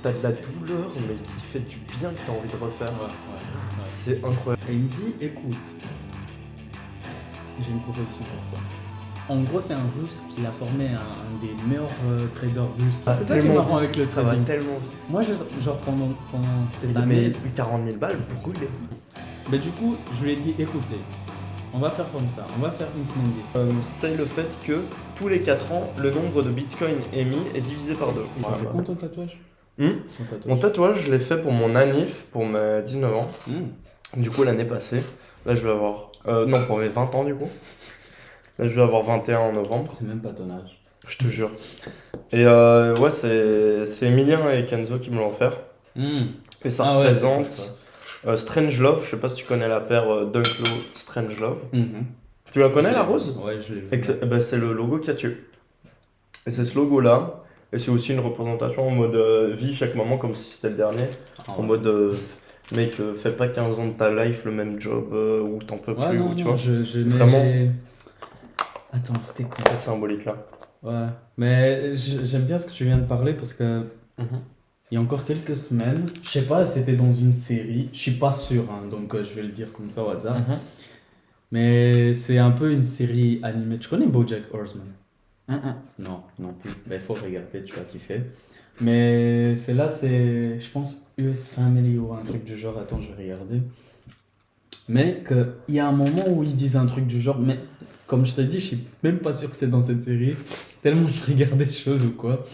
t'as de la douleur, mais qui fait du bien, que t'as envie de refaire. Ouais. C'est incroyable. Et il me dit, écoute, j'ai une proposition pour toi. En gros, c'est un russe qui l'a formé un des meilleurs traders russes. C'est ça qui est marrant avec le Ça va trading. tellement vite. Moi, genre pendant cette Mais année, 40 000 balles brûlées. mais du coup, je lui ai dit, écoutez, on va faire comme ça, on va faire Instant 10. C'est le fait que tous les 4 ans, le nombre de bitcoins émis est divisé par 2. Tu comptes ton tatouage? Hmm. Ton tatouage. Mon tatouage, je l'ai fait pour mon anniv, pour mes 19 ans. Du coup, l'année passée. Là, je vais avoir... non, pour mes 20 ans, du coup. Là, je vais avoir 21 en novembre. C'est même pas ton âge. Je te jure. Et ouais, c'est Emilien et Kenzo qui me l'ont offert. Et ça représente Strange Love. Je sais pas si tu connais la paire Dunklo Strange Love. Tu la connais, la rose? Ouais, je l'ai vu. C'est le logo qu'il y a dessus. Et c'est ce logo-là. Et c'est aussi une représentation en mode vie chaque moment comme si c'était le dernier. En mode mec, fais pas 15 ans de ta life le même job où t'en peux plus. Non, tu vois. vraiment. Attends, c'était quoi? Cette symbolique là. Ouais, mais j'aime bien ce que tu viens de parler parce que il y a encore quelques semaines, je sais pas, c'était dans une série, je suis pas sûr, hein, donc je vais le dire comme ça au hasard, mais c'est un peu une série animée. Tu connais BoJack Horseman? Non, non plus. Il faut regarder, tu vas kiffer. Mais c'est, je pense, US Family ou un truc du genre. Attends, je vais regarder. Mais il y a un moment où ils disent un truc du genre, mais comme je t'ai dit, je suis même pas sûr que c'est dans cette série, tellement je regarde des choses ou quoi.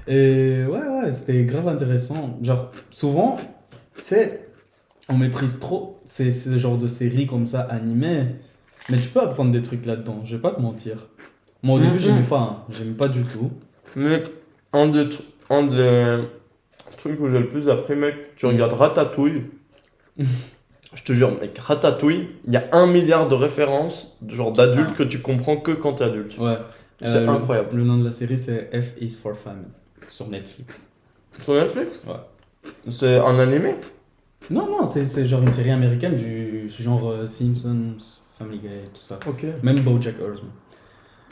Et ouais, c'était grave intéressant. Genre, souvent, tu sais, on méprise trop ce genre de séries comme ça, animées, mais tu peux apprendre des trucs là-dedans, je vais pas te mentir. Moi, au début, j'aimais pas du tout. Mais un des trucs où j'ai le plus appris, mec, tu regardes Ratatouille. Je te jure, mec, Ratatouille, il y a 1 milliard de références, genre d'adultes, que tu comprends que quand t'es adulte. Ouais. C'est incroyable. Le nom de la série, c'est F is for Family, sur Netflix. Sur Netflix? Ouais. C'est un animé? Non, c'est genre une série américaine du genre Simpsons, Family Guy, tout ça. Ok. Même BoJack Horseman.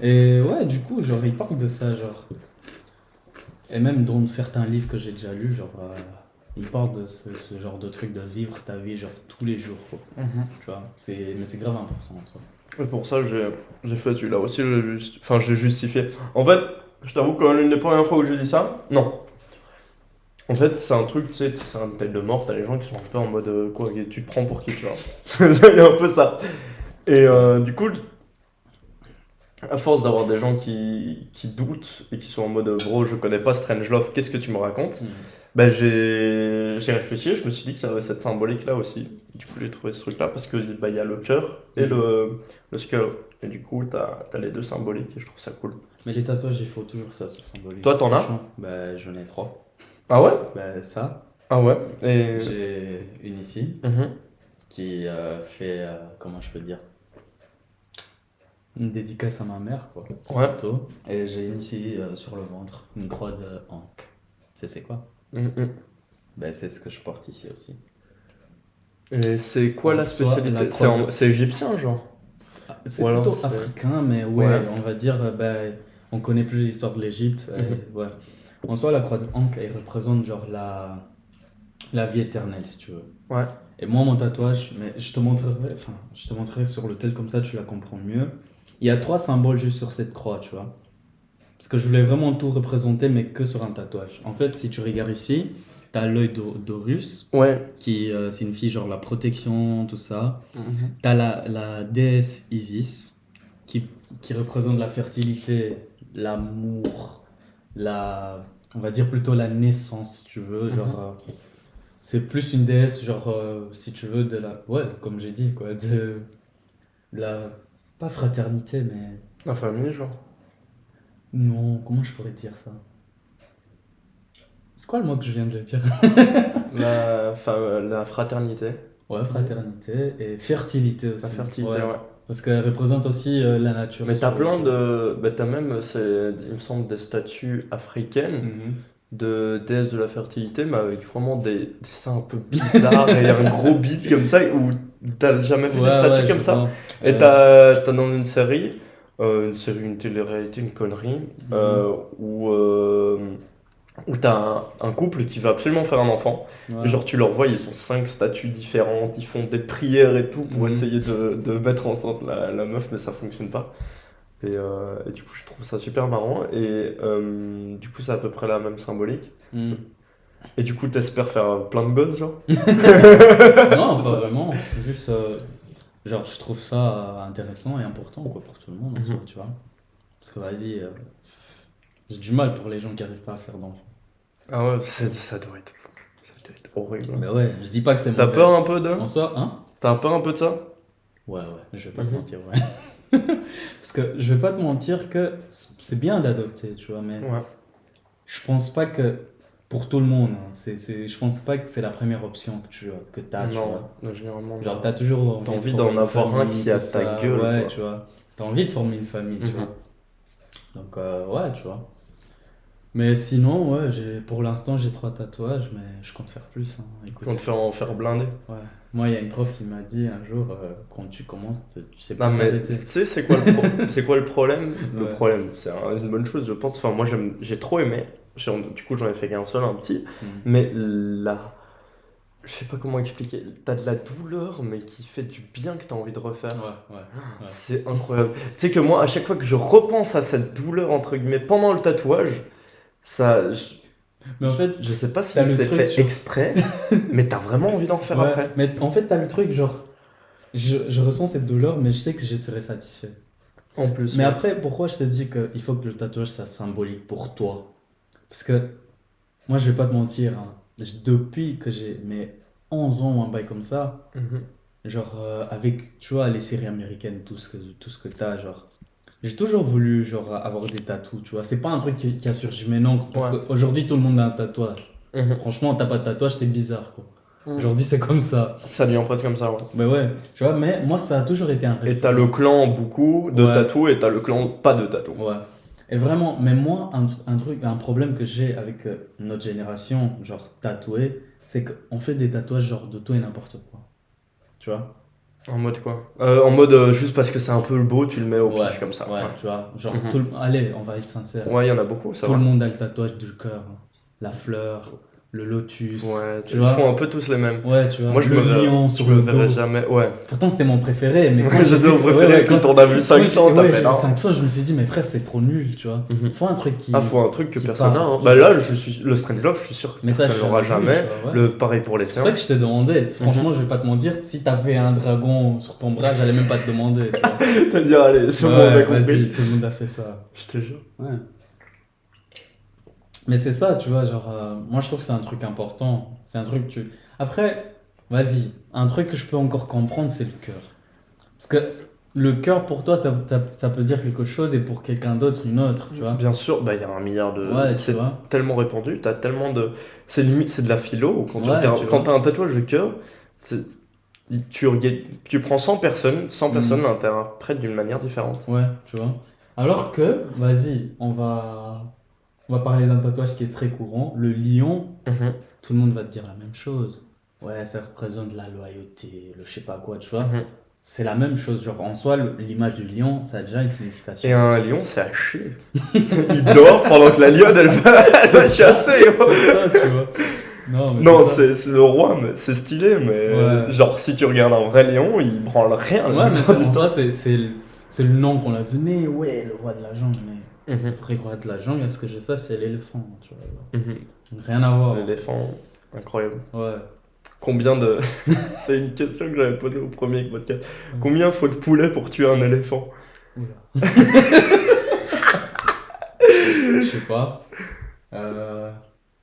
Et ouais, du coup, genre, il parle de ça, genre. Et même dans certains livres que j'ai déjà lus, genre, il parle de ce genre de truc de vivre ta vie, genre, tous les jours, quoi. Tu vois, mais c'est grave important, en soi. Et pour ça, j'ai fait celui-là aussi, j'ai justifié. En fait, je t'avoue que l'une des premières fois où j'ai dit ça, non. En fait, c'est un truc, tu sais, c'est un tel de mort, t'as les gens qui sont un peu en mode quoi, tu te prends pour qui, tu vois. Il y a un peu ça. Et du coup, à force d'avoir des gens qui doutent et qui sont en mode bro, je connais pas Strangelove, qu'est-ce que tu me racontes? Bah, j'ai réfléchi, je me suis dit que ça avait cette symbolique là aussi. Du coup, j'ai trouvé ce truc là parce que bah, y a le cœur et le skull. Et du coup, t'as les deux symboliques et je trouve ça cool. Mais les tatouages, il faut toujours ça, ce symbolique. Toi, t'en as? Franchement, bah, j'en ai 3. Ah ouais? Bah, ça. Ah ouais? Et... J'ai une ici qui fait, comment je peux dire, une dédicace à ma mère, quoi. Ouais. Plutôt. Et j'ai une ici sur le ventre, une croix de Ankh. C'est quoi? Ben, c'est ce que je porte ici aussi. Et c'est quoi la soit spécialité? la C'est égyptien, genre? C'est Ou alors plutôt c'est- africain, mais ouais, on va dire, ben, on connaît plus l'histoire de l'Égypte. Ouais. En soi, la croix de Ankh, elle représente genre la vie éternelle, si tu veux. Ouais. Et moi, mon tatouage, mais je te montrerai sur le tel comme ça, tu la comprends mieux. Il y a 3 symboles juste sur cette croix, tu vois. Parce que je voulais vraiment tout représenter, mais que sur un tatouage. En fait, si tu regardes ici, t'as l'œil d'Horus, Ouais. qui signifie genre la protection, tout ça. T'as la déesse Isis, qui représente la fertilité, l'amour, on va dire plutôt la naissance, si tu veux. Genre, c'est plus une déesse, genre, si tu veux, ouais, comme j'ai dit, quoi, de la, pas fraternité, mais... La famille, genre? Non, comment je pourrais dire ça? C'est quoi le mot que je viens de dire? La fraternité. Ouais, fraternité et fertilité aussi. La fertilité, ouais. Parce qu'elle représente aussi la nature. Mais t'as plein de... Bah, t'as même, il me semble, des statues africaines de déesses de la fertilité, mais avec vraiment des seins un peu bizarres et un gros bide comme ça, où t'as jamais vu des statues comme ça. Et t'as dans une série, une télé-réalité, une connerie, où où t'as un couple qui veut absolument faire un enfant. Ouais. Genre, tu leur vois, ils ont 5 statues différentes, ils font des prières et tout pour essayer de mettre enceinte la meuf, mais ça fonctionne pas. Et du coup, je trouve ça super marrant. Et du coup, c'est à peu près la même symbolique. Mm. Et du coup, t'espères faire plein de gosses, genre? Non, pas vraiment. Juste, genre, je trouve ça intéressant et important quoi, pour tout le monde, en soi, tu vois. Parce que, vas-y, j'ai du mal pour les gens qui arrivent pas à faire d'enfants. Ah ouais, ça doit être horrible. Mais ouais, je dis pas que c'est T'as mauvais. peur un peu de? En soi, hein? T'as peur un peu de ça? Ouais, je vais pas te mentir, ouais. Parce que je vais pas te mentir que c'est bien d'adopter, tu vois, mais Ouais. je pense pas que pour tout le monde, hein, je pense pas que c'est la première option que t'as, tu vois. Non, généralement. Genre, t'as toujours T'as de envie former d'en une avoir un famille, qui a tout ta ça, gueule, ouais, quoi. tu vois. T'as envie de former une famille, tu Mhm. vois. Donc, ouais, tu vois. Mais sinon, ouais, pour l'instant, j'ai 3 tatouages, mais je compte faire plus, hein. Écoute, Qu'on te fait en faire blinder. ouais. Moi, il y a une prof qui m'a dit un jour, quand tu commences, tu sais pas Non, mais tu t'arrêter. sais, c'est quoi le problème? Le Ouais. problème, c'est une bonne chose, je pense. Enfin, moi, j'ai trop aimé. Du coup, j'en ai fait qu'un seul, un petit. Mm. Mais là, je sais pas comment expliquer. T'as de la douleur, mais qui fait du bien que t'as envie de refaire. Ouais. C'est incroyable. Tu sais que moi, à chaque fois que je repense à cette douleur, entre guillemets, pendant le tatouage, ça. Mais en fait, Je sais pas si t'as le c'est truc, fait genre- exprès, mais t'as vraiment envie d'en refaire ouais, après. mais en fait, t'as le truc, genre, je ressens cette douleur, mais je sais que je serai satisfait. En plus. Mais ouais. après, pourquoi je te dis qu'il faut que le tatouage soit symbolique pour toi? Parce que moi, je vais pas te mentir, hein, depuis que j'ai mes 11 ans ou un bail comme ça, Mhm. genre, avec, tu vois, les séries américaines, tout ce que t'as, genre, j'ai toujours voulu, genre, avoir des tatous, tu vois. C'est pas un truc qui a surgi maintenant, parce Ouais. qu'aujourd'hui, tout le monde a un tatouage. Mhm. Franchement, t'as pas de tatouage, t'es bizarre, quoi. Mhm. Aujourd'hui, c'est comme ça. Ça devient presque comme ça, ouais. Mais ouais, tu vois, mais moi, ça a toujours été un rêve. Et t'as le clan beaucoup de Ouais. tatou et t'as le clan pas de tatou. Ouais. Et vraiment, mais moi, un problème que j'ai avec notre génération, genre tatoué, c'est qu'on fait des tatouages genre de tout et n'importe quoi. Tu vois? En mode quoi? En mode juste parce que c'est un peu beau, tu le mets au Ouais, pif comme ça. ouais, tu vois. Genre, Mhm. allez, on va être sincère. Ouais, il y en a beaucoup, ça Tout va. le monde a le tatouage du cœur, hein. La fleur, le lotus, Ouais, tu ils vois? font un peu tous les mêmes. Ouais, tu vois. Moi, je le me verrais, lion je sur me le verrais dos. jamais. Ouais. Pourtant, c'était mon préféré, mais quand J'étais mon préféré, puis quand t'en as vu 500, ouais, t'as fait j'ai vu non. 500, je me suis dit, mais frère, c'est trop nul, tu vois. Mhm. Faut un truc qui. Ah, faut un truc que qui personne n'a. parle, Hein. tu Bah vois. là, le Strange Love, je suis sûr que Mais ça, personne je l'aura l'avais vu, jamais. tu vois, ouais. Le pareil pour les C'est pour ça tiens. que je t'ai demandé. Franchement, je vais pas te mentir, si t'avais un dragon sur ton bras, j'allais même pas te demander, tu vois. T'as dit, allez, c'est bon, on a Ouais, compris. vas-y, tout le monde a fait ça. Je te jure. Ouais. Mais c'est ça, tu vois, genre, moi je trouve que c'est un truc important. C'est un truc que tu. Après, vas-y, un truc que je peux encore comprendre, c'est le cœur. Parce que le cœur, pour toi, ça peut dire quelque chose et pour quelqu'un d'autre, une autre, tu vois. Bien sûr, bah il y a un milliard de. Ouais, tu C'est vois. tellement répandu, t'as tellement de. C'est limite, c'est de la philo. Quand tu Ouais, regardes, tu quand vois. t'as un tatouage de cœur, c'est- tu prends 100 personnes, 100 Mm. personnes l'interprètent d'une manière différente. Ouais, tu vois. Alors que, vas-y, on va parler d'un tatouage qui est très courant, le lion. Mhm, Tout le monde va te dire la même chose. Ouais, ça représente la loyauté, le je sais pas quoi, tu vois. mhm. C'est la même chose. Genre, en soi, l'image du lion, ça a déjà une signification. Et un lion, c'est à chier. Il dort pendant que la lionne, elle va C'est ça, chasser. C'est ça, tu vois. Non, mais Non, c'est ça. c'est le roi, mais c'est stylé, mais Ouais. genre si tu regardes un vrai lion, il branle rien. Ouais, mais plupart du en temps. soi, c'est le nom qu'on a donné. Ouais, le roi de la jungle. Mais Mhm, le vrai roi de la jungle, à ce que je sais, c'est l'éléphant, tu vois. mhm. Rien à voir. L'éléphant, incroyable. Ouais. Combien de. C'est une question que j'avais posée au premier podcast. Mm. Combien faut de poulets pour tuer un éléphant? Oula. Je sais pas.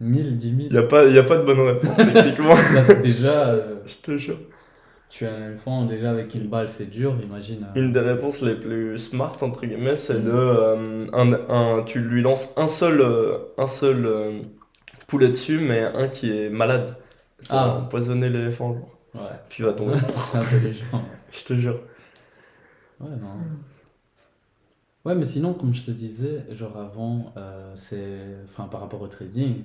1000, 10 000. Y a pas de bonne réponse techniquement. Là, c'est déjà. Je te jure. Tuer un éléphant, déjà avec une balle, c'est dur, imagine. Une des réponses les plus smart, entre guillemets, c'est Mm. de. Tu lui lances un seul poulet dessus, mais un qui est malade. Ça va Ah. empoisonner l'éléphant, genre. Ouais. Puis il va tomber. C'est intelligent. Je te jure. Ouais, non. Ouais, mais sinon, comme je te disais, genre avant, enfin, par rapport au trading,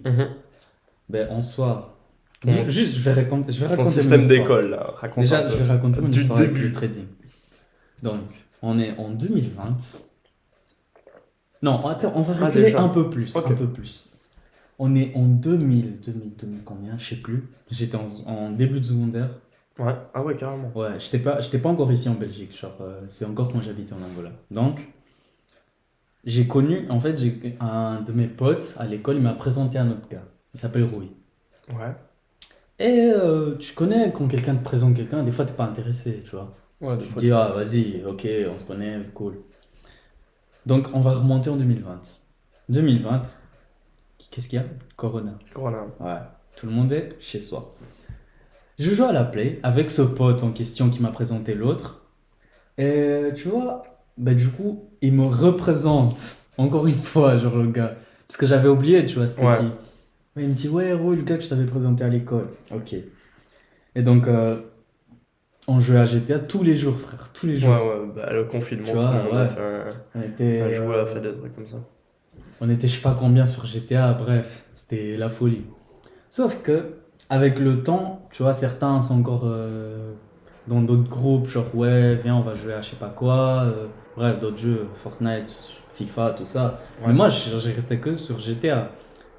ben en soi, Ton- juste, je vais raconter Ton mon système histoire. d'école, là. Raconte un Déjà, peu. je vais raconter mon Du histoire avec début. le trading. Donc, on est en 2020. Non, attends, on va Ah, reculer déjà. un peu plus, Ok. un peu plus. On est en 2000 combien, je sais plus. J'étais en début de secondaire. Ouais, ah ouais, carrément. Ouais, j'étais pas encore ici en Belgique, genre, c'est encore quand j'habitais en Angola. Donc, j'ai connu, en fait, j'ai un de mes potes à l'école, il m'a présenté un autre gars. Il s'appelle Rui. Ouais. Et tu connais quand quelqu'un te présente quelqu'un, des fois t'es pas intéressé, tu vois. Ouais, des Tu te fois, dis, ah vas-y, ok, on se connaît, cool. Donc, on va remonter en 2020. 2020, qu'est-ce qu'il y a? Corona. Corona. Ouais, tout le monde est chez soi. Je joue à la play avec ce pote en question qui m'a présenté l'autre. Et tu vois, bah du coup, il me représente encore une fois, genre le gars. Parce que j'avais oublié, tu vois, c'était Ouais. qui. Ouais, il me dit, ouais, Ro, le gars que je t'avais présenté à l'école. Ok. Et donc, on jouait à GTA tous les jours, frère, tous les Ouais, jours. ouais, bah, le Tu confinement, tout le vois, monde ouais. On a était, joué, a fait des trucs comme ça. on était je sais pas combien sur GTA, bref, c'était la folie. Sauf que, avec le temps, tu vois, certains sont encore dans d'autres groupes, genre ouais, viens, on va jouer à je sais pas quoi, bref, d'autres jeux, Fortnite, FIFA, tout ça. Ouais. Mais moi, j'ai resté que sur GTA.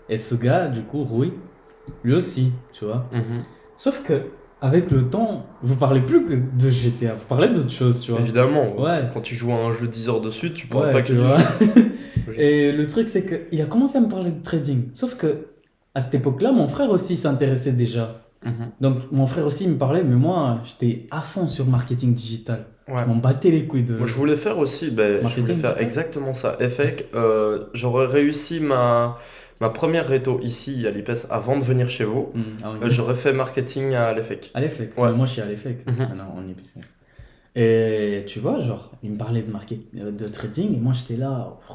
Et ce gars, du coup, Rui, lui aussi, tu vois. Mhm. Sauf que, avec le temps, vous parlez plus que de GTA, vous parlez d'autres choses, tu vois. Évidemment, Ouais. quand tu joues à un jeu 10 heures de suite, tu parles Ouais, pas que tu du vois. jeu. Et le truc, c'est qu'il a commencé à me parler de trading. Sauf que, à cette époque-là, mon frère aussi s'intéressait déjà. Mhm. Donc, mon frère aussi me parlait, mais moi, j'étais à fond sur marketing digital. Ouais. Je m'en battais les couilles de. Moi, je voulais faire aussi, ben, je Marketing voulais faire digital. exactement ça. Effect, j'aurais réussi ma première réto ici à l'IPES avant de venir chez vous. Ah oui. J'aurais fait marketing à l'EFEC. À l'EFEC. Ouais. Mais moi, je suis à l'EFEC. Mhm. Maintenant, on est business. Et tu vois, genre, il me parlait de trading, et moi, j'étais là. Oh,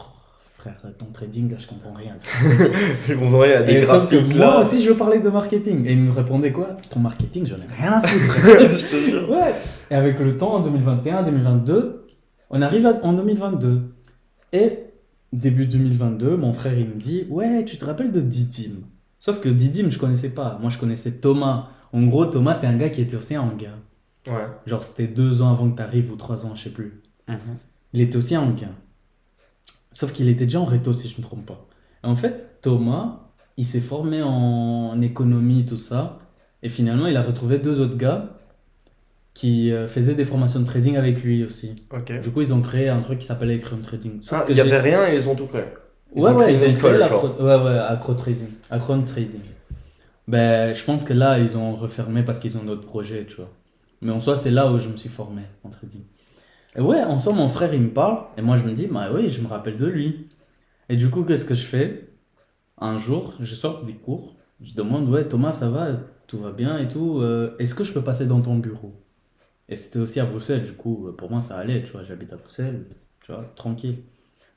frère, ton trading, là, je comprends rien. Je comprends rien, il y a des Et sauf que graphiques moi là. aussi, je veux parler de marketing. Et il me répondait quoi? Ton marketing, j'en ai rien à foutre. Je te jure. Ouais. Et avec le temps, en 2021, 2022, on arrive en 2022. Et début 2022, mon frère, il me dit, ouais, tu te rappelles de Didim? Sauf que Didim, je connaissais pas. Moi, je connaissais Thomas. En gros, Thomas, c'est un gars qui était aussi en gain. Ouais. Genre, c'était 2 ans avant que tu arrives ou 3 ans, je sais plus. Mhm. Il était aussi en gain. Sauf qu'il était déjà en réto, si je ne me trompe pas. Et en fait, Thomas, il s'est formé en économie, tout ça. Et finalement, il a retrouvé 2 autres gars qui faisaient des formations de trading avec lui aussi. Ok. Du coup, ils ont créé un truc qui s'appelle Acron Trading. Sauf Ah, que il y avait rien et ils ont tout créé. Ils Ouais, ont ouais, créé ils une ont créé école, genre. ouais, Acron Trading. Acron Trading. Ben, je pense que là, ils ont refermé parce qu'ils ont d'autres projets, tu vois. Mais en soi, c'est là où je me suis formé en trading. Et ouais, en soi, mon frère, il me parle. Et moi, je me dis, bah oui, je me rappelle de lui. Et du coup, qu'est-ce que je fais? Un jour, je sors des cours. Je demande, ouais, Thomas, ça va? Tout va bien et tout. Est-ce que je peux passer dans ton bureau? Et c'était aussi à Bruxelles, du coup, pour moi, ça allait, tu vois. J'habite à Bruxelles, tu vois, tranquille.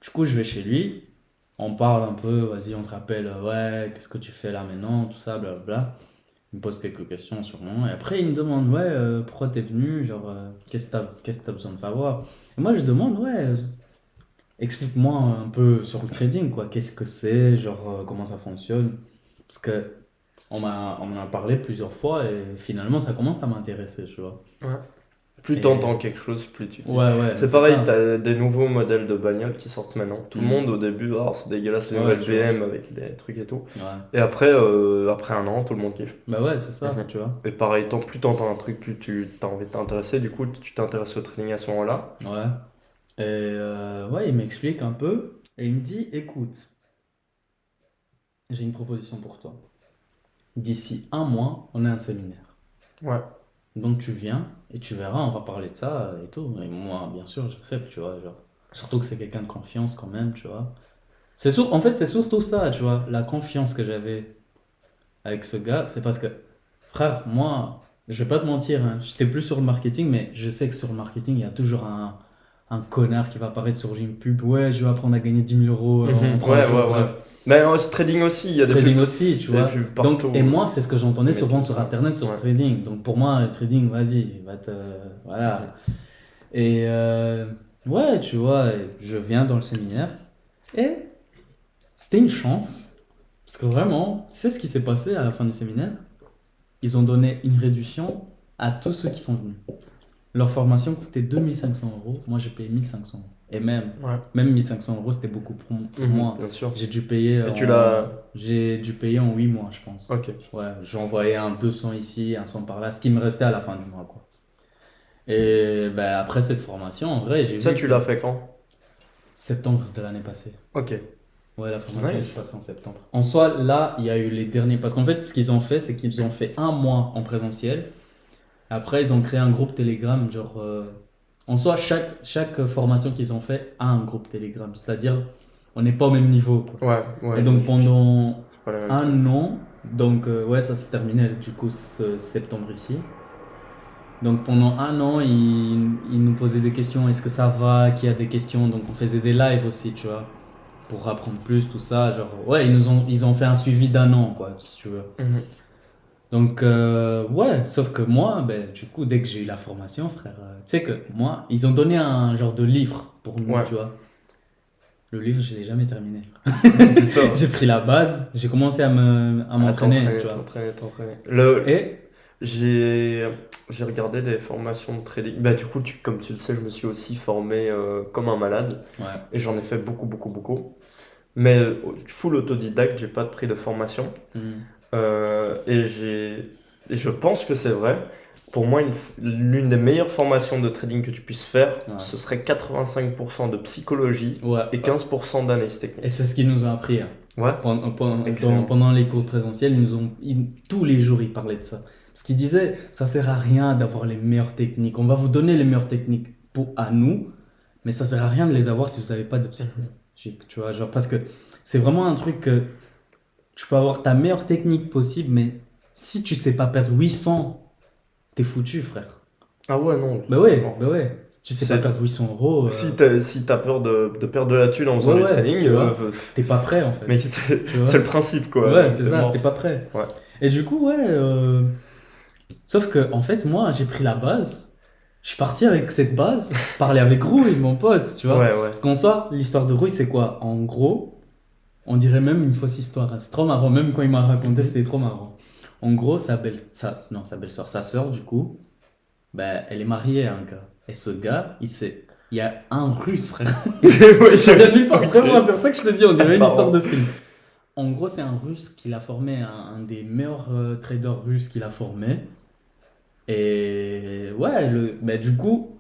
Du coup, je vais chez lui. On parle un peu, vas-y, on se rappelle, ouais, qu'est-ce que tu fais là maintenant? Tout ça, blablabla. Il me pose quelques questions sûrement. Et après, il me demande, ouais, pourquoi t'es venu? Genre, qu'est-ce que t'as besoin de savoir? Et moi, je demande, ouais, explique-moi un peu sur le trading, quoi. Qu'est-ce que c'est? Genre, comment ça fonctionne? Parce que on m'en a parlé plusieurs fois et finalement, ça commence à m'intéresser, tu vois. Ouais. Plus Et- t'entends quelque chose, plus tu te dis. Ouais, ouais, C'est c'est pareil, ça. t'as des nouveaux modèles de bagnoles qui sortent maintenant. Tout le Mhm. monde au début, ah, c'est dégueulasse les Ouais, nouvelles tu vois. BM avec les trucs et tout. Ouais. Et après, après un an, tout le monde kiffe. Bah ouais, c'est ça, Mhm. tu vois. Et pareil, plus t'entends un truc, plus tu as envie de t'intéresser. Du coup, tu t'intéresses au trading à ce moment-là. Ouais. Et ouais, il m'explique un peu et il me dit, écoute, j'ai une proposition pour toi. D'ici un mois, on a un séminaire. Ouais. Donc tu viens et tu verras, on va parler de ça et tout. Et moi, bien sûr, j'accepte, tu vois. Genre. Surtout que c'est quelqu'un de confiance quand même, tu vois. En fait, c'est surtout ça, tu vois. La confiance que j'avais avec ce gars, c'est parce que, frère, moi, je vais pas te mentir, hein, j'étais plus sur le marketing, mais je sais que sur le marketing, il y a toujours un connard qui va apparaître sur une pub. Ouais, je vais apprendre à gagner 10 000 euros en Mhm. 3 Ouais, jours, ouais, ouais. bref. Mais ce trading aussi, il y a des Trading pubs. aussi, tu Il y a vois. des pubs Donc, partout. et moi, c'est ce que j'entendais Mais souvent tout sur ça. Internet, sur Ouais. trading. Donc, pour moi, le trading, vas-y, va te. Voilà. Et ouais, tu vois, je viens dans le séminaire. Et c'était une chance. Parce que vraiment, tu sais ce qui s'est passé à la fin du séminaire? Ils ont donné une réduction à tous ceux qui sont venus. Leur formation coûtait 2500 €. Moi, j'ai payé 1500 €. Et même 1500 €, c'était beaucoup pour moi. Bien sûr. J'ai dû payer Et tu l'as. j'ai dû payer en 8 mois, je pense. Ok. Ouais, j'ai envoyé un 200 ici, un 100 par là, ce qui me restait à la fin du mois, quoi. Et ben, après cette formation, en vrai, j'ai Ça, vu tu que l'as fait quand? septembre de l'année passée. Ok. Ouais, la formation Nice. s'est passée en septembre. En soi, là, il y a eu les derniers. Parce qu'en fait, ce qu'ils ont fait, c'est qu'ils ont fait un mois en présentiel. Après, ils ont créé un groupe Telegram. Genre, en soi, chaque formation qu'ils ont fait a un groupe Telegram. C'est-à-dire, on n'est pas au même niveau, quoi. Ouais. Et donc, pendant C'est pas la même chose. un an, donc, ouais, ça s'est terminé du coup ce septembre ici. Donc, pendant un an, ils nous posaient des questions. Est-ce que ça va? Qui a des questions? Donc, on faisait des lives aussi, tu vois, pour apprendre plus, tout ça. Genre, ouais, ils ont fait un suivi d'un an, quoi, si tu veux. Mhm. Donc, ouais, sauf que moi, ben, du coup, dès que j'ai eu la formation, frère, tu sais que moi, ils ont donné un genre de livre pour nous, Ouais. tu vois. Le livre, je l'ai jamais terminé. Putain. J'ai pris la base, j'ai commencé à m'entraîner, tu vois. t'entraîner. Et, J'ai regardé des formations de trading. Bah, du coup, comme tu le sais, je me suis aussi formé comme un malade. ouais, Et j'en ai fait beaucoup. Mais full autodidacte, j'ai pas pris de formation. Et je pense que c'est vrai. Pour moi, l'une des meilleures formations de trading que tu puisses faire, Ouais. ce serait 85% de psychologie ouais. et 15% d'analyse Et technique. c'est ce qu'ils nous ont appris. Hein. Ouais. Excellent. Pendant les cours présentiels, tous les jours, ils parlaient de ça. Parce qu'ils disaient, ça sert à rien d'avoir les meilleures techniques. On va vous donner les meilleures techniques à nous, mais ça sert à rien de les avoir si vous n'avez pas de psychologie. Tu vois, genre, parce que c'est vraiment un truc que tu peux avoir ta meilleure technique possible, mais si tu sais pas perdre 800, t'es foutu, frère. Ah ouais, non. Bah ouais. Si tu sais pas C'est- perdre 800 €, Si t'as peur de perdre de la thune en faisant Ouais, du ouais, trading, tu vois. t'es pas prêt, en fait. mais Tu vois. c'est le principe, quoi. Ouais, c'est T'es ça, mort. t'es pas prêt. Ouais. Et du coup, ouais. Sauf que, en fait, moi, j'ai pris la base. Je suis parti avec cette base, parler avec Rouille, mon pote, tu vois. Ouais. Parce qu'en soi, l'histoire de Rouille, c'est quoi? En gros, on dirait même une fausse histoire. Hein. C'est trop marrant, même quand il m'a raconté, c'était trop marrant. En gros, sa belle-sœur, sa sœur, du coup, ben, elle est mariée à un gars. Et ce gars, il y a un russe, frère. Ouais, Je l'ai dit pas ok. vraiment, c'est pour ça que je te dis, on dirait une Pardon. histoire de film. En gros, c'est un russe qui l'a formé, un des meilleurs traders russes qu'il a formé. Et ouais, du coup,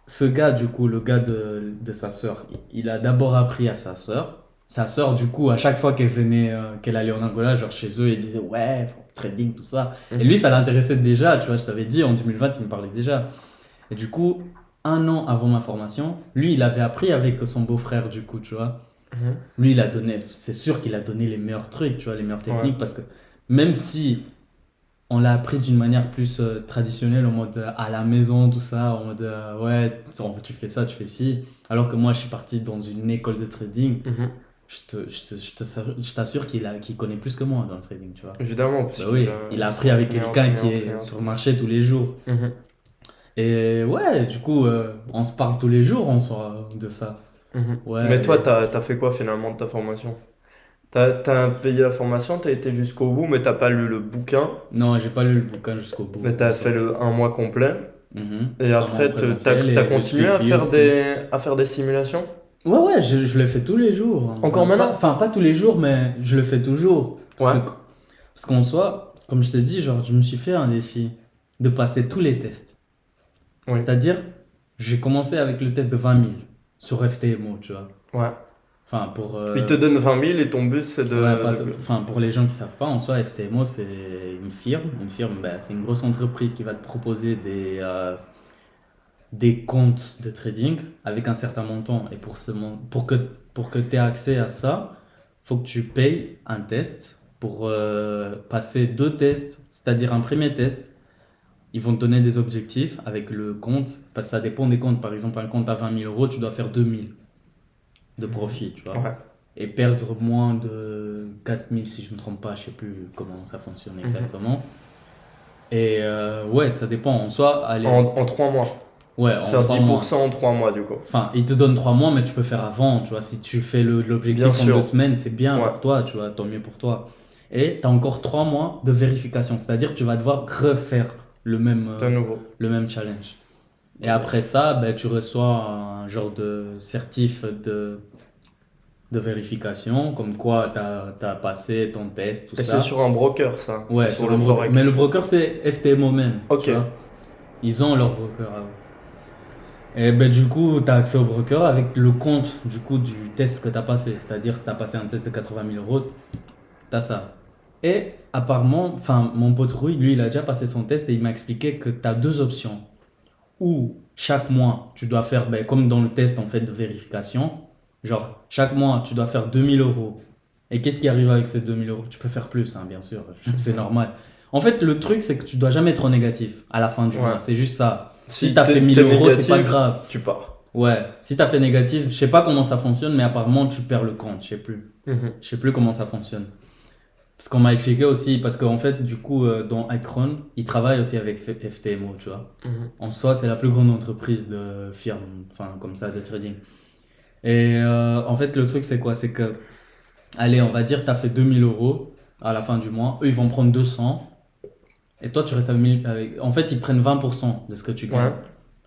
ce gars, le gars de sa sœur, il a d'abord appris à sa sœur. Sa sœur, du coup, à chaque fois qu'elle allait en Angola, genre chez eux, il disait ouais, trading, tout ça. Et lui, ça l'intéressait déjà, tu vois, je t'avais dit, en 2020, il me parlait déjà. Et du coup, un an avant ma formation, lui, il avait appris avec son beau-frère, du coup, tu vois. Lui, c'est sûr qu'il a donné les meilleurs trucs, tu vois, les meilleures techniques, parce que même si on l'a appris d'une manière plus traditionnelle, en mode à la maison, tout ça, en mode ouais, tu fais ça, tu fais ci, alors que moi, je suis parti dans une école de trading, je t'assure qu'il connaît plus que moi dans le trading, tu vois. Évidemment. Parce Bah oui, il a appris avec quelqu'un qui est client. sur le marché tous les jours. Mhm. Et ouais, du coup, on se parle tous les jours en soi de ça. Mhm. Ouais, Mais toi, t'as fait quoi finalement de ta formation? T'as payé la formation, t'as été jusqu'au bout, mais t'as pas lu le bouquin, Non, j'ai pas lu le bouquin jusqu'au bout. mais t'as fait un mois complet. Mhm. Et après, En présentiel t'as et continué le à suivi faire aussi. à faire des simulations? Ouais, je le fais tous les jours. Encore maintenant? Enfin, pas tous les jours, mais je le fais toujours. Ouais. Parce qu'en soi, comme je t'ai dit, genre, je me suis fait un défi de passer tous les tests. Oui. C'est-à-dire, j'ai commencé avec le test de 20 000 sur FTMO, tu vois. Ouais. Enfin, pour... Il te donne 20 000 et ton but c'est de. Ouais, enfin, pour les gens qui savent pas, en soi, FTMO, c'est une firme. Une firme, c'est une grosse entreprise qui va te proposer des comptes de trading avec un certain montant. Et pour que tu aies accès à ça, faut que tu payes un test pour passer 2 tests, c'est-à-dire un premier test. Ils vont te donner des objectifs avec le compte, parce que ça dépend des comptes. Par exemple, un compte à 20 000 €, tu dois faire 2 000 de profit, tu vois. Ouais. Et perdre moins de 4 000, si je ne me trompe pas, je ne sais plus comment ça fonctionne exactement. Et ouais, ça dépend. En soi, allez, En 3 mois. ouais, en Faire 3 10% mois. en 3 mois du coup. Enfin, ils te donnent 3 mois, mais tu peux faire avant, tu vois. Si tu fais Bien l'objectif en sûr. 2 semaines, c'est bien Ouais. pour toi, tu vois, tant mieux pour toi. Et tu as encore 3 mois de vérification, c'est-à-dire que tu vas devoir refaire le De nouveau. même challenge. Et après ça, ben, tu reçois un genre de certif de vérification, comme quoi tu as passé ton test, tout Et ça. c'est sur un broker, ça. Ouais, C'est sur sur le un broker. Forex. Mais le broker, c'est FTMO même. Ok. Tu vois. Ils ont leur broker à eux. Et ben, du coup, tu as accès au broker avec le compte du coup du test que tu as passé. C'est-à-dire, si tu as passé un test de 80 000 euros, tu as ça. Et apparemment, enfin, mon pote Rui, lui, il a déjà passé son test et il m'a expliqué que tu as deux options. Ou chaque mois, tu dois faire, ben, comme dans le test en fait de vérification, genre chaque mois, tu dois faire 2000 euros. Et qu'est-ce qui arrive avec ces 2000 euros? Tu peux faire plus, hein, bien sûr, c'est normal. En fait, le truc, c'est que tu dois jamais être en négatif à la fin du Ouais. mois. C'est juste ça. Si Si tu as fait 1000 t'es euros, c'est pas négatif, grave. tu pars. Ouais, si tu as fait négatif, je sais pas comment ça fonctionne, mais apparemment, tu perds le compte. Je sais plus. Je sais plus comment ça fonctionne. Parce qu'on m'a expliqué aussi, parce qu'en fait, du coup, dans Akron, ils travaillent aussi avec FTMO, tu vois. En soi, c'est la plus grande entreprise de firme, enfin, comme ça, de trading. Et en fait, le truc, c'est quoi? C'est que, allez, on va dire, tu as fait 2000 euros à la fin du mois. Eux, ils vont prendre 200. Et toi, tu restes avec 1000. En fait, ils prennent 20% de ce que tu gagnes. Ouais.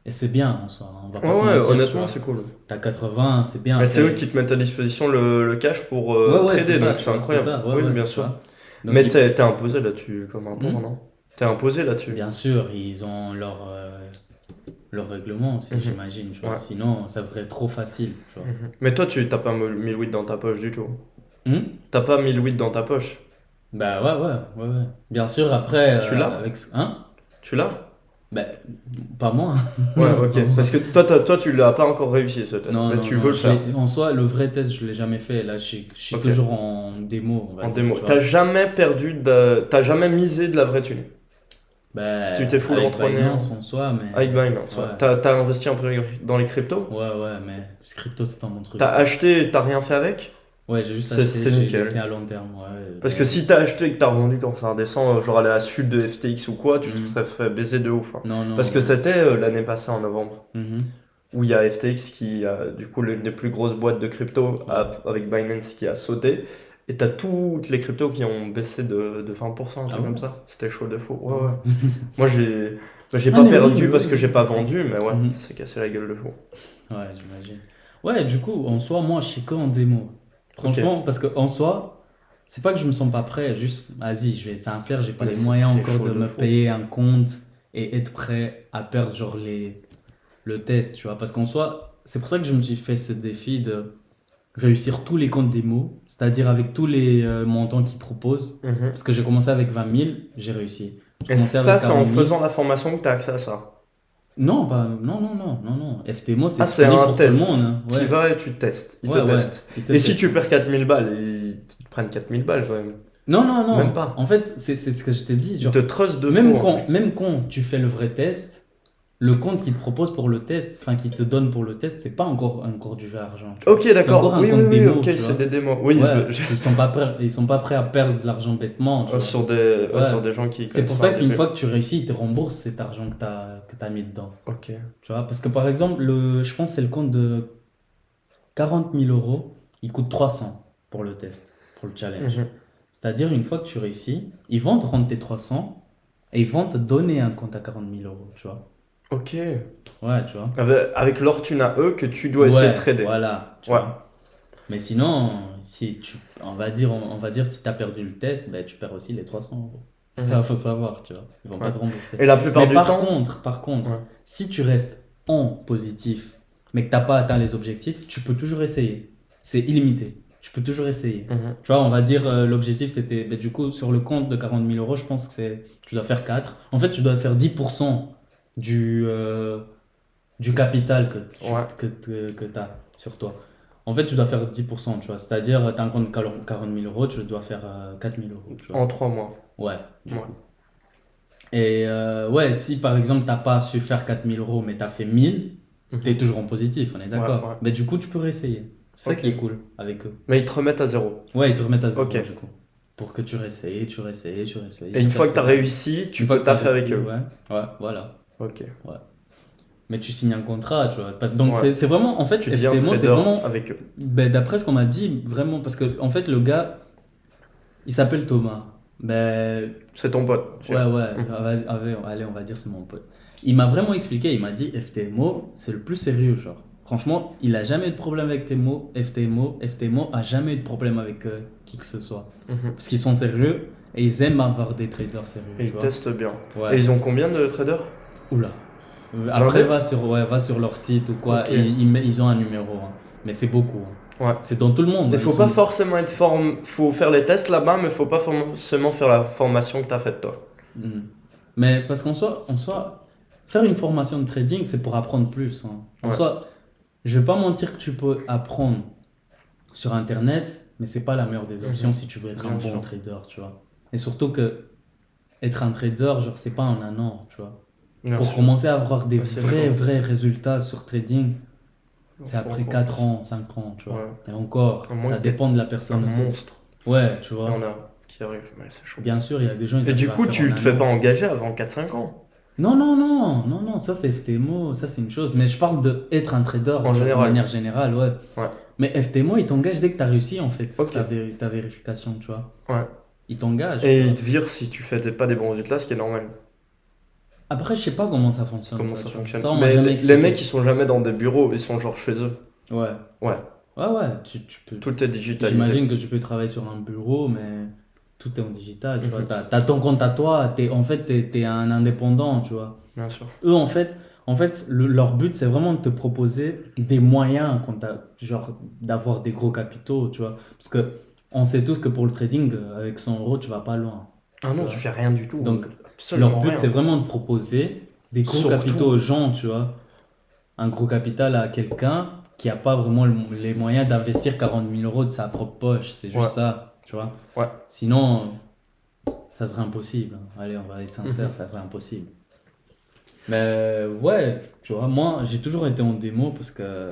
Et c'est bien, en soi. On va pas Ouais, se ouais, mentir, tu honnêtement, vois. c'est cool. T'as 80, c'est bien. Mais c'est eux Après- qui te mettent à disposition le cash pour Ouais, ouais, trader, ça, donc tu c'est vois, incroyable. ça, ouais, Oui, ouais, bien tu sûr. vois. Donc, Mais ils- t'es imposé là-dessus comme import, non? T'es imposé là-dessus. Bien sûr, ils ont leur règlement aussi, j'imagine. Tu vois. Ouais. Sinon, ça serait trop facile. Tu vois. Mais toi, t'as pas 1008 dans ta poche du tout. Hmm. T'as pas 1008 dans ta poche. Bah ouais. Bien sûr, après. Tu l'as avec... Hein? Tu l'as? Bah, pas moi. Ouais, Non, ok. pas moi. Parce que toi, tu l'as pas encore réussi ce test. Non, Mais non, tu non, veux le faire. En soi, le vrai test, je l'ai jamais fait. Là, je suis Ok. toujours en démo. On va En dire, démo. tu vois. T'as jamais t'as jamais misé de la vraie thune. Bah, Tu t'es full avec entraîné Binance en soi, mais. avec Binance. Ouais. Ouais. T'as investi un peu dans les cryptos. Ouais, mais crypto, c'est pas mon truc. T'as acheté et t'as rien fait avec. Ouais, j'ai juste C'est- acheté, c'est j'ai nickel. laissé à long terme. Ouais, Parce mais- que si t'as acheté et que t'as revendu quand ça redescend, genre aller à la suite de FTX ou quoi, tu te Mhm. serais fait baiser de ouf. Hein. Non. Parce que c'était l'année passée en novembre, Mhm. où il y a FTX qui a du coup l'une des plus grosses boîtes de crypto avec Binance qui a sauté. Et t'as toutes les cryptos qui ont baissé de 20%, un truc ouais? comme ça. C'était chaud de fou. Ouais. Moi j'ai Ah, pas mais perdu oui, parce oui. que j'ai pas vendu, mais ouais, Mhm. c'est cassé la gueule de fou. Ouais, j'imagine. Ouais, du coup, en soi, moi, je suis que en démo. Franchement, parce que en soi, c'est pas que je me sens pas prêt, juste, vas-y, je vais être sincère, j'ai pas Mais les c'est- moyens c'est encore chaud de de me fou. payer un compte et être prêt à perdre, genre, le test, tu vois. Parce qu'en soi, c'est pour ça que je me suis fait ce défi de réussir tous les comptes démo, c'est-à-dire avec tous les montants qu'ils proposent. Parce que j'ai commencé avec 20 000, j'ai réussi. J'ai Et commencé ça, avec c'est en 40 000. faisant la formation que t'as accès à ça. Non, non. FTMO, c'est Ah, c'est disponible un pour test. tout le monde. Hein. Tu vas et tu testes. Ils te Ouais. testent. Ils te Et si testent. tu perds 4000 balles, ils te prennent 4000 balles quand même. Non. Même pas. En fait, c'est ce que je t'ai dit. Ils Genre, te trustent de même, fou. quand, même quand tu fais le vrai test, le compte qu'il te propose pour le test, enfin, qu'il te donne pour le test, c'est pas encore du vrai argent. tu vois. Ok, C'est d'accord. encore un Oui, compte démo, ok, tu c'est vois. des démos. Oui, Ouais, parce qu'ils sont pas prêts à perdre de l'argent bêtement. tu vois. sur des, Ouais. sur des gens qui. C'est pour ça qu'une fois que tu réussis, ils te remboursent cet argent que tu as mis dedans. Ok. Tu vois, parce que par exemple, je pense que c'est le compte de 40 000 euros, il coûte 300 pour le test, pour le challenge. C'est-à-dire, une fois que tu réussis, ils vont te rendre tes 300 et ils vont te donner un compte à 40 000 euros, tu vois. Ok. Ouais, tu vois. Avec leur thune à eux que tu dois essayer de trader. Voilà, tu Ouais. vois. Mais sinon, on va dire si tu as perdu le test, ben, tu perds aussi les 300 euros. Ça, faut savoir, tu vois. Ils vont pas te rembourser. Et la plupart Mais du par temps. contre, Ouais. si tu restes en positif, mais que tu n'as pas atteint les objectifs, tu peux toujours essayer. C'est illimité. Tu peux toujours essayer. Tu vois, on va dire, l'objectif, c'était, ben, du coup, sur le compte de 40 000 euros, je pense que tu dois faire 4. En fait, tu dois faire 10% du capital que tu as sur toi. En fait, tu dois faire 10%, tu vois. C'est-à-dire, tu as un compte de 40 000 euros, tu dois faire 4 000 euros. Tu vois. En 3 mois. Ouais, du Ouais. coup. Et ouais, si par exemple, tu n'as pas su faire 4 000 euros, mais tu as fait 1000, tu es toujours en positif, on est d'accord. Ouais. Mais du coup, tu peux réessayer. C'est ça Ok. qui est cool avec eux. Mais ils te remettent à zéro. Ouais, ils te remettent à zéro, Ok. du coup. Pour que tu réessayes. Et une fois que tu as réussi, tu peux taffer avec eux. Ouais, voilà. Ok. Mais tu signes un contrat, tu vois. Donc Ouais. c'est vraiment, en fait, Tu deviens FTMO, c'est trader vraiment, avec eux. ben, d'après ce qu'on m'a dit, vraiment, parce que en fait, le gars, il s'appelle Thomas. Ben, C'est ton pote. tu ouais, vois. ouais, allez, on va dire c'est mon pote. Il m'a vraiment expliqué, il m'a dit FTMO, c'est le plus sérieux, genre. Franchement, il a jamais eu de problème avec FTMO a jamais eu de problème avec qui que ce soit. Mhm. Parce qu'ils sont sérieux et ils aiment avoir des traders sérieux, Et tu ils vois. testent bien. Ouais. Et ils ont combien de traders? Oula. Après, Blindés? va sur leur site ou quoi, Ok. et ils ont un numéro, hein. Mais c'est beaucoup, hein. Ouais. C'est dans tout le monde, Il hein. faut Ils pas sont- forcément être faut faire les tests là-bas, mais faut pas forcément faire la formation que t'as faite toi. Mhm. Mais parce en soi, faire une formation de trading, c'est pour apprendre plus, hein. En Ouais. soi, je vais pas mentir que tu peux apprendre sur Internet, mais c'est pas la meilleure des options Mhm. si tu veux être Bien un bon sûr. trader, tu vois. Et surtout que être un trader, genre, c'est pas en un an, tu vois. Bien Pour sûr. commencer à avoir des Ouais, c'est vrais résultats sur trading, c'est Faut après encore 4 ans, 5 ans, tu vois. Ouais. Et encore, À moins ça que t'aies dépend de la un personne aussi. monstre. Ouais, tu Il y vois. en a qui arrivent, mais c'est chaud. Bien sûr, il y a des gens, ils Et du arrivent à coup, faire tu en te un fais an. pas engager avant 4-5 ans. Non, ça c'est FTMO, ça c'est une chose. Mais je parle d'être un trader En général. de manière générale, ouais. Ouais. Mais FTMO, il t'engage dès que tu as réussi en fait Ok. ta vérification, tu vois. Ouais. Il t'engage. Et tu ils vois. te virent si tu fais pas des bons résultats, ce qui est normal. Après, je sais pas comment ça fonctionne. Comment ça, ça tu vois. fonctionne. Ça, on m'a Mais jamais les expliqué. mecs, ils sont jamais dans des bureaux, ils sont genre chez eux. Ouais. Ouais. Ouais, tu peux. Tout est digitalisé. J'imagine que tu peux travailler sur un bureau, mais tout est en digital, tu vois. Mhm. T'as ton compte à toi, en fait, t'es un indépendant, tu vois. Bien sûr. Eux, en fait leur but, c'est vraiment de te proposer des moyens, genre d'avoir des gros capitaux, tu vois. Parce que on sait tous que pour le trading, avec 100 euros, tu vas pas loin. Ah non, Ouais. tu fais rien du tout. Donc, Absolument leur but, rien. c'est vraiment de proposer des gros Surtout. capitaux aux gens, tu vois. Un gros capital à quelqu'un qui a pas vraiment les moyens d'investir 40 000 euros de sa propre poche. C'est juste Ouais. ça, tu vois. Ouais. Sinon, ça serait impossible. Allez, on va être sincère, Mhm. ça serait impossible. Mais ouais, tu vois, moi, j'ai toujours été en démo parce que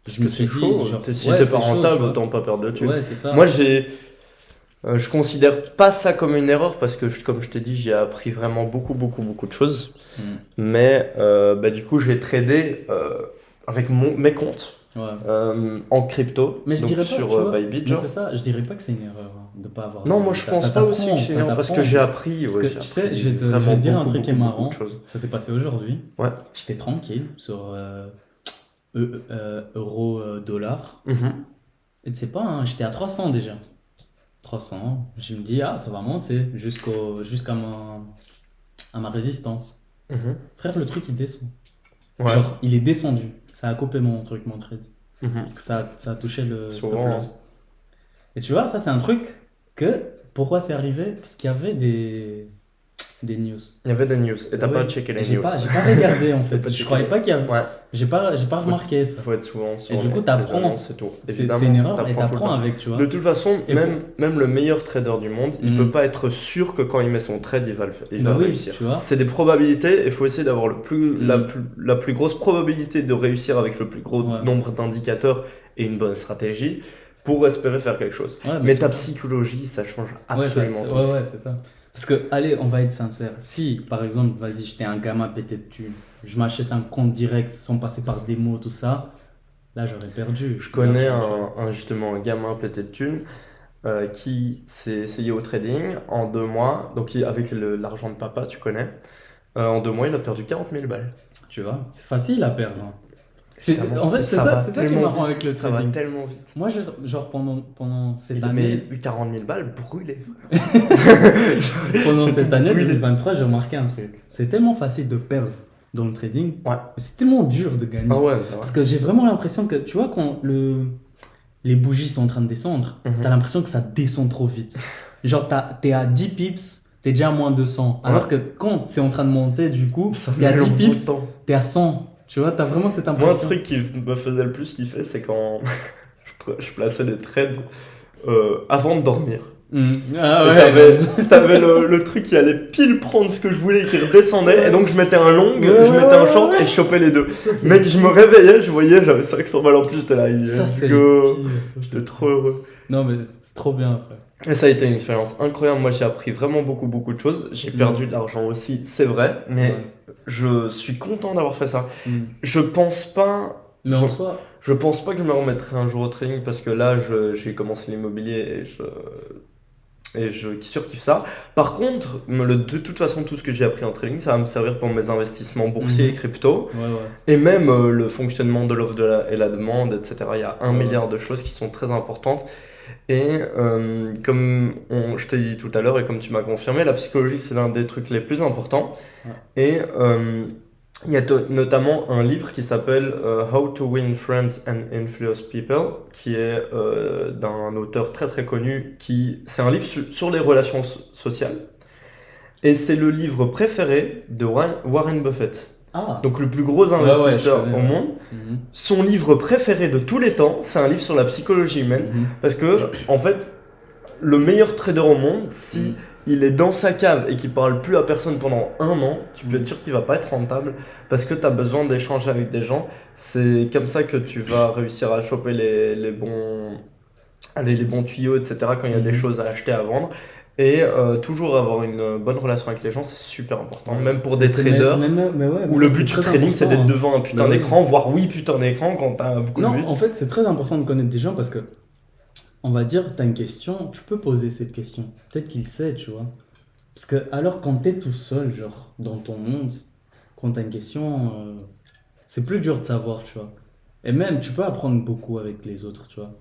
je me suis dit, chaud. genre, Si ouais, t'es c'est pas chaud, rentable, tu vois. autant pas perdre de thunes. Ouais, c'est ça. Moi, je considère pas ça comme une erreur parce que, comme je t'ai dit, j'ai appris vraiment beaucoup de choses. Mm. Mais bah, du coup, j'ai tradé avec mes comptes Ouais. en crypto. Mais je donc dirais pas, sur tu vois, Bybit, mais genre. c'est ça, je dirais pas que c'est une erreur hein, de pas avoir Non, de moi je résultats. pense Ça pas aussi que t'apprend, c'est ça une erreur parce que t'apprend, j'ai parce- appris. Parce Ouais, que j'ai tu sais, appris je vais te vraiment dire un beaucoup, truc qui est beaucoup marrant. de choses. Ça s'est passé aujourd'hui. Ouais. J'étais tranquille sur euro dollar. Mhm. Et tu sais pas, hein, j'étais à 300 déjà. 300. Je me dis, ah, ça va monter à ma résistance. Mhm. Frère, le truc il descend. Ouais. Genre, il est descendu. Ça a coupé mon trade. Mhm. Parce que ça a touché le stop Souvent. loss. Et tu vois, ça c'est un truc que. Pourquoi c'est arrivé? Parce qu'il y avait des news. Il y avait des news et t'as Ah pas ouais. checké Et les j'ai news. pas regardé en T'as fait. pas Je checké croyais les- pas qu'il y avait. Ouais, J'ai pas remarqué ça. faut être souvent sur Et du coup, les t'apprends. annonces et tout. C'est Évidemment, une erreur et t'apprends tout le t'apprends temps. avec, tu vois. De toute façon, Et même le meilleur trader du monde, il Mhm. peut pas être sûr que quand il met son trade, il va Bah oui, réussir. tu vois. C'est des probabilités, il faut essayer d'avoir Mhm. la plus grosse probabilité de réussir avec le plus gros Ouais. nombre d'indicateurs et une bonne stratégie pour espérer faire quelque chose. Ouais, Mais c'est ta ça. psychologie, ça change Ouais, absolument tout. ouais, c'est ça. Parce que, allez, on va être sincère. Si, par exemple, vas-y, j'étais un gamin pété de thunes, je m'achète un compte direct sans passer par des mots, tout ça, là, j'aurais perdu. Je connais Là, tu vois. justement un gamin pété de thunes qui s'est essayé au trading en 2 mois, donc avec l'argent de papa, tu connais. En 2 mois, il a perdu 40 000 balles. Tu vois, c'est facile à perdre, hein. Évidemment. En fait, Et c'est va ça qui est tellement marrant vite, avec le ça va trading. tellement vite. Moi, genre pendant cette Il année, met 40 000 balles brûlées. pendant J'ai cette tout année brûlé. 2023, j'ai remarqué un truc. C'est tellement facile de perdre dans le trading, Ouais. mais c'est tellement dur de gagner. Ah ouais, Parce que j'ai vraiment l'impression que, tu vois, quand les bougies sont en train de descendre, Mhm. t'as l'impression que ça descend trop vite. Genre, t'es à 10 pips, t'es déjà à moins 200. Alors que quand c'est en train de monter, du coup, Ça t'es à met 10 longtemps. pips, t'es à 100. Tu vois, t'as vraiment cette Moi, un impression. truc qui me faisait le plus kiffer, c'est quand je plaçais des trades avant de dormir. Ah Et ouais. t'avais le truc qui allait pile prendre ce que je voulais et qui redescendait. Et donc je mettais un long, Ouais, je mettais un ouais, short ouais. et je chopais les deux. Ça, c'est Mec, je me réveillais, je voyais, j'avais 500 balles en plus, j'étais là, Ça, let's c'est go. le pire. Ça, c'est J'étais le trop heureux. Non, mais c'est trop bien, frère. Et ça a été une expérience incroyable. Moi, j'ai appris vraiment beaucoup de choses. J'ai perdu de l'argent aussi, c'est vrai, mais Ouais. je suis content d'avoir fait ça. Mm. Je pense pas Mais en soi, que je me remettrai un jour au trading parce que là, j'ai commencé l'immobilier et et je surkiffe ça. Par contre, de toute façon, tout ce que j'ai appris en trading, ça va me servir pour mes investissements boursiers et crypto. Ouais, ouais. Et même le fonctionnement de l'offre et la demande, etc. Il y a un milliard de choses qui sont très importantes. Et comme je t'ai dit tout à l'heure, et comme tu m'as confirmé, la psychologie, c'est l'un des trucs les plus importants. Ouais. Et il y a notamment un livre qui s'appelle How to Win Friends and Influence People, qui est d'un auteur très très connu. C'est un livre sur les relations sociales. Et c'est le livre préféré de Warren Buffett. Ah. Donc le plus gros investisseur au monde. Son livre préféré de tous les temps, c'est un livre sur la psychologie humaine. Parce que, en fait, le meilleur trader au monde, si il est dans sa cave et qu'il parle plus à personne pendant 1 an, tu peux être sûr qu'il va pas être rentable parce que tu as besoin d'échanger avec des gens. C'est comme ça que tu vas réussir à choper les bons tuyaux, etc. quand il y a des choses à acheter, à vendre. Et toujours avoir une bonne relation avec les gens, c'est super important, même pour des traders où le but du trading c'est d'être devant un putain d'écran, voire 8 putains d'écrans quand t'as beaucoup de buts. Non, en fait, c'est très important de connaître des gens parce que, on va dire, t'as une question, tu peux poser cette question. Peut-être qu'il sait, tu vois. Parce que, alors, quand t'es tout seul, genre, dans ton monde, quand t'as une question, c'est plus dur de savoir, tu vois. Et même, tu peux apprendre beaucoup avec les autres, tu vois.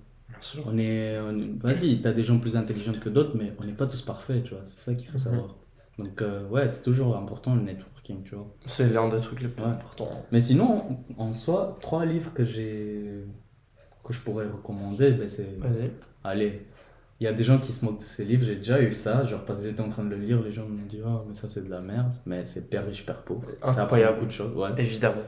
Vas-y, t'as des gens plus intelligents que d'autres, mais on n'est pas tous parfaits, tu vois. C'est ça qu'il faut savoir. Donc, ouais, c'est toujours important le networking, tu vois. C'est l'un des trucs les plus importants. Mais sinon, en soi, 3 livres que je pourrais recommander, ben c'est... Vas-y. Allez, il y a des gens qui se moquent de ces livres, j'ai déjà eu ça, genre parce que j'étais en train de le lire, les gens me disent « Oh, mais ça c'est de la merde », mais c'est Père riche, Père pauvre. Ça apprend beaucoup de choses, ouais. Évidemment.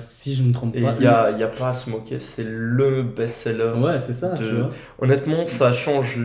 Si je me trompe pas... Il y a pas à se moquer, c'est le best-seller. Ouais, c'est ça, tu vois. Honnêtement, ça change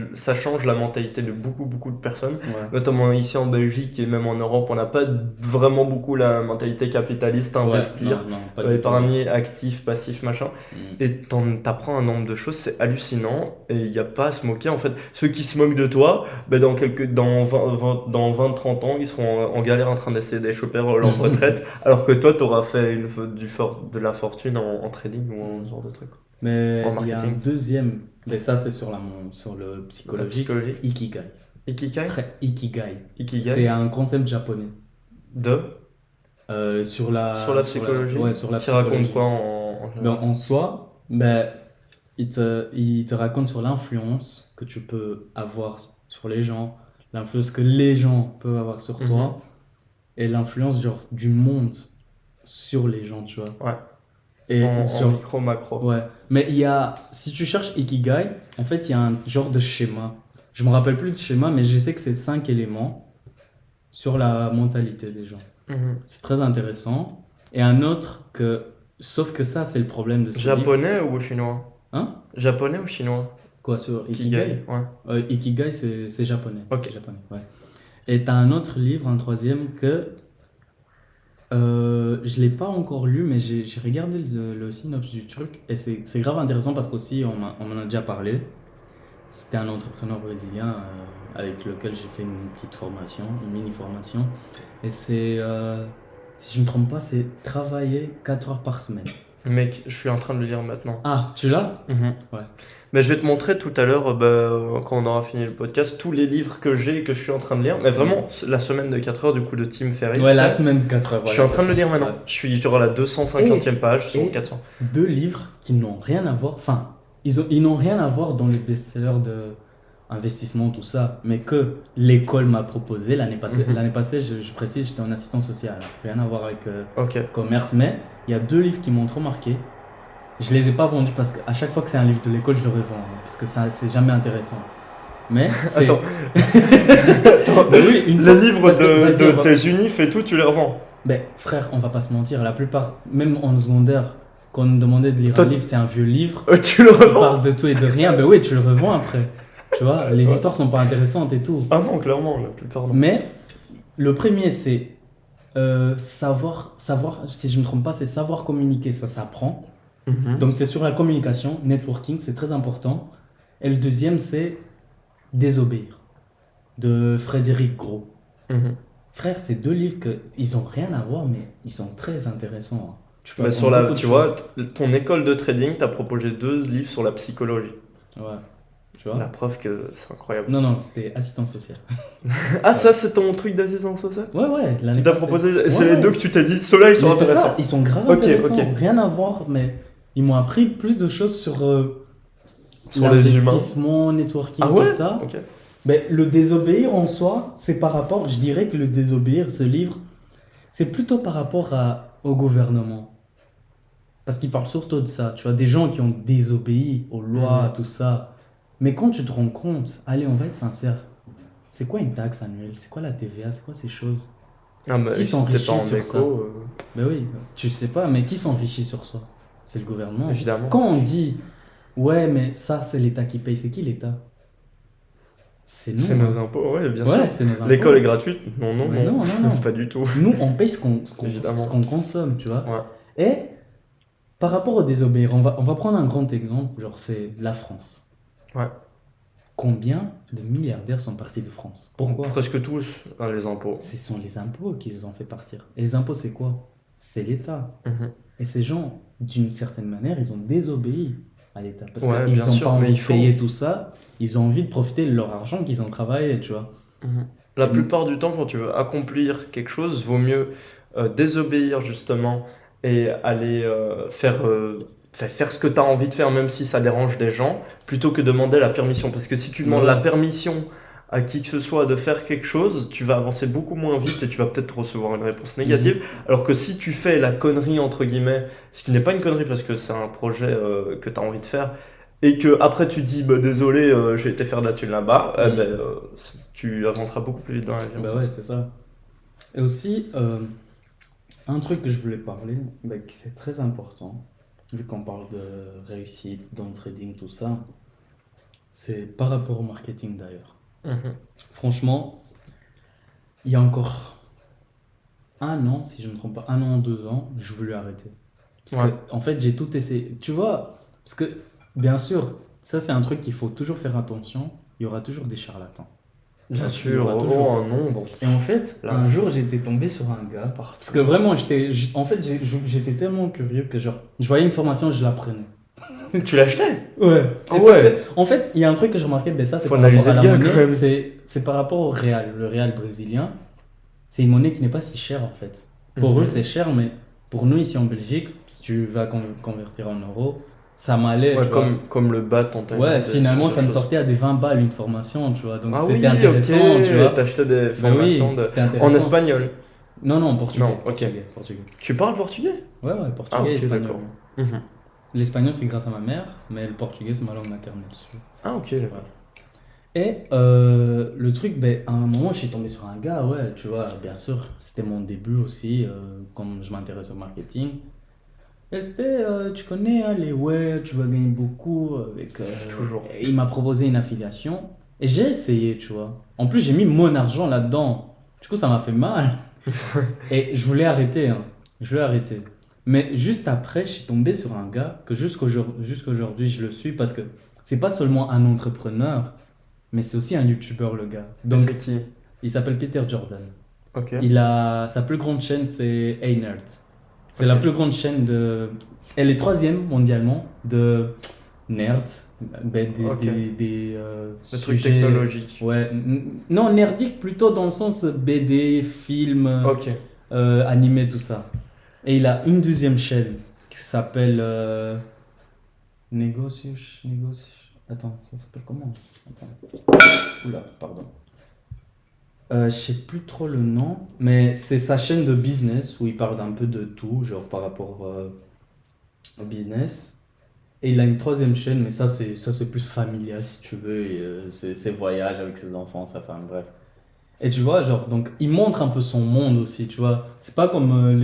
la mentalité de beaucoup de personnes. Ouais. Notamment ici en Belgique et même en Europe, on n'a pas vraiment beaucoup la mentalité capitaliste, investir, épargner, actif, passif, machin. Et t'apprends un nombre de choses, c'est hallucinant et il n'y a pas à se moquer. En fait, ceux qui se moquent de toi, ben dans 20-30 ans, ils seront en galère en train d'essayer d'échapper leur retraite, alors que toi, t'auras fait de la fortune en trading ou en ce genre de truc. Mais il y a un deuxième, mais ça c'est sur le psychologique. Ikigai. Ikigai. Ikigai. C'est un concept japonais. Sur la psychologie. Sur la psychologie. Qui raconte quoi en soi, il te raconte sur l'influence que tu peux avoir sur les gens, l'influence que les gens peuvent avoir sur toi, et l'influence genre du monde sur les gens, tu vois. Ouais. Et en micro, macro. Ouais. Mais si tu cherches Ikigai, en fait, il y a un genre de schéma. Je me rappelle plus du schéma, mais je sais que c'est 5 éléments sur la mentalité des gens. C'est très intéressant. Et un autre sauf que ça, c'est le problème de ce Japonais ou chinois? Hein? Japonais ou chinois? Quoi, sur Ikigai? Ouais. Ikigai, c'est japonais. Ok. C'est japonais, ouais. Et t'as un autre livre, un troisième, que je l'ai pas encore lu, mais j'ai regardé le synopsis du truc et c'est grave intéressant parce qu'aussi on m'en a déjà parlé. C'était un entrepreneur brésilien avec lequel j'ai fait une petite formation, une mini formation, et c'est si je me trompe pas, c'est travailler 4 heures par semaine. Mec, je suis en train de le lire maintenant. Ah, tu l'as? Ouais. Mais je vais te montrer tout à l'heure, quand on aura fini le podcast, tous les livres que j'ai et que je suis en train de lire. Mais vraiment, la semaine de 4 heures du coup de Tim Ferriss. Ouais, la semaine de 4 heures. Je suis en train de le lire maintenant. Je suis sur la 250e page sur 400. 2 livres qui n'ont rien à voir. Enfin, ils n'ont rien à voir dans les best-sellers de investissement, tout ça, mais que l'école m'a proposé l'année passée. L'année passée, je précise, j'étais en assistant social. Rien à voir avec commerce, mais il y a 2 livres qui m'ont trop marqué. Je les ai pas vendus parce qu'à chaque fois que c'est un livre de l'école, je le revends. Parce que ça, c'est jamais intéressant. Mais c'est... Attends. Mais oui, les livres de tes unifs et tout, tu les revends? Ben, frère, on va pas se mentir. La plupart, même en secondaire, quand on nous demandait de lire un livre, c'est un vieux livre. Tu le revends? On parle de tout et de rien. Ben oui, tu le revends après. Tu vois, les histoires sont pas intéressantes et tout. Ah non, clairement, la plupart non. Mais le premier, c'est savoir, si je me trompe pas, c'est savoir communiquer, ça s'apprend. Donc c'est sur la communication, networking, c'est très important. Et le deuxième, c'est désobéir, de Frédéric Gros. Frère, c'est 2 livres ils ont rien à voir, mais ils sont très intéressants. Tu vois, ton école de trading t'a proposé 2 livres sur la psychologie. Ouais. tu vois. La preuve que c'est incroyable. Non, c'était assistant social. Ah, ça, c'est ton truc d'assistance sociale? Ouais, Qui l'année t'a passée. proposé? C'est Ouais. les deux que tu t'es dit, ceux-là, ils sont Mais c'est intéressants. ça, ils sont grave Ok, intéressants, ok. rien à voir, mais ils m'ont appris plus de choses sur Sur les humains. l'investissement, networking, Ah ouais? tout ça. Ok. Mais le désobéir en soi, c'est par rapport, je dirais que le désobéir, ce livre, c'est plutôt par rapport au gouvernement. Parce qu'il parle surtout de ça, tu vois, des gens qui ont désobéi aux lois, tout ça. Mais quand tu te rends compte, allez, on va être sincère, c'est quoi une taxe annuelle? C'est quoi la TVA? C'est quoi ces choses? Ah, bah, Qui si t'es s'enrichit pas en sur ça? écho, Ben oui, tu sais pas, mais qui s'enrichit sur ça? C'est le gouvernement. évidemment. Quand on dit, ouais, mais ça, c'est l'État qui paye, c'est qui l'État? C'est nous. C'est nos impôts, ouais, bien sûr. Ouais, c'est nos impôts. L'école est gratuite? Non, non, Mais non. non. Pas du tout. Nous, on paye ce qu'on Évidemment. consomme, tu vois. Ouais. Et par rapport au désobéir, on va prendre un grand exemple, genre c'est la France. Ouais. Combien de milliardaires sont partis de France? Pourquoi? Presque tous, hein, les impôts. Ce sont les impôts qui les ont fait partir. Et les impôts, c'est quoi? C'est l'État. Mhm. Et ces gens, d'une certaine manière, ils ont désobéi à l'État. Parce Ouais, qu'ils bien n'ont sûr, pas mais envie il de faut- payer tout ça. Ils ont envie de profiter de leur argent qu'ils ont travaillé, tu vois. La Mm. plupart du temps, quand tu veux accomplir quelque chose, vaut mieux désobéir justement et aller faire ce que tu as envie de faire, même si ça dérange des gens, plutôt que demander la permission. Parce que si tu demandes Ouais. la permission à qui que ce soit de faire quelque chose, tu vas avancer beaucoup moins vite et tu vas peut-être recevoir une réponse négative. Alors que si tu fais la connerie, entre guillemets, ce qui n'est pas une connerie parce que c'est un projet que tu as envie de faire, et que après tu dis bah, désolé, j'ai été faire de la thune là-bas, tu avanceras beaucoup plus vite dans la vie. en Bah sens. ouais, c'est ça. Et aussi, un truc que je voulais parler, bah, qui c'est très important, vu qu'on parle de réussite, dans le trading, tout ça, c'est par rapport au marketing d'ailleurs. Mhm. Franchement, il y a encore un an, si je ne me trompe pas, 1 an, 2 ans, je voulais arrêter. Parce Ouais. que, en fait, j'ai tout essayé. Tu vois, parce que, bien sûr, ça c'est un truc qu'il faut toujours faire attention, il y aura toujours des charlatans. Bien Il y sûr, aura toujours- un nombre. Et en fait, Là. un jour, j'étais tombé sur un gars. Parce que vraiment, j'étais tellement curieux que genre, je voyais une formation, je la prenais. Tu l'achetais? Ouais. Ah Et parce ouais. que, en fait, il y a un truc que je remarquais, ben ça, c'est Faut par rapport analyser à la le gars, quand monnaie. même. C'est par rapport au Real. Le Real brésilien, c'est une monnaie qui n'est pas si chère en fait. Pour Mhm. eux, c'est cher, mais pour nous, ici en Belgique, si tu vas convertir en euros, ça m'allait. Ouais, tu vois. comme le bat en Thaïlande, Ouais, ce finalement, genre de ça me choses. sortait à des 20 balles une formation, tu vois. Donc Ah c'était oui, intéressant, ok. tu vois. T'achetais des Ben formations oui, c'était intéressant. en espagnol. Non, en portugais. Non, ok. Portugais. Tu parles portugais? Ouais, portugais Ah, et ok, espagnol. d'accord. Mhm. L'espagnol, c'est grâce à ma mère, mais le portugais, c'est ma langue maternelle. Ah, ok, d'accord. Et le truc, ben, à un moment, je suis tombé sur un gars, ouais, tu vois, bien sûr, c'était mon début aussi, comme je m'intéresse au marketing. Et c'était, tu connais, hein, ouais, tu vas gagner beaucoup avec. Toujours. Et il m'a proposé une affiliation, et j'ai essayé, tu vois. En plus, j'ai mis mon argent là-dedans. Du coup, ça m'a fait mal. Et je voulais arrêter, hein. Je voulais arrêter. Mais juste après, je suis tombé sur un gars que jusqu'aujourd'hui, je le suis parce que c'est pas seulement un entrepreneur, mais c'est aussi un YouTuber, le gars. Donc, Donc, c'est qui? il s'appelle Peter Jordan. Ok. Sa plus grande chaîne, c'est Hey Nerd. C'est Ok. la plus grande chaîne de. Elle est 3e mondialement de nerd. Ben, Ok. des Le truc sujets- technologique. Ouais. Non, nerdique plutôt dans le sens BD, film, Ok. animé, tout ça. Et il a une 2e chaîne qui s'appelle Negocios. Attends, ça s'appelle comment? Attends. Oula, pardon. Je sais plus trop le nom, mais c'est sa chaîne de business où il parle d'un peu de tout, genre par rapport au business. Et il a une 3e chaîne, mais ça c'est plus familial si tu veux, et, c'est ses voyages avec ses enfants, sa femme, bref. Et tu vois, genre, donc il montre un peu son monde aussi, tu vois. C'est pas comme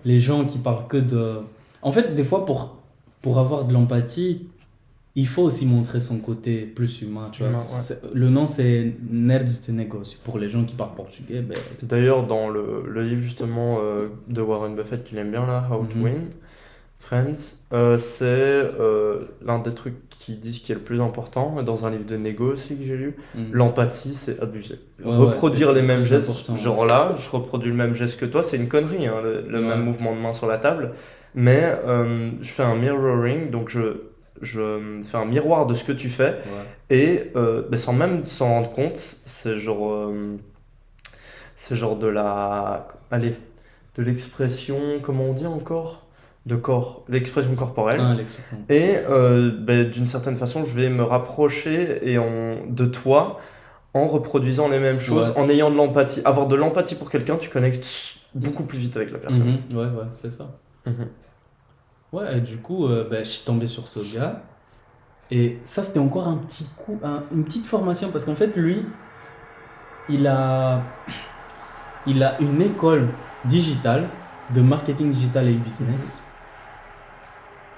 les gens qui parlent que de. En fait, des fois, pour avoir de l'empathie, il faut aussi montrer son côté plus humain, tu vois. Humain, ouais. Le nom, c'est Nerd de Négoce. Pour les gens qui parlent portugais, ben. D'ailleurs, dans le livre justement de Warren Buffett qu'il aime bien là, How to Mhm. Win Friends, c'est l'un des trucs qui disent qui est le plus important dans un livre de négo aussi que j'ai lu. L'empathie, c'est abusé. Ouais, Reproduire c'est les mêmes très gestes, important. genre là, je reproduis le même geste que toi, c'est une connerie, hein, le Ouais. même mouvement de main sur la table. Mais je fais un mirroring, donc je fais un miroir de ce que tu fais Ouais. et sans même s'en rendre compte, c'est genre de la, allez, de l'expression, comment on dit encore? De corps, l'expression corporelle. Ah, l'expression. Et d'une certaine façon, je vais me rapprocher de toi en reproduisant les mêmes choses, Ouais. en ayant de l'empathie. Avoir de l'empathie pour quelqu'un, tu connectes beaucoup plus vite avec la personne. Ouais, ouais, c'est ça. Mhm. Ouais, et du coup, je suis tombé sur ce gars. Et ça, c'était encore un petit coup, une petite formation. Parce qu'en fait, lui, il a, il a une école digitale de marketing digital et business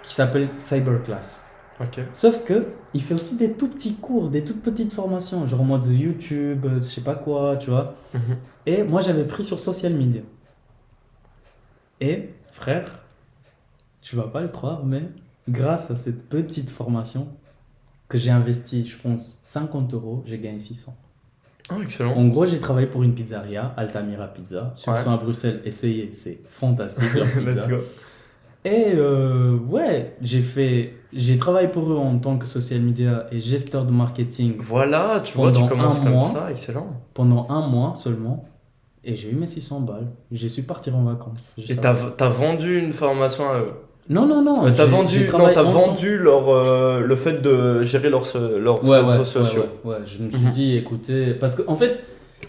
qui s'appelle Cyberclass. Ok. Sauf que il fait aussi des tout petits cours, des toutes petites formations, genre en mode YouTube, je sais pas quoi, tu vois. Mhm. Et moi, j'avais pris sur social media. Et frère, tu vas pas le croire, mais grâce à cette petite formation que j'ai investi, je pense, 50 euros, j'ai gagné 600. Ah, excellent. En gros, j'ai travaillé pour une pizzeria, Altamira Pizza. Ceux qui Ouais. sont à Bruxelles, essayez, c'est fantastique leur pizza. Let's go. Et ouais, j'ai travaillé pour eux en tant que social media et gesteur de marketing Voilà, tu vois, tu Pendant commences un comme mois. ça, excellent. pendant un mois seulement. Et j'ai eu mes 600 balles. J'ai su partir en vacances. juste Et après. t'as vendu une formation à eux. Non, non, non. T'as j'ai vendu, travaillé t'as en temps. vendu le fait de gérer leurs Ouais, réseaux ouais, sociaux. ouais. Je me suis Mhm. dit, écoutez, parce qu'en fait,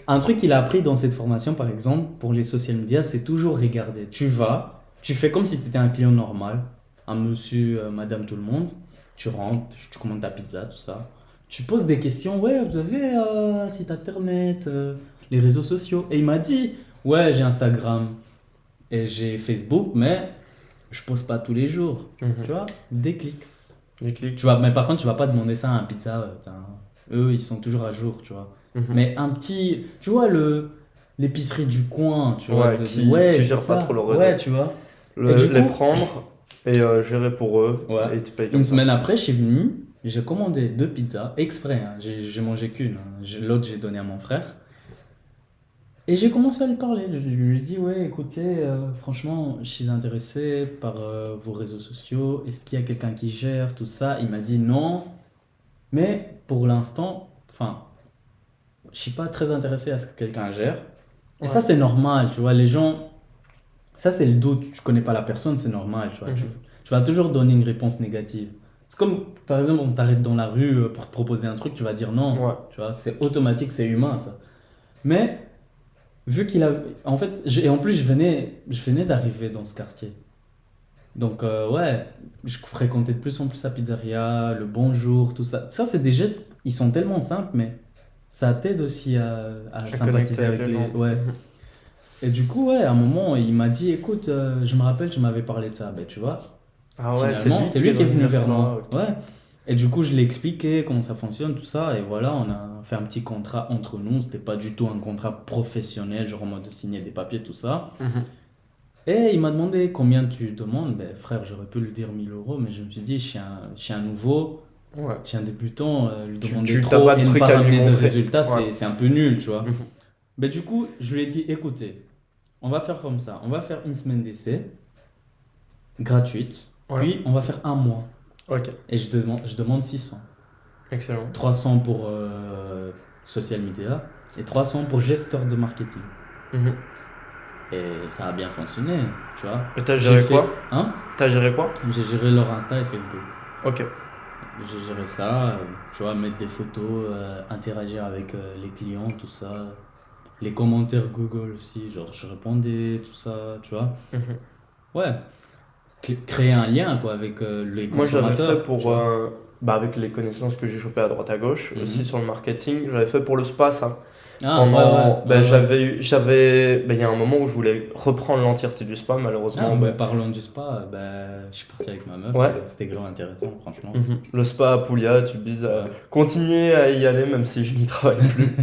un truc qu'il a appris dans cette formation, par exemple, pour les social media, c'est toujours regarder. Tu vas, tu fais comme si tu étais un client normal, un monsieur, madame, tout le monde. Tu rentres, tu commandes ta pizza, tout ça. Tu poses des questions, ouais, vous avez un site internet, les réseaux sociaux. Et il m'a dit, ouais, j'ai Instagram et j'ai Facebook, mais je pose pas tous les jours. Mhm. Tu vois, déclic. Les clics. Tu vois, mais par contre, tu vas pas demander ça à un pizza. Eux, ils sont toujours à jour, tu vois. Mhm. Mais un petit, tu vois, l'épicerie du coin, tu vois. Ouais, qui c'est gère pas ça. trop le réseau. Ouais, tu vois. Les coup- prendre et gérer pour eux. Ouais. Et tu payes comme Une ça. semaine après, je suis venu, j'ai commandé 2 pizzas, exprès, hein. J'ai mangé qu'une, hein. L'autre, j'ai donné à mon frère. Et j'ai commencé à lui parler. Je lui ai dit, ouais, écoutez, franchement, je suis intéressé par vos réseaux sociaux. Est-ce qu'il y a quelqu'un qui gère tout ça? Il m'a dit non. Mais pour l'instant, enfin, je suis pas très intéressé à ce que quelqu'un gère. Et Ouais. ça, c'est normal, tu vois. Les gens, ça, c'est le doute. Tu connais pas la personne, c'est normal, tu vois. Mhm. Tu vas toujours donner une réponse négative. C'est comme, par exemple, on t'arrête dans la rue pour te proposer un truc, tu vas dire non. Ouais. Tu vois, c'est automatique, c'est humain, ça. Mais, vu qu'il a. En fait, et en plus, je venais d'arriver dans ce quartier. Donc, ouais, je fréquentais de plus en plus la pizzeria, le bonjour, tout ça. Ça, c'est des gestes, ils sont tellement simples, mais ça t'aide aussi à Je sympathiser connecte avec les. gens. Ouais. Mhm. Et du coup, ouais, à un moment, il m'a dit, écoute, je me rappelle, tu m'avais parlé de ça. Ben, tu vois, Ah ouais, finalement, c'est lui qui est venu vers moi. toi. Ouais. Et du coup, je l'ai expliqué comment ça fonctionne, tout ça. Et voilà, on a fait un petit contrat entre nous. C'était pas du tout un contrat professionnel, genre en mode de signer des papiers, tout ça. Mhm. Et il m'a demandé combien tu demandes. Ben, frère, j'aurais pu lui dire 1000 euros, mais je me suis dit, je suis un nouveau, Ouais. je suis un débutant, lui Tu- demander tu t'as trop pas de et ne truc pas à lui ramener de montrer. résultats, Ouais. c'est un peu nul, tu vois. Mhm. Ben, du coup, je lui ai dit, écoutez, on va faire comme ça. On va faire une semaine d'essai, gratuite, Ouais. puis on va faire un mois. Ok, Et je demande 600. excellent. 300 pour social media et 300 pour gesteur de marketing. Mhm. Et ça a bien fonctionné, tu vois. Et t'as J'ai géré fait- quoi? Hein? T'as géré quoi? J'ai géré leur Insta et Facebook. Ok. J'ai géré ça, tu vois, mettre des photos, interagir avec les clients, tout ça. Les commentaires Google aussi, genre je répondais, tout ça, tu vois. Mhm. Ouais. Créer un lien, quoi, avec les Moi, j'avais consommateurs. fait pour, tu vois. avec les connaissances que j'ai chopées à droite à gauche, Mhm. aussi sur le marketing, j'avais fait pour le spa ça. Ah, ouais, ouais. Il y a un moment où je voulais reprendre l'entièreté du spa, Ah, malheureusement. mais parlons du spa, je suis parti avec ma meuf. Ouais. C'était grave intéressant, franchement. Le spa à Puglia, tu te dis, Ouais. continuez à y aller même si je n'y travaille plus.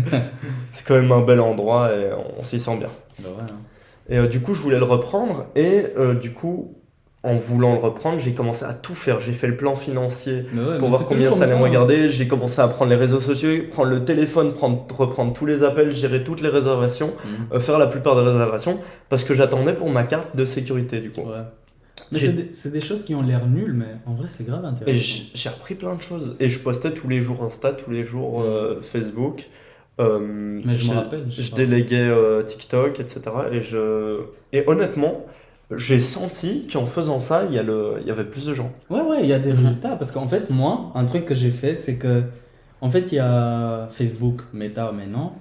C'est quand même un bel endroit et on s'y sent bien. Bah ouais, hein. Et du coup, je voulais le reprendre et du coup, en voulant le reprendre, j'ai commencé à tout faire. J'ai fait le plan financier Mais ouais, pour mais voir c'est combien toujours ça allait comme me ça, hein. regarder. J'ai commencé à prendre les réseaux sociaux, prendre le téléphone, reprendre tous les appels, gérer toutes les réservations, Mhm. faire la plupart des réservations parce que j'attendais pour ma carte de sécurité du coup. Ouais. Mais c'est des choses qui ont l'air nulles, mais en vrai, c'est grave Et intéressant. j'ai appris plein de choses. Et je postais tous les jours Insta, tous les jours Facebook. Mais je me rappelle, je sais Je pas. déléguais TikTok, etc. Et honnêtement, j'ai senti qu'en faisant ça, il y avait plus de gens. Ouais, il y a des Mhm. résultats. Parce qu'en fait, moi, un truc que j'ai fait, c'est que, en fait, il y a Facebook, Meta maintenant.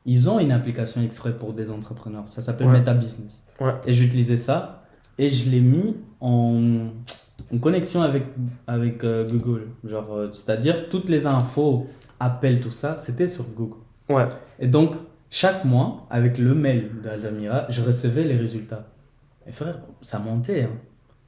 Ils ont une application exprès pour des entrepreneurs. Ça s'appelle Ouais, Meta Business. ouais. Et j'utilisais ça et je l'ai mis en connexion avec Google. Genre, c'est-à-dire, toutes les infos, appels, tout ça, c'était sur Google. Ouais. Et donc, chaque mois, avec le mail d'Aldamira, je recevais les résultats. Et frère, ça montait, hein.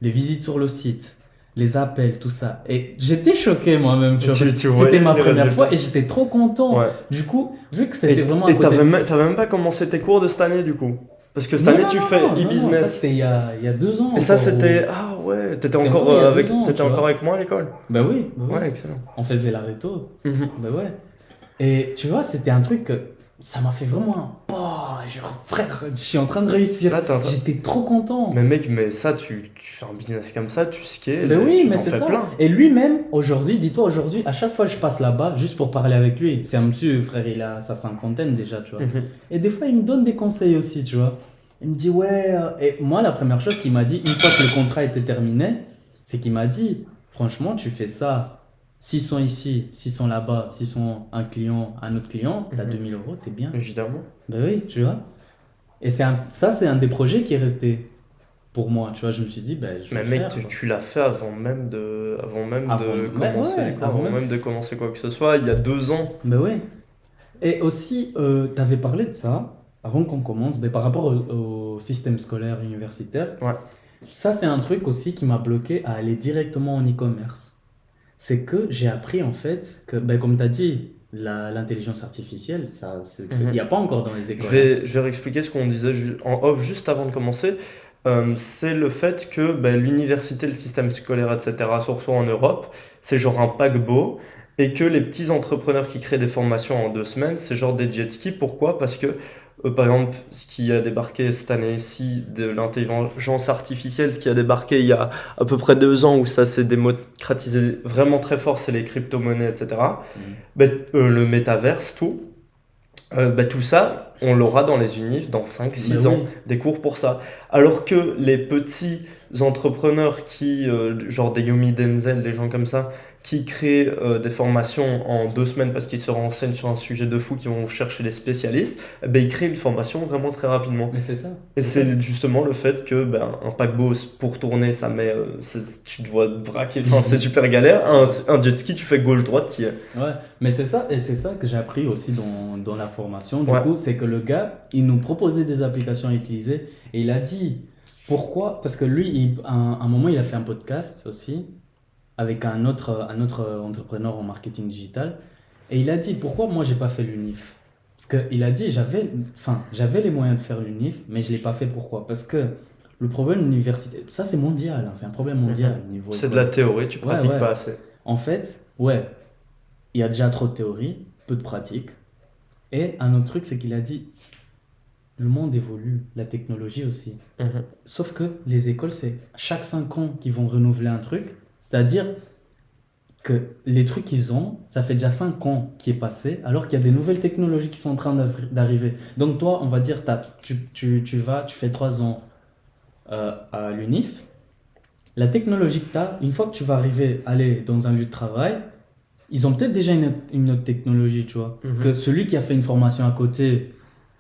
Les visites sur le site, les appels, tout ça. Et j'étais choqué moi-même, tu vois, parce que Tu voyais c'était ma les première résultats. fois et j'étais trop content. Ouais. Du coup, vu que c'était vraiment à Et côté... t'avais même pas commencé tes cours de cette année du coup. Parce que cette année tu fais non, ça e-business. c'était il y a 2 ans. Et ça encore, c'était. Ah ouais, C'était encore il y a 2 ans, t'étais tu vois. encore avec moi à l'école. Bah oui, bah oui. Ouais, excellent. On faisait la réto. Mhm. Bah ouais. Et tu vois, c'était un truc que ça m'a fait vraiment un pas. Genre, frère, je suis en train de réussir. Là, J'étais trop content. Mais mec, mais ça, tu fais un business comme ça, tu scales, Ben oui, tu mais t'en c'est fais ça. plein. Et lui-même, aujourd'hui, dis-toi, aujourd'hui, à chaque fois que je passe là-bas, juste pour parler avec lui, c'est un monsieur, frère, il a sa cinquantaine déjà, tu vois. Mhm. Et des fois, il me donne des conseils aussi, tu vois. Il me dit, ouais. Et moi, la première chose qu'il m'a dit, une fois que le contrat était terminé, c'est qu'il m'a dit, franchement, tu fais ça. S'ils sont ici, s'ils sont là-bas, s'ils sont un client, un autre client, t'as 2000 euros, t'es bien. Évidemment. Ben oui, tu vois. Et ça, c'est un des projets qui est resté pour moi, tu vois. Je me suis dit, ben, je vais Mais le mec, faire, quoi. tu l'as fait avant même de commencer, ouais, quoi, avant même de commencer quoi que ce soit, il y a 2 ans. Ben oui. Et aussi, tu avais parlé de ça, avant qu'on commence, ben, par rapport au système scolaire universitaire. Ouais. Ça, c'est un truc aussi qui m'a bloqué à aller directement en e-commerce. C'est que j'ai appris en fait que, ben, comme tu as dit, l'intelligence artificielle, il n'y a pas encore dans les Je écoles. vais réexpliquer ce qu'on disait en off juste avant de commencer. C'est le fait que l'université, le système scolaire, etc., surtout en Europe, c'est genre un paquebot et que les petits entrepreneurs qui créent des formations en 2 semaines, c'est genre des jet skis. Pourquoi? Parce que, par exemple, ce qui a débarqué cette année-ci de l'intelligence artificielle, ce qui a débarqué il y a à peu près 2 ans où ça s'est démocratisé vraiment très fort, c'est les crypto-monnaies, etc. Le métaverse, tout. Tout ça, on l'aura dans les unifs dans 5-6 Mais ans, oui. des cours pour ça. Alors que les petits entrepreneurs qui, genre des Yomi Denzel, des gens comme ça, qui créent des formations en 2 semaines parce qu'ils se renseignent sur un sujet de fou, qui vont chercher des spécialistes, ils créent une formation vraiment très rapidement. Mais c'est ça. Et c'est ça. c'est justement le fait que un paquebot pour tourner, ça met, tu dois te braquer, enfin c'est super galère. Un jet ski, tu fais gauche-droite, tu y es. Ouais, mais c'est ça, et c'est ça que j'ai appris aussi dans la formation. Du Ouais. coup, c'est que le gars, il nous proposait des applications à utiliser et il a dit pourquoi, parce que lui, à un moment, il a fait un podcast aussi avec un autre entrepreneur en marketing digital et il a dit pourquoi moi, j'ai pas fait l'UNIF. Parce qu'il a dit j'avais les moyens de faire l'UNIF, mais je l'ai pas fait. Pourquoi? Parce que le problème de l'université, ça c'est mondial, hein, c'est un problème mondial au niveau C'est de la école. théorie, tu pratiques ouais. pas assez. En fait, ouais, il y a déjà trop de théorie, peu de pratique. Et un autre truc, c'est qu'il a dit, le monde évolue, la technologie aussi. Mhm. Sauf que les écoles, c'est chaque 5 ans qu'ils vont renouveler un truc. C'est-à-dire que les trucs qu'ils ont, ça fait déjà 5 ans qui est passé, alors qu'il y a des nouvelles technologies qui sont en train d'arriver. Donc toi, on va dire, tu fais 3 ans à l'UNIF. La technologie que tu as, une fois que tu vas aller dans un lieu de travail, ils ont peut-être déjà une autre technologie, tu vois. Mhm. Que celui qui a fait une formation à côté,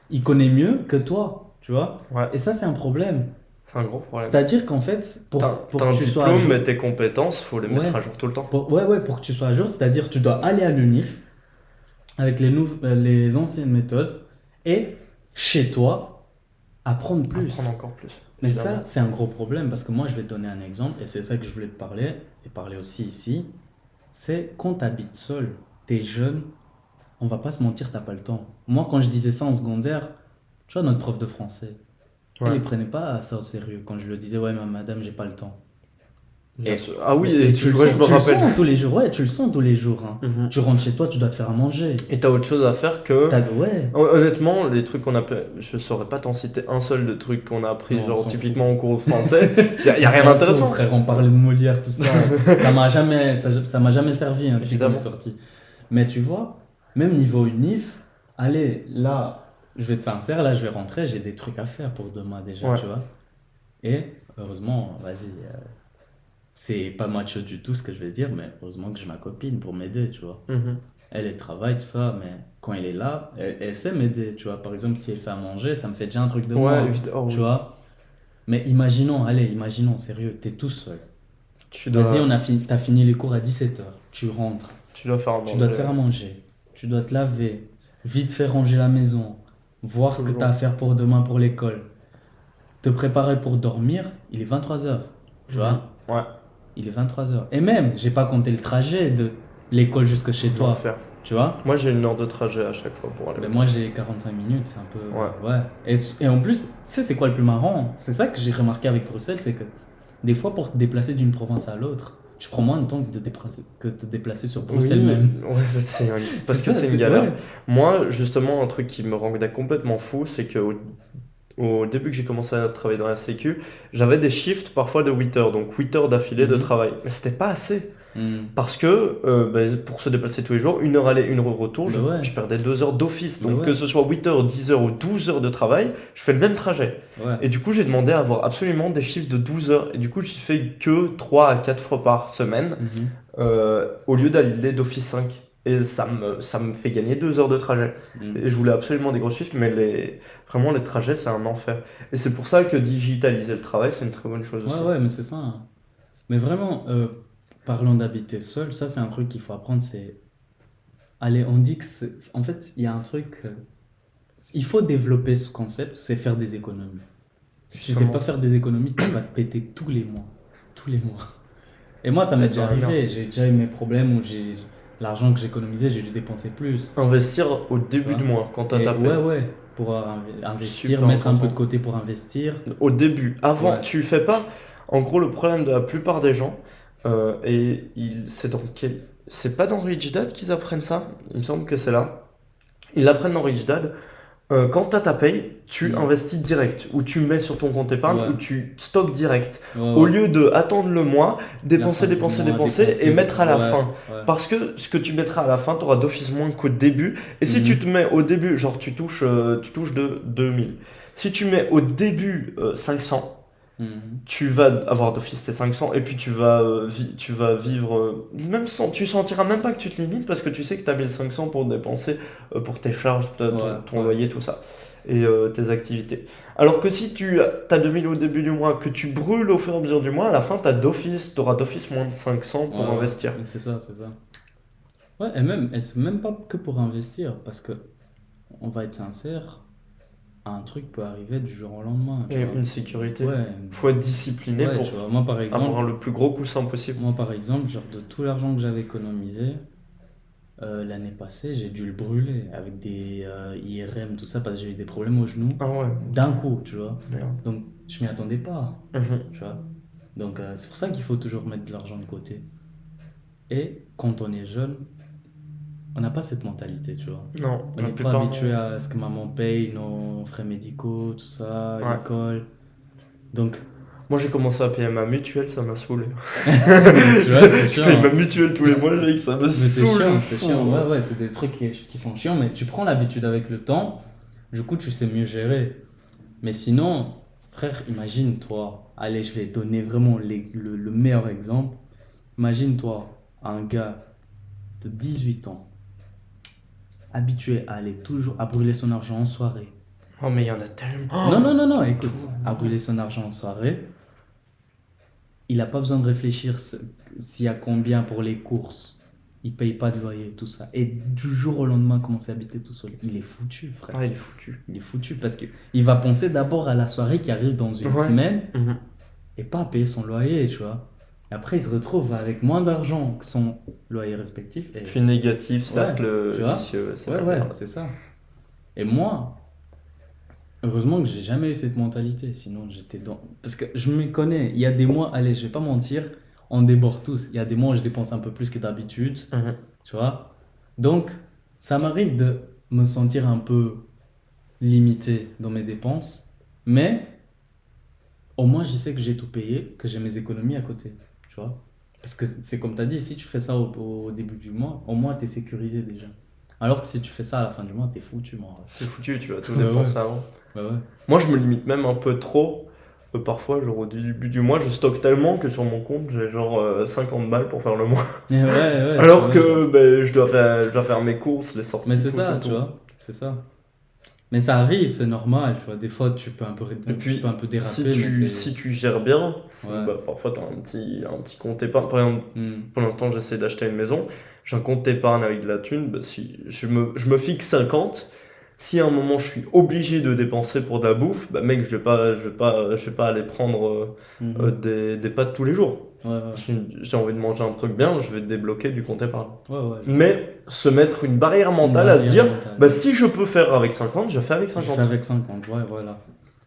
il connaît mieux que toi, tu vois. Ouais, Et ça, c'est un problème. c'est un gros problème. C'est-à-dire qu'en fait, pour T'as un que tu sois à diplôme, jour, mais tes compétences, faut les Ouais. mettre à jour tout le temps. pour que tu sois à jour, c'est-à-dire tu dois aller à l'UNIF avec les anciennes méthodes et chez toi, apprendre plus. Apprendre encore plus. Mais évidemment. ça, c'est un gros problème parce que moi, je vais te donner un exemple et c'est ça que je voulais te parler et parler aussi ici. C'est quand tu habites seul, tu es jeune, on va pas se mentir, t'as pas le temps. Moi, quand je disais ça en secondaire, tu vois, notre prof de français, elle Ouais. ne prenait pas ça au sérieux. Quand je le disais, ouais, mais madame, j'ai pas le temps. Bien Et- sûr. Ah oui, Et et tu le ouais, sens, je me tu le rappelle. sens tous les jours, ouais, tu le sens tous les jours. Hein. Mhm. Tu rentres chez toi, tu dois te faire à manger. Et t'as autre chose à faire que. Ouais. Honnêtement, les trucs qu'on a. Je saurais pas t'en citer un seul de trucs qu'on a appris, Non, on genre s'en typiquement au cours de français. Y a On rien s'en fout, d'intéressant. frère, on parlait de Molière, tout ça. Ça m'a jamais servi hein, depuis qu'on Évidemment. est sorti. Mais tu vois, même niveau unif, allez, là, je vais être sincère, là, je vais rentrer, j'ai des trucs à faire pour demain déjà, Ouais. tu vois. Et heureusement, vas-y, c'est pas macho du tout ce que je vais dire, mais heureusement que j'ai ma copine pour m'aider, tu vois. Mhm. Elle travaille, tout ça, mais quand elle est là, elle sait m'aider, tu vois. Par exemple, si elle fait à manger, ça me fait déjà un truc de Ouais, moi, évidemment. tu vois. Mais imaginons, sérieux, t'es tout seul. Tu Vas-y, dois, t'as fini les cours à 17h. Tu rentres. tu dois faire à Tu dois te manger. faire à manger. Tu dois te laver. Vite faire ranger la maison. Voir ce que Toujours. t'as à faire pour demain pour l'école. Te préparer pour dormir. Il est 23h. Tu vois? Ouais. Il est 23h. Et même, j'ai pas compté le trajet de l'école jusque chez toi. L'enfer. Tu vois? Moi, j'ai 1 heure de trajet à chaque fois pour aller. Mais moi, j'ai 45 minutes. C'est un peu. Ouais. Ouais. Et en plus, tu sais, c'est quoi le plus marrant? C'est ça que j'ai remarqué avec Bruxelles. C'est que des fois, pour te déplacer d'une province à l'autre, tu prends moins de temps que de te déplacer sur Bruxelles Oui, même. ouais, c'est parce que ça, c'est une galère. ouais. Moi, justement, un truc qui me rendait complètement fou, c'est que au début que j'ai commencé à travailler dans la Sécu, j'avais des shifts parfois de 8 heures, donc 8 heures d'affilée de Mhm. travail. Mais c'était pas assez. Hmm. Parce que pour se déplacer tous les jours, 1 heure aller, 1 heure retour, Bah ouais. je perdais 2 heures d'office. Bah Donc ouais. que ce soit 8 heures, 10 heures ou 12 heures de travail, je fais le même trajet. Ouais. Et du coup, j'ai demandé à avoir absolument des shifts de 12 heures. Et du coup, j'y fais que 3 à 4 fois par semaine, Mhm. au lieu d'aller d'office 5. Et ça me fait gagner 2 heures de trajet. Hmm. Et je voulais absolument des gros chiffres, mais vraiment, les trajets, c'est un enfer. Et c'est pour ça que digitaliser le travail, c'est une très bonne chose aussi. Ouais, mais c'est ça. Hein. Mais vraiment, parlant d'habiter seul, ça, c'est un truc qu'il faut apprendre. C'est. Allez, on dit que c'est. En fait, il y a un truc. Il faut développer ce concept, c'est faire des économies. Si tu sais Justement. pas faire des économies, tu vas te péter tous les mois. Tous les mois. Et moi, ça m'est déjà Peut-être arrivé. J'ai déjà eu mes problèmes où l'argent que j'économisais, j'ai dû dépenser plus. Investir au début Ouais. de mois, quand t'as Et tapé. ouais, pour investir, Super mettre un peu important. de côté pour investir. Au début, avant, Ouais. tu fais pas. En gros, le problème de la plupart des gens, c'est pas dans Rich Dad qu'ils apprennent ça. Il me semble que c'est là. Ils l'apprennent dans Rich Dad. Quand t'as ta paye, tu Mm. investis direct, ou tu mets sur ton compte épargne, Ouais. ou tu stockes direct. Ouais, Au ouais. lieu de attendre le mois, dépenser, La fin du dépenser, mois, dépenser, dépenser, et mettre à la ouais, fin. ouais. Parce que ce que tu mettras à la fin, tu auras d'office moins qu'au début. Et si Mhm. tu te mets au début, genre tu touches de 2000. Si tu mets au début 500, Mhm. tu vas avoir d'office tes 500 et puis tu vas vivre, même sans, tu sentiras même pas que tu te limites parce que tu sais que tu as 1500 pour dépenser pour tes charges, ton Ouais. loyer, tout ça, et tes activités. Alors que si tu as 2000 au début du mois, que tu brûles au fur et à mesure du mois, à la fin, tu auras d'office moins de 500 pour Ouais, investir. c'est ça. Ouais, et c'est même pas que pour investir, parce que, on va être sincère, un truc peut arriver du jour au lendemain. Tu Et vois. une sécurité. Ouais, Faut être discipliné ouais, pour tu vois, moi par avoir exemple, le plus gros coussin possible. genre de tout l'argent que j'avais économisé, l'année passée, j'ai dû le brûler avec des IRM, tout ça, parce que j'ai eu des problèmes au genou Ah ouais, d'un coup, tu vois. merde. Donc, je m'y attendais pas. Mhm. Tu vois. Donc, c'est pour ça qu'il faut toujours mettre de l'argent de côté. Et quand on est jeune, on n'a pas cette mentalité, tu vois. Non, On la est trop plupart, habitué non. à ce que maman paye, nos frais médicaux, tout ça, Ouais. l'école. Donc, Moi j'ai commencé à payer ma mutuelle, ça m'a saoulé. tu vois, c'est Je chiant. paye ma mutuelle tous les mois, mec, ça me Mais c'est saoule. chiant, de c'est fou. chiant. Ouais, c'est des trucs qui sont chiants, mais tu prends l'habitude avec le temps, du coup, tu sais mieux gérer. Mais sinon, frère, imagine-toi, allez, je vais donner vraiment le meilleur exemple. Imagine-toi, un gars de 18 ans, habitué à aller toujours à brûler son argent en soirée. Oh, mais il y en a tellement. Non, écoute, à brûler son argent en soirée, il n'a pas besoin de réfléchir s'il y a combien pour les courses. Il paye pas de loyer, tout ça. Et du jour au lendemain, commencer à habiter tout seul. Il est foutu, frère. Ah, il est foutu. Il est foutu parce qu'il va penser d'abord à la soirée qui arrive dans une Ouais. semaine Mhm. et pas à payer son loyer, tu vois. Et après, il se retrouve avec moins d'argent que son loyer respectif. Et... Puis négatif, cercle tu vois. vicieux. C'est Ouais, pas ouais, bien. c'est ça. Et moi, heureusement que j'ai jamais eu cette mentalité. Sinon, j'étais dans. Parce que je me connais. Il y a des mois, allez, je vais pas mentir, on déborde tous. Il y a des mois où je dépense un peu plus que d'habitude, tu vois. Donc, ça m'arrive de me sentir un peu limité dans mes dépenses, mais au moins je sais que j'ai tout payé, que j'ai mes économies à côté, tu vois. Parce que c'est comme tu as dit, si tu fais ça au début du mois, au moins tu es sécurisé déjà. Alors que si tu fais ça à la fin du mois, t'es foutu, moi. C'est foutu, tu vas tout Ouais, dépenser ouais. avant. Ouais, ouais. Moi, je me limite même un peu trop. Parfois, genre au début du mois, je stocke tellement que sur mon compte, j'ai genre 50 balles pour faire le mois. Ouais, ouais, Alors tu vois. que je dois faire mes courses, les sorties. Mais c'est tout, ça, tout, tu tout. vois. C'est ça. Mais ça arrive, c'est normal, tu vois. Des fois, tu peux un peu, Et puis, tu peux un peu déraper, si mais c'est. si tu gères bien, Ouais. bah, parfois tu as un petit compte épargne. Par exemple, Hmm. pour l'instant, j'essaie d'acheter une maison. J'ai un compte épargne avec de la thune. Bah, si je me fixe 50. Si à un moment je suis obligé de dépenser pour de la bouffe, bah mec, je vais pas aller prendre Mhm. des pâtes tous les jours. Ouais, ouais. Si j'ai envie de manger un truc bien, je vais débloquer du compte épargne. Ouais, ouais. Mais se mettre une barrière Une mentale à se barrière dire, mentale. bah si je peux faire avec 50, je fais avec Je 50. fais avec 50, ouais, voilà.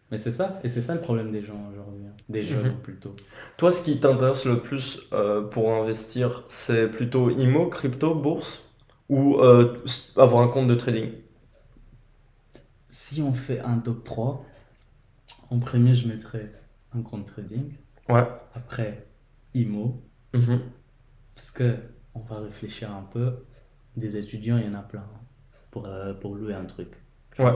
Mais c'est ça, et c'est ça le problème des gens aujourd'hui. Des jeunes Mhm. plutôt. Toi, ce qui t'intéresse le plus pour investir, c'est plutôt IMO, crypto, bourse ou avoir un compte de trading? Si on fait un top 3, en premier, je mettrais un compte trading. Ouais. Après, IMO. Mhm. Parce que on va réfléchir un peu. Des étudiants, il y en a plein pour louer un truc. Ouais.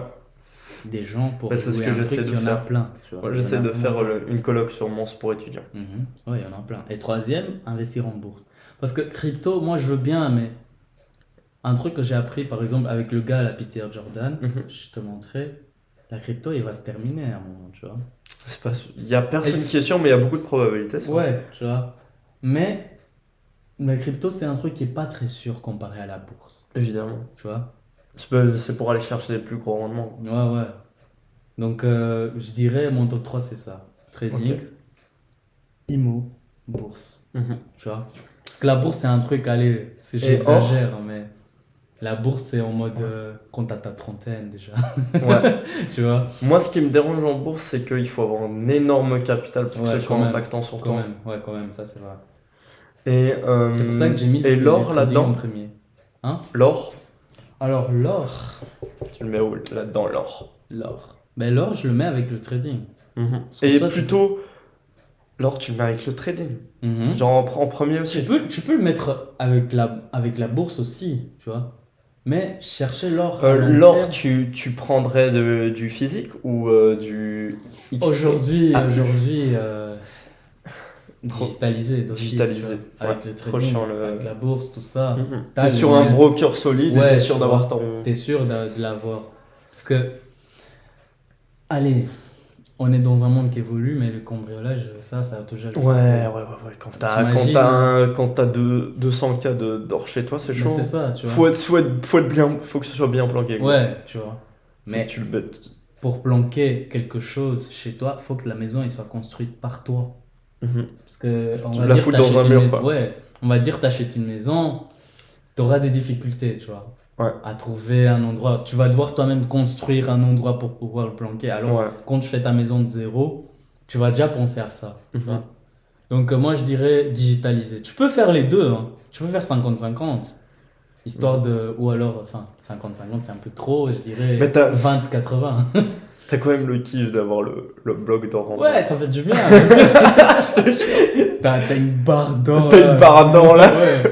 Des gens, pour Bah, c'est ce louer que un j'essaie truc, de il y en a faire. plein. Tu vois. Moi, Il y en j'essaie a de vraiment faire plein. une coloc sur Mons pour étudiants. Ouais, il y en a plein. Et troisième, investir en bourse. Parce que crypto, moi je veux bien, mais un truc que j'ai appris par exemple avec le gars, la Peter Jordan, Mhm. je te montrais, la crypto il va se terminer à un moment, tu vois. C'est pas... Il y a personne qui est sûr, mais il y a beaucoup de probabilités. Ça. Ouais, tu vois. Mais la crypto c'est un truc qui est pas très sûr comparé à la bourse, Évidemment. tu vois. C'est pour aller chercher les plus gros rendements. Ouais, ouais. Donc je dirais mon top 3 c'est ça. Trading, Ok. IMO, bourse, Mhm. tu vois. Parce que la bourse c'est un truc, allez, j'exagère, hein, mais la bourse c'est en mode quand t'as ta trentaine déjà, Ouais. tu vois. Moi, ce qui me dérange en bourse, c'est qu'il faut avoir un énorme capital pour que Ouais, ce soit quand même. impactant sur Quand toi. même, ouais, quand même, ça c'est vrai. Et, C'est pour ça que j'ai mis et le l'or trading en là-dedans, premier. Hein? l'or, Alors l'or. tu le mets où là-dedans, l'or? L'or. Ben l'or, je le mets avec le trading. Mhm. Parce que Et toi, tu plutôt, l'or, tu le mets avec le trading. Mhm. Genre en premier aussi. Tu peux le mettre avec la bourse aussi, tu vois. Mais chercher l'or à long L'or, terme. tu prendrais du physique ou du XT? Aujourd'hui, Ah, digitalisé d'office, digitalisé. tu vois. Avec Ouais, le trop trading, chiant, avec la bourse, tout ça. Mhm. T'as T'es les sur un moyens. broker solide et Ouais, t'es sûr tu d'avoir vois. ton. T'es sûr de l'avoir. Parce que, allez, on est dans un monde qui évolue, mais le cambriolage, ça a toujours Ouais, existé. ouais, ouais, ouais. T'imagines, hein. Quand t'as 200K d'or chez toi, c'est Mais chaud. c'est ça, tu vois. Faut que ce soit bien planqué, quoi. Ouais, tu vois. Faut Mais que tu le bêtes. pour planquer quelque chose chez toi, faut que la maison elle soit construite par toi. Mhm. Parce que on Tu va la dire fous dans t'achètes un une mur, maison. quoi. Ouais, on va dire t'achètes une maison, t'auras des difficultés, tu vois, Ouais. à trouver un endroit. Tu vas devoir toi-même construire un endroit pour pouvoir le planquer. Alors, Ouais. quand tu fais ta maison de zéro, tu vas déjà penser à ça. Tu Mhm. vois. Donc, moi, je dirais digitaliser. Tu peux faire les deux, hein. Tu peux faire 50-50. Histoire de. Ou alors, enfin, 50-50, c'est un peu trop, je dirais Mais t'as 20-80. quand même le kiff d'avoir le bloc d'or en Ouais, ça fait du bien. Bien sûr. T'as une barre d'or. T'as une barre d'or, là. Ouais.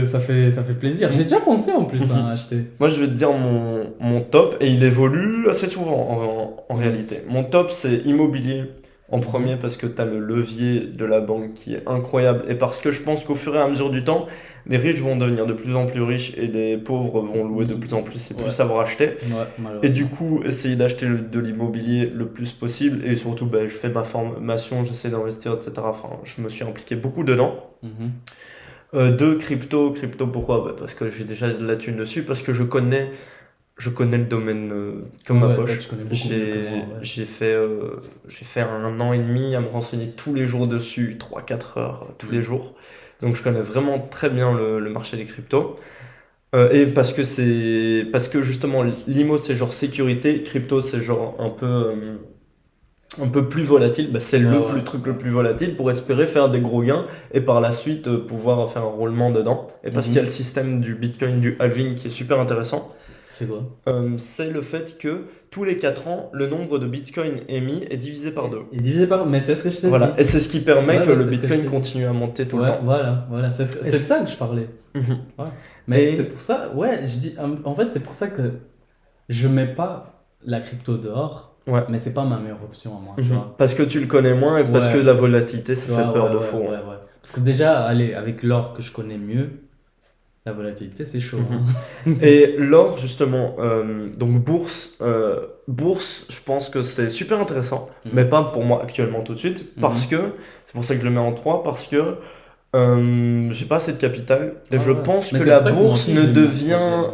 Ça fait plaisir. J'ai déjà pensé en plus à acheter. Moi, je vais te dire mon top, et il évolue assez souvent en Mhm. réalité. Mon top, c'est immobilier en Mhm. premier parce que tu as le levier de la banque qui est incroyable et parce que je pense qu'au fur et à mesure du temps, les riches vont devenir de plus en plus riches et les pauvres vont louer de plus en plus et plus Ouais. savoir acheter. Ouais, Et malheureusement. du coup, essayer d'acheter de l'immobilier le plus possible et surtout, ben, je fais ma formation, j'essaie d'investir, etc. Enfin, je me suis impliqué beaucoup dedans. Mhm. Deux, crypto pourquoi? Bah, parce que j'ai déjà de la thune dessus, parce que je connais le domaine comme ma Ouais, toi, poche. tu connais beaucoup mieux que moi. Ouais. J'ai fait 1 an et demi à me renseigner tous les jours dessus, 3-4 heures tous les jours. Donc je connais vraiment très bien le marché des cryptos. Et parce que justement, l'IMO c'est genre sécurité, crypto c'est genre un peu un peu plus volatile, bah, c'est Ouais. truc le plus volatile pour espérer faire des gros gains et par la suite pouvoir faire un roulement dedans. Et parce qu'il y a le système du Bitcoin, du halving qui est super intéressant. C'est quoi? C'est le fait que tous les 4 ans, le nombre de Bitcoin émis est divisé par 2. Et divisé par. Mais c'est ce que je t'ai Voilà, dit. et c'est ce qui permet Ouais, que ouais, le c'est ce que je Bitcoin t'ai dit. continue à monter tout le Ouais, temps. voilà. C'est de ça que je parlais. Mhm. Ouais. Mais Et- c'est pour ça, ouais, je dis. En fait, c'est pour ça que je mets pas la crypto dehors, Ouais. mais c'est pas ma meilleure option à moi, tu Mhm. vois. Parce que tu le connais moins et parce Ouais. que la volatilité, ça Tu fait vois, peur de ouais, fou. ouais, ouais. Parce que déjà, allez, avec l'or que je connais mieux, la volatilité, c'est chaud. Mhm. Hein. Et l'or, justement, donc bourse, je pense que c'est super intéressant, mais pas pour moi actuellement tout de suite, parce que, c'est pour ça que je le mets en 3 parce que j'ai pas assez de capital, et je pense Mais que c'est la pour ça que moi bourse aussi, ne je l'ai mis en devient troisième,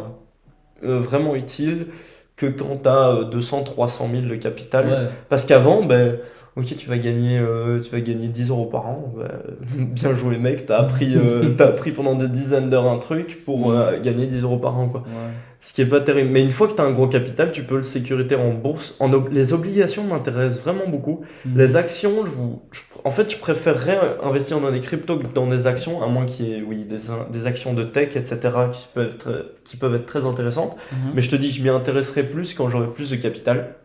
ouais. vraiment utile que quand tu as 200, 300 000 de capital. Ouais. Parce qu'avant, ben, ok, tu vas gagner 10 euros par an. Ben, bien joué, mec. T'as appris pendant des dizaines d'heures un truc pour gagner 10 euros par an, quoi. Ouais. Ce qui est pas terrible. Mais une fois que tu as un gros capital, tu peux le sécuriter en bourse. Les obligations m'intéressent vraiment beaucoup. Les actions, en fait, je préférerais investir dans des cryptos que dans des actions, à moins qu'il y ait oui, des actions de tech, etc., qui peuvent être très intéressantes. Mais je te dis, je m'y intéresserai plus quand j'aurai plus de capital.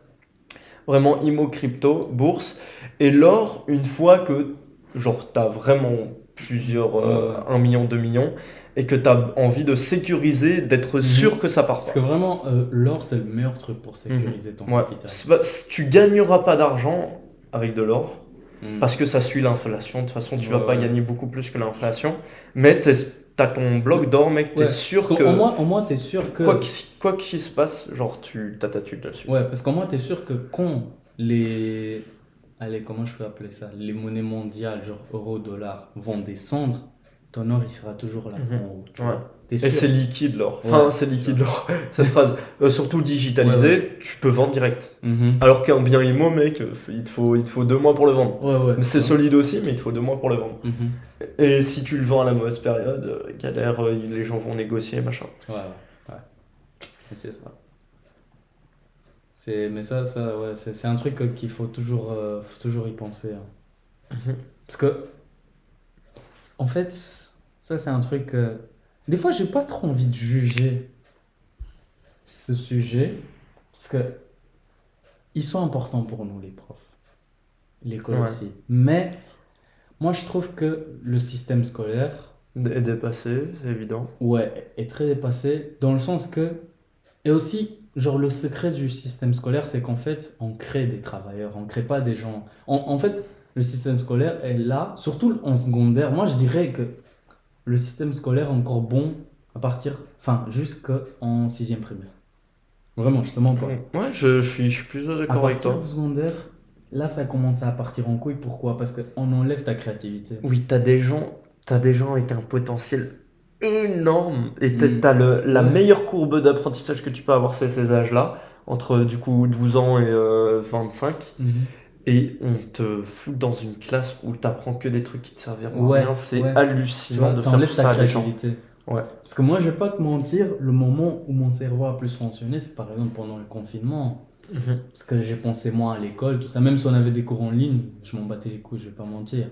Vraiment, IMO, crypto, bourse. Et l'or, une fois que genre, tu as vraiment plusieurs, 1 million, 2 millions, et que tu as envie de sécuriser, d'être sûr que ça part Parce pas. que vraiment, l'or, c'est le meilleur truc pour sécuriser ton Ouais. capital. Tu gagneras pas d'argent avec de l'or, Mm. parce que ça suit l'inflation. De toute façon, tu vas Ouais, pas ouais. gagner beaucoup plus que l'inflation. Mais t'as ton bloc d'or, mec, t'es Ouais, sûr parce que qu'au moins, t'es sûr que. quoi qu'il se passe, genre, t'as ta thune là-dessus. Ouais, parce qu'au moins, t'es sûr que quand les. Allez, comment je peux appeler ça? Les monnaies mondiales, genre euro, dollar, vont descendre, ton or, il sera toujours là, en haut. Tu Ouais. vois. T'es Et sûr. c'est liquide l'or. Enfin, Ouais, c'est liquide l'or. Cette phrase. Surtout digitalisé, Ouais, tu peux vendre direct. Mhm. Alors qu'un bien immo, mec, il te faut 2 mois pour le vendre. Ouais. Mais c'est Ouais. solide aussi, mais il te faut 2 mois pour le vendre. Mhm. Et si tu le vends à la mauvaise période, galère, les gens vont négocier, machin. Ouais. Et c'est ça. Mais ça ouais, c'est un truc qu'il faut toujours y penser. Hein. Parce que, en fait, ça, c'est un truc. Des fois, j'ai pas trop envie de juger ce sujet. Parce que ils sont importants pour nous, les profs. L'école Ouais. aussi. Mais moi, je trouve que le système scolaire, Et dépassé, c'est évident. ouais, est très dépassé. Dans le sens que. Et aussi, genre, le secret du système scolaire, c'est qu'en fait, on crée des travailleurs, on crée pas des gens. En fait, le système scolaire est là, surtout en secondaire. Moi, je dirais que le système scolaire est encore bon à partir, enfin, jusqu'en sixième primaire. Vraiment, je te mens pas. Ouais, je suis plus À d'accord avec partir toi. du secondaire, là, ça commence à partir en couille. Pourquoi? Parce qu'on enlève ta créativité. Oui, t'as des gens avec un potentiel énorme et Mm. la Ouais. meilleure courbe d'apprentissage que tu peux avoir, c'est ces âges-là, entre du coup 12 ans et 25. Mhm. Et on te fout dans une classe où t'apprends que des trucs qui te serviront à Ouais, rien. C'est ouais. Tu hallucinant vois, de ça faire enlève tout ta ça à des gens. créativité. Ouais. Parce que moi, je vais pas te mentir, le moment où mon cerveau a plus fonctionné, c'est par exemple pendant le confinement. Mhm. Parce que j'ai pensé moins à l'école, tout ça. Même si on avait des cours en ligne, je m'en battais les couilles, je vais pas mentir.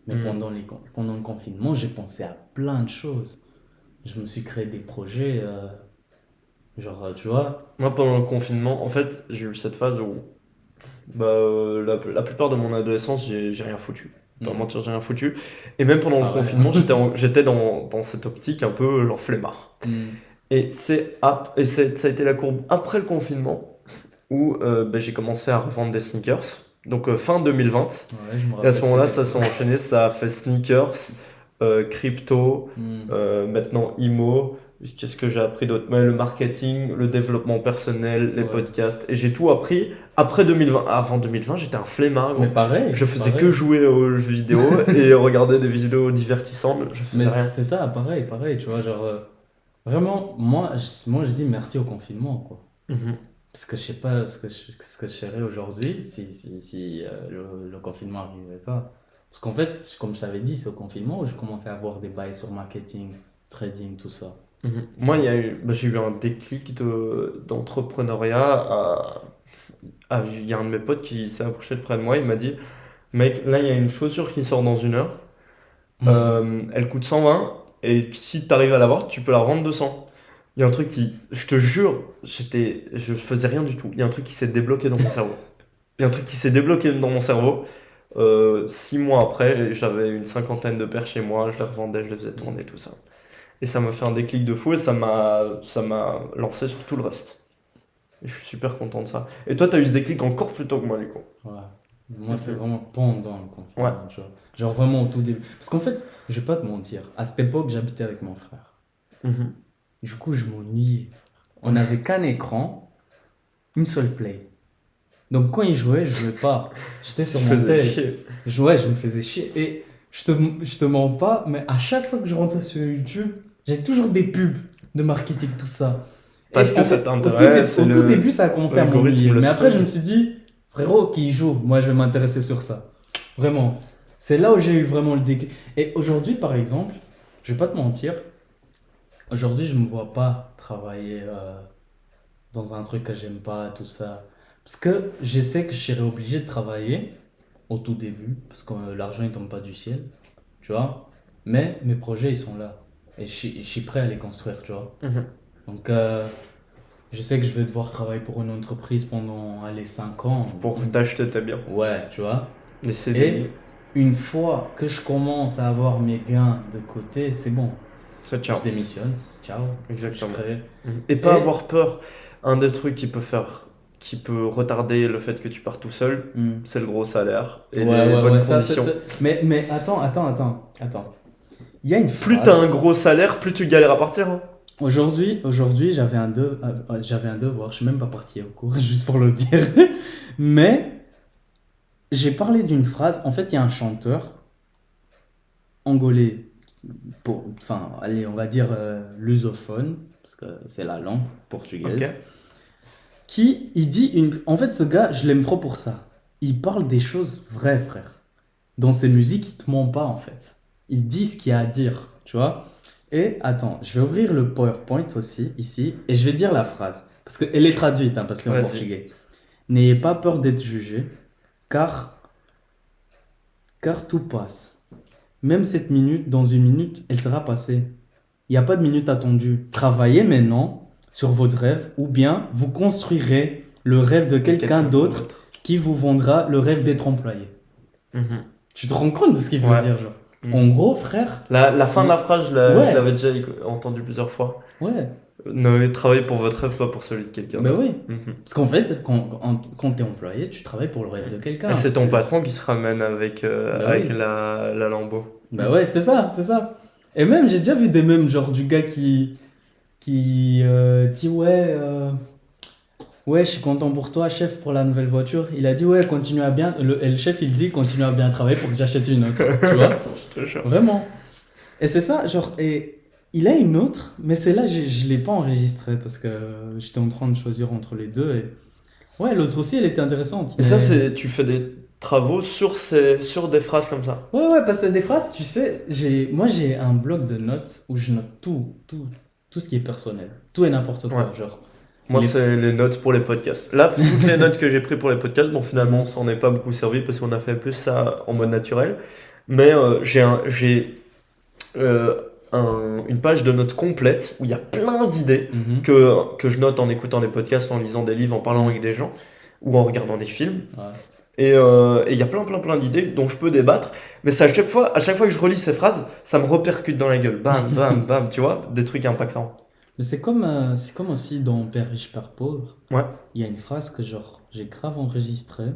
Mais pendant le confinement, j'ai pensé à plein de choses. Je me suis créé des projets, tu vois. Moi, pendant le confinement, en fait, j'ai eu cette phase où bah, la plupart de mon adolescence, j'ai rien foutu. Pas Mhm. mentir, j'ai rien foutu. Et même pendant le Ah ouais. confinement, j'étais dans cette optique un peu genre flemmard. Mm. Et ça a été la courbe après le confinement où bah, j'ai commencé à revendre des sneakers. Donc fin 2020. Ouais, je me Et à rappelle. ce moment-là, c'était ça s'est enchaîné. Ça a fait sneakers, crypto, Mm. maintenant IMO. Qu'est-ce que j'ai appris d'autre? Mais le marketing, le développement personnel, les Ouais. podcasts. Et j'ai tout appris après 2020. Avant 2020, j'étais un flemmard, gros. Mais pareil. Je faisais pareil. que jouer aux jeux vidéo et regarder des vidéos divertissantes. Je faisais Mais rien. c'est ça, pareil, tu vois. Genre, vraiment, moi, je dis merci au confinement, quoi. Mhm. Parce que je sais pas ce que je serais aujourd'hui si le confinement n'arrivait pas. Parce qu'en fait, comme je t'avais dit, c'est au confinement où j'ai commencé à avoir des bails sur marketing, trading, tout ça. Mhm. Moi, j'ai eu un déclic d'entrepreneuriat il y a un de mes potes qui s'est approché de près de moi, il m'a dit, mec, là il y a une chaussure qui sort dans 1 heure, elle coûte 120, et si tu arrives à l'avoir, tu peux la revendre 200. Il y a un truc qui, je te jure, je faisais rien du tout. Il y a un truc qui s'est débloqué dans mon cerveau. Il y a un truc qui s'est débloqué dans mon cerveau. 6 mois après, j'avais une cinquantaine de paires chez moi, je les revendais, je les faisais tourner, tout ça. Et ça m'a fait un déclic de fou et ça m'a lancé sur tout le reste. Et je suis super content de ça. Et toi, t'as eu ce déclic encore plus tôt que moi, du coup. Ouais. Moi, c'était vraiment pendant le confinement. Ouais. Genre vraiment au tout début. Parce qu'en fait, je vais pas te mentir, à cette époque, j'habitais avec mon frère. Mhm. Du coup, je m'ennuyais. On n'avait qu'un écran, une seule play. Donc quand il jouait, je jouais pas. J'étais sur Je mon faisais tel. chier. Je jouais, je me faisais chier. Et je te mens pas, mais à chaque fois que je rentrais sur YouTube, j'ai toujours des pubs de marketing, tout ça. Parce Et que en ça fait, t'intéresse, Au c'est tout le- début, ça a commencé à l'algorithme m'ennuyer. le Mais après, sait. je me suis dit, frérot, qui joue, moi je vais m'intéresser sur ça. Vraiment. C'est là où j'ai eu vraiment le déclic. Et aujourd'hui, par exemple, je vais pas te mentir, aujourd'hui, je me vois pas travailler dans un truc que j'aime pas, tout ça. Parce que je sais que je serais obligé de travailler au tout début, parce que l'argent, il tombe pas du ciel, tu vois. Mais mes projets, ils sont là. Et je suis prêt à les construire, tu vois. Mhm. Donc, je sais que je vais devoir travailler pour une entreprise pendant, allez, 5 ans. Pour t'acheter tes biens. Ouais, tu vois. Les CDI. Et une fois que je commence à avoir mes gains de côté, c'est bon. Ça, ciao. Je démissionne, ciao. Exactement. Je crée. Et pas Et- avoir peur. Un des trucs qui peut retarder le fait que tu pars tout seul, Hmm. c'est le gros salaire et Ouais, les ouais, bonnes ouais, ça, conditions. Mais attends. Il y a une Plus phrase. t'as un gros salaire, plus tu galères à partir. Hein. Aujourd'hui, j'avais un devoir. Je suis même pas parti au cours, juste pour le dire. Mais j'ai parlé d'une phrase. En fait, il y a un chanteur angolais, enfin, allez, on va dire lusophone, parce que c'est la langue portugaise, Ok. il dit En fait, ce gars, je l'aime trop pour ça. Il parle des choses vraies, frère. Dans ses musiques, il te ment pas, en fait. Il dit ce qu'il y a à dire, tu vois. Et attends, je vais ouvrir le PowerPoint aussi, ici, et je vais dire la phrase. Parce qu'elle est traduite, hein, parce que c'est en Vas-y. portugais. N'ayez pas peur d'être jugé, car tout passe. Même cette minute, dans une minute, elle sera passée. Il n'y a pas de minute attendue. Travaillez maintenant sur votre rêve, ou bien vous construirez le rêve de quelqu'un d'autre qui vous vendra le rêve d'être employé. Mhm. Tu te rends compte de ce qu'il veut Ouais. dire, genre. Mhm. En gros, frère, La fin de la phrase, je Ouais. l'avais déjà entendu plusieurs fois. ouais, Ne travaillez pour votre rêve, pas pour celui de quelqu'un. bah oui. Mhm. Parce qu'en fait, quand tu es employé, tu travailles pour le rêve de quelqu'un. Et c'est ton patron qui se ramène avec, Bah avec oui. la lambeau. Bah ouais, c'est ça, c'est ça. Et même, j'ai déjà vu des mèmes, genre du gars qui dit ouais, je suis content pour toi, chef, pour la nouvelle voiture. Il a dit ouais, continue à bien. Et le chef, il dit continue à bien travailler pour que j'achète une autre. Tu vois? Je te jure. Vraiment. Et c'est ça, genre, et il a une autre, mais celle-là, je l'ai pas enregistrée parce que j'étais en train de choisir entre les deux. Et ouais, l'autre aussi, elle était intéressante. Et mais- ça, tu fais des travaux sur des phrases comme ça. Ouais, parce que des phrases, tu sais, moi j'ai un bloc de notes où je note tout ce qui est personnel. Tout et n'importe quoi, Ouais. genre. Moi, Les- c'est les notes pour les podcasts. Là, toutes les notes que j'ai prises pour les podcasts, bon, finalement, on s'en est pas beaucoup servi parce qu'on a fait plus ça en mode naturel. Mais j'ai une page de notes complète où il y a plein d'idées Mhm. que je note en écoutant des podcasts, en lisant des livres, en parlant avec des gens ou en regardant des films. Ouais. Et il y a plein d'idées dont je peux débattre. Mais c'est à chaque fois que je relis ces phrases, ça me repercute dans la gueule. Bam, bam, bam, tu vois, des trucs impactants. Mais c'est comme aussi dans Père riche, Père pauvre. Ouais. Il y a une phrase que genre j'ai grave enregistrée.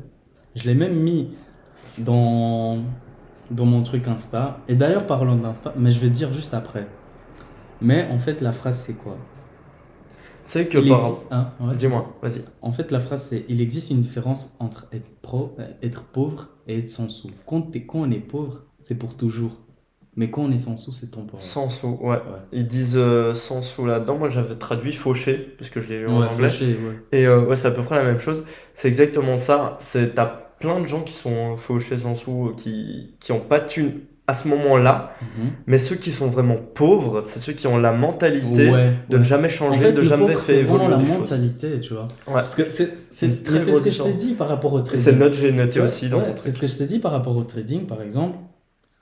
Je l'ai même mis dans mon truc Insta. Et d'ailleurs parlant d'Insta, mais je vais dire juste après. Mais en fait la phrase c'est quoi? Tu sais que Il par... existe, hein, ouais, Dis-moi, vas-y. En fait la phrase c'est il existe une différence entre être pauvre et être sans sous. Quand on est pauvre, c'est pour toujours. Mais quand on est sans sous, c'est temporaire. Sans sous, ouais. Ouais. Ils disent sans sous là-dedans. Moi, j'avais traduit fauché, parce que je l'ai lu en Ouais, anglais. fauché, ouais. Et ouais, c'est à peu près la même chose. C'est exactement ça. T'as plein de gens qui sont fauchés sans sous, qui ont pas de thunes à ce moment-là. Mhm. Mais ceux qui sont vraiment pauvres, c'est ceux qui ont la mentalité Ouais, de ouais. ne jamais En changer, fait, de le jamais pauvre, c'est faire vraiment évoluer la les choses. mentalité, tu vois. Ouais. Parce que Une c'est très mais c'est grosse ce que je t'ai différence. dit par rapport au Et trading. c'est note, j'ai noté Ouais, aussi dans ouais, mon c'est truc. ce que je t'ai dit par rapport au trading, par exemple.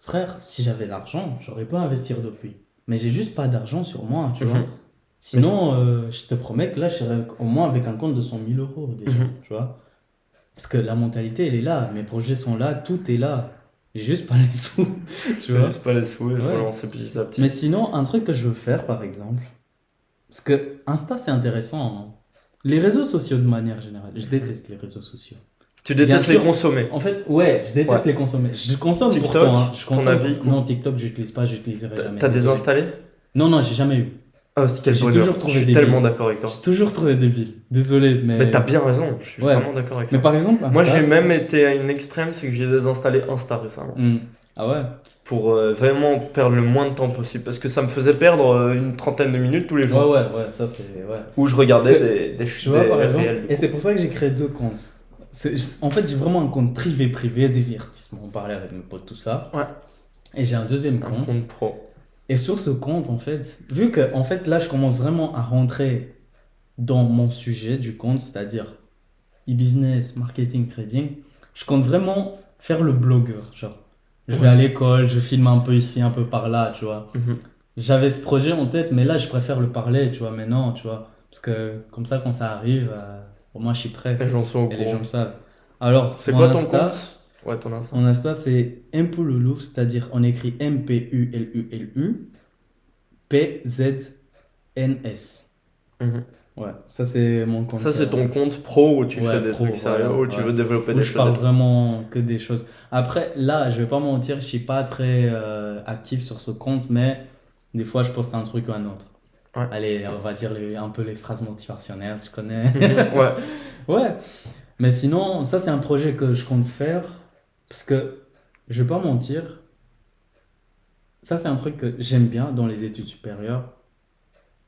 Frère, si j'avais l'argent, j'aurais pas investir depuis. Mais j'ai juste pas d'argent sur moi, tu vois. Mhm. Sinon, je te promets que là, je serais au moins avec un compte de 100 000 euros déjà, Mhm. tu vois. Parce que la mentalité, elle est là. Mes projets sont là, tout est là. J'ai juste pas les sous, tu Fais vois. juste pas les sous, il faut Ouais. lancer petit à petit. Mais sinon, un truc que je veux faire, par exemple, parce que Insta, c'est intéressant, hein. Les réseaux sociaux de manière générale, je déteste les réseaux sociaux. Tu Bien détestes les sûr. consommer. En fait, ouais, je déteste Ouais. les consommer. Je consomme TikTok, pourtant, hein. Je ton consomme. avis, quoi. Non, TikTok, j'utilise pas, j'utiliserai jamais. T'as désolé. désinstallé? Non, j'ai jamais eu. Ah, c'est quel J'ai bonheur. toujours Je trouvé suis débile. tellement d'accord avec toi. J'ai toujours trouvé débile. Désolé, mais. Mais t'as bien raison, je suis Ouais. vraiment d'accord avec Mais ça. par exemple, Insta. Moi, j'ai même été à une extrême, c'est que j'ai désinstallé Insta récemment. Ah ouais. Pour vraiment perdre le moins de temps possible. Parce que ça me faisait perdre une trentaine de minutes tous les jours. Ouais, ça c'est. Ouais. Où je regardais Parce des Tu vois, par exemple, réels. et c'est pour ça que j'ai créé 2 comptes. En fait, j'ai vraiment un compte privé, divertissement, on parlait avec mes potes, tout ça. Ouais. Et j'ai un deuxième Un compte. compte pro. Et sur ce compte, en fait, vu que en fait, là, je commence vraiment à rentrer dans mon sujet du compte, c'est-à-dire e-business, marketing, trading, je compte vraiment faire le blogueur. Genre, je vais à l'école, je filme un peu ici, un peu par là, tu vois. Mhm. J'avais ce projet en tête, mais là, je préfère le parler, tu vois. Mais non, tu vois. Parce que comme ça, quand ça arrive, au moins, je suis prêt. Les gens sont au Et les courant. gens le savent. Alors, C'est mon quoi ton Insta, compte? Ouais, ton Insta. mon Insta, c'est Mpululu, c'est-à-dire on écrit Mpululu, PZNS. Mhm. Ouais, ça c'est mon compte. Ça, c'est ton compte pro où tu ouais, fais des pro, trucs sérieux, voilà, où tu ouais. veux développer Où des je choses. parle et tout. vraiment que des choses. Après, là, je vais pas mentir, je suis pas très actif sur ce compte, mais des fois, je poste un truc ou un autre. Ouais. Allez, on va dire un peu les phrases motivationnelles, tu connais. Mhm. Ouais. Ouais, mais sinon, ça c'est un projet que je compte faire parce que je vais pas mentir, ça c'est un truc que j'aime bien dans les études supérieures,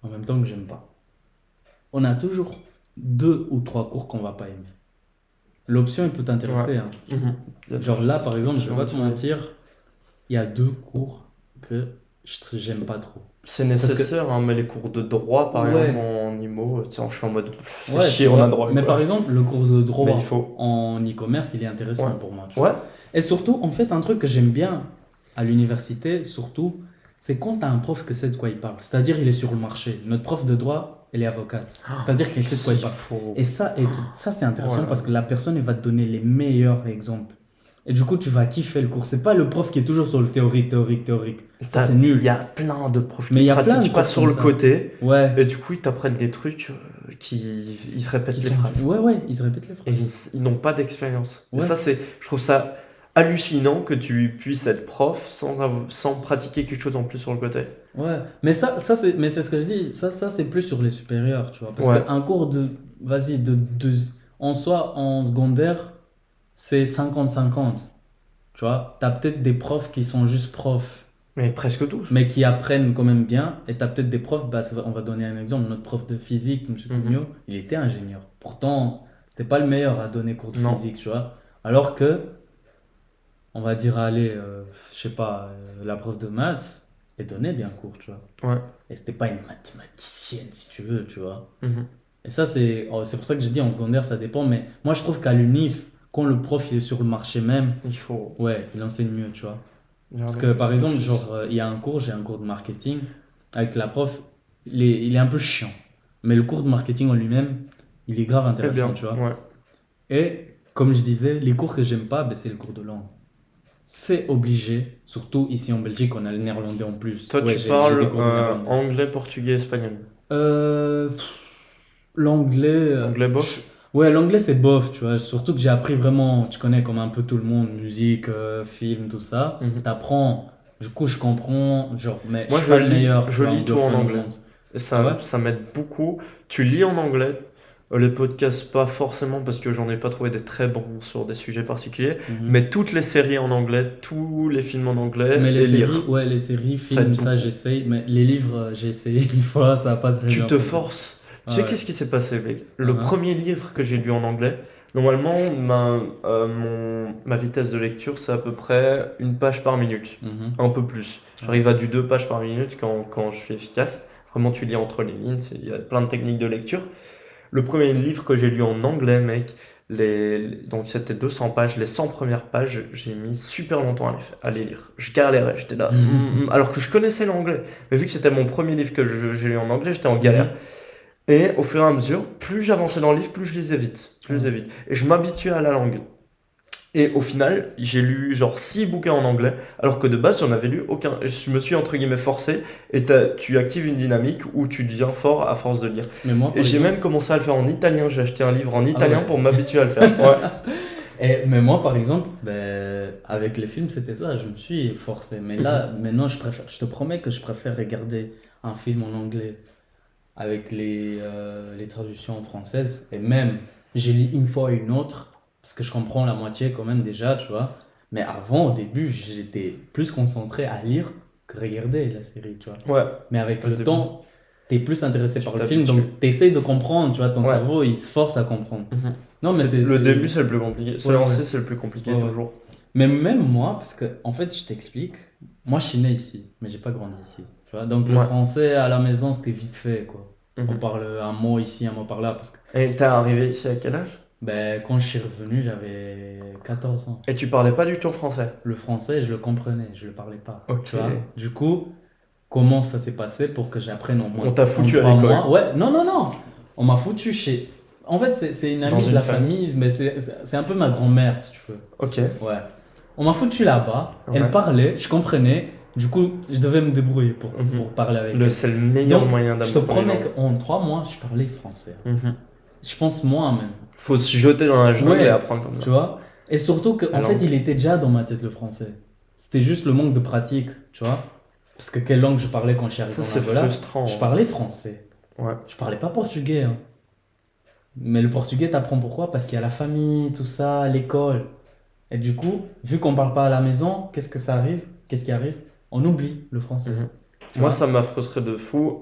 en même temps que j'aime pas. On a toujours 2 ou 3 cours qu'on va pas aimer. L'option elle peut t'intéresser, hein. Mhm. Genre là par exemple, je vais pas te Ouais. mentir, il y a 2 cours que j'aime pas trop. C'est nécessaire, hein, mais les cours de droit, par Ouais. exemple, en IMO, tu sais, je suis en mode, c'est Ouais, chier, tu on vois. a droit. Mais quoi. par exemple, le cours de droit Mais il faut. en e-commerce, il est intéressant Ouais. pour moi, tu vois. Ouais. Et surtout, en fait, un truc que j'aime bien à l'université, surtout, c'est quand tu as un prof qui sait de quoi il parle. C'est-à-dire, il est sur le marché. Notre prof de droit, elle est avocate. C'est-à-dire qu'elle sait de quoi il Il parle. faut. Et ça, c'est intéressant Ouais. parce que la personne, elle va te donner les meilleurs exemples. Et du coup, tu vas kiffer le cours. C'est pas le prof qui est toujours sur le théorique. Ça, c'est nul. Il y a plein de profs Mais qui il y a plein de pratiquent pas profs sur comme le ça. côté, Ouais. et du coup, ils t'apprennent des trucs ils se répètent Qui les sont- phrases. Ouais, ils se répètent les Et phrases. ils n'ont pas d'expérience. Et Ouais. ça, je trouve ça hallucinant que tu puisses être prof sans pratiquer quelque chose en plus sur le côté. Ouais, mais c'est ce que je dis, ça c'est plus sur les supérieurs, tu vois. Parce Ouais. qu'un cours en soi, en secondaire, c'est 50-50, tu vois. T'as peut-être des profs qui sont juste profs, Mais presque tous. mais qui apprennent quand même bien. Et t'as peut-être des profs, on va donner un exemple, notre prof de physique, M. Cugnot, il était ingénieur. Pourtant, c'était pas le meilleur à donner cours de Non. physique, tu vois. Alors que, on va dire, allez, je sais pas, la prof de maths, elle donnait bien cours, tu vois. Ouais. Et c'était pas une mathématicienne, si tu veux, tu vois. Mhm. Et ça, c'est pour ça que j'ai dit en secondaire, ça dépend. Mais moi, je trouve qu'à l'UNIF, quand le prof il est sur le marché même, Il faut. ouais, il enseigne mieux, tu vois. Parce que par exemple, genre, il y a j'ai un cours de marketing avec la prof, il est un peu chiant. Mais le cours de marketing en lui-même, il est grave Eh intéressant, bien, tu vois. ouais. Et comme je disais, les cours que j'aime pas, ben, c'est le cours de langue. C'est obligé, surtout ici en Belgique, on a le néerlandais en plus. Toi, Ouais, tu j'ai parles des cours de néerlandais. anglais, portugais, espagnol. L'anglais. Anglais bof? Ouais, l'anglais c'est bof, tu vois. Surtout que j'ai appris vraiment, tu connais comme un peu tout le monde, musique, film, tout ça. Mhm. T'apprends, du coup je comprends, genre, mais Moi, je suis pas le lis- meilleur. je tu vois, lis tout en anglophone au anglais. monde. Et ça, Ah ouais ça m'aide beaucoup. Tu lis en anglais. Les podcasts, pas forcément parce que j'en ai pas trouvé des très bons sur des sujets particuliers. Mhm. Mais toutes les séries en anglais, tous les films en anglais, Mais et les séries, lire. ouais, les séries, Ça films, aide ça beaucoup. j'essaye. Mais les livres, j'ai essayé une fois, ça a pas très Tu bien te fonctionné. forces. Ah Tu sais ouais. qu'est-ce qui s'est passé, mec? Le Uh-huh. premier livre que j'ai lu en anglais, Normalement, ma vitesse de lecture, c'est à peu près une page par minute. Mhm. Un peu plus. J'arrive à du 2 pages par minute quand je suis efficace. Vraiment, tu lis entre les lignes. Il y a plein de techniques de lecture. Le premier livre que j'ai lu en anglais, mec, donc c'était 200 pages. Les 100 premières pages, j'ai mis super longtemps à les lire. Je galérais, j'étais là. Alors que je connaissais l'anglais. Mais vu que c'était mon premier livre que j'ai lu en anglais, j'étais en galère. Et au fur et à mesure, plus j'avançais dans le livre, plus je lisais vite. Et je m'habituais à la langue. Et au final, j'ai lu genre 6 bouquins en anglais, alors que de base, j'en avais lu aucun. Je me suis entre guillemets forcé, et tu actives une dynamique où tu deviens fort à force de lire. Mais moi, Et par j'ai exemple, même commencé à le faire en italien. J'ai acheté un livre en italien ouais. pour m'habituer à le faire. Ouais. mais moi, par exemple, ben, avec les films, c'était ça. Je me suis forcé. Mais là, maintenant, je te promets que je préfère regarder un film en anglais avec les traductions françaises. Et même, j'ai lu une fois et une autre, parce que je comprends la moitié quand même déjà, tu vois. Mais avant, au début, j'étais plus concentré à lire que regarder la série, tu vois. Ouais. Mais avec Au le début. temps, t'es plus intéressé par le film, t'habitues. donc t'essayes de comprendre, tu vois. Ton Ouais. cerveau, il se force à comprendre. Non, mais Le début, c'est le plus compliqué. Se Ouais, lancer, ouais. c'est le plus compliqué Ouais, ouais. toujours. Mais même moi, parce que, en fait, je t'explique, moi, je suis né ici, mais j'ai pas grandi ici. Tu vois, donc le Ouais. français à la maison, c'était vite fait, quoi. On Mhm. parle un mot ici, un mot par là, parce que Et t'es arrivé ici à quel âge? ben, quand je suis revenu, j'avais 14 ans. Et tu parlais pas du tout français? Le français, je le comprenais, je le parlais pas. Ok. Tu vois. Du coup, comment ça s'est passé pour que j'apprenne au moins On t'a foutu en à 3 l'école. mois? Ouais, non, non, non. On m'a foutu chez. En fait, c'est une Dans amie de une la famille. famille, mais c'est un peu ma grand-mère, si tu veux. Ok. Ouais. On m'a foutu là-bas, Ouais. elle parlait, je comprenais, du coup, je devais me débrouiller pour parler avec elle. C'est le meilleur Donc, moyen je te d'apprendre une promets langue. qu'en 3 mois, je parlais français. Mhm. Je pense moins même. Faut se jeter dans la jungle Ouais. et apprendre comme Tu ça. vois? Et surtout qu'en La fait, langue. il était déjà dans ma tête le français. C'était juste le manque de pratique, tu vois? Parce que quelle langue je parlais quand je suis arrivé Ça, en c'est Angola? frustrant. Je parlais français. Ouais. Je parlais pas portugais, hein. Mais le portugais, t'apprends pourquoi? Parce qu'il y a la famille, tout ça, l'école. Et du coup, vu qu'on parle pas à la maison, qu'est-ce que ça arrive? Qu'est-ce qui arrive? On oublie le français. Mhm. Tu Moi, vois? ça m'a frustré de fou.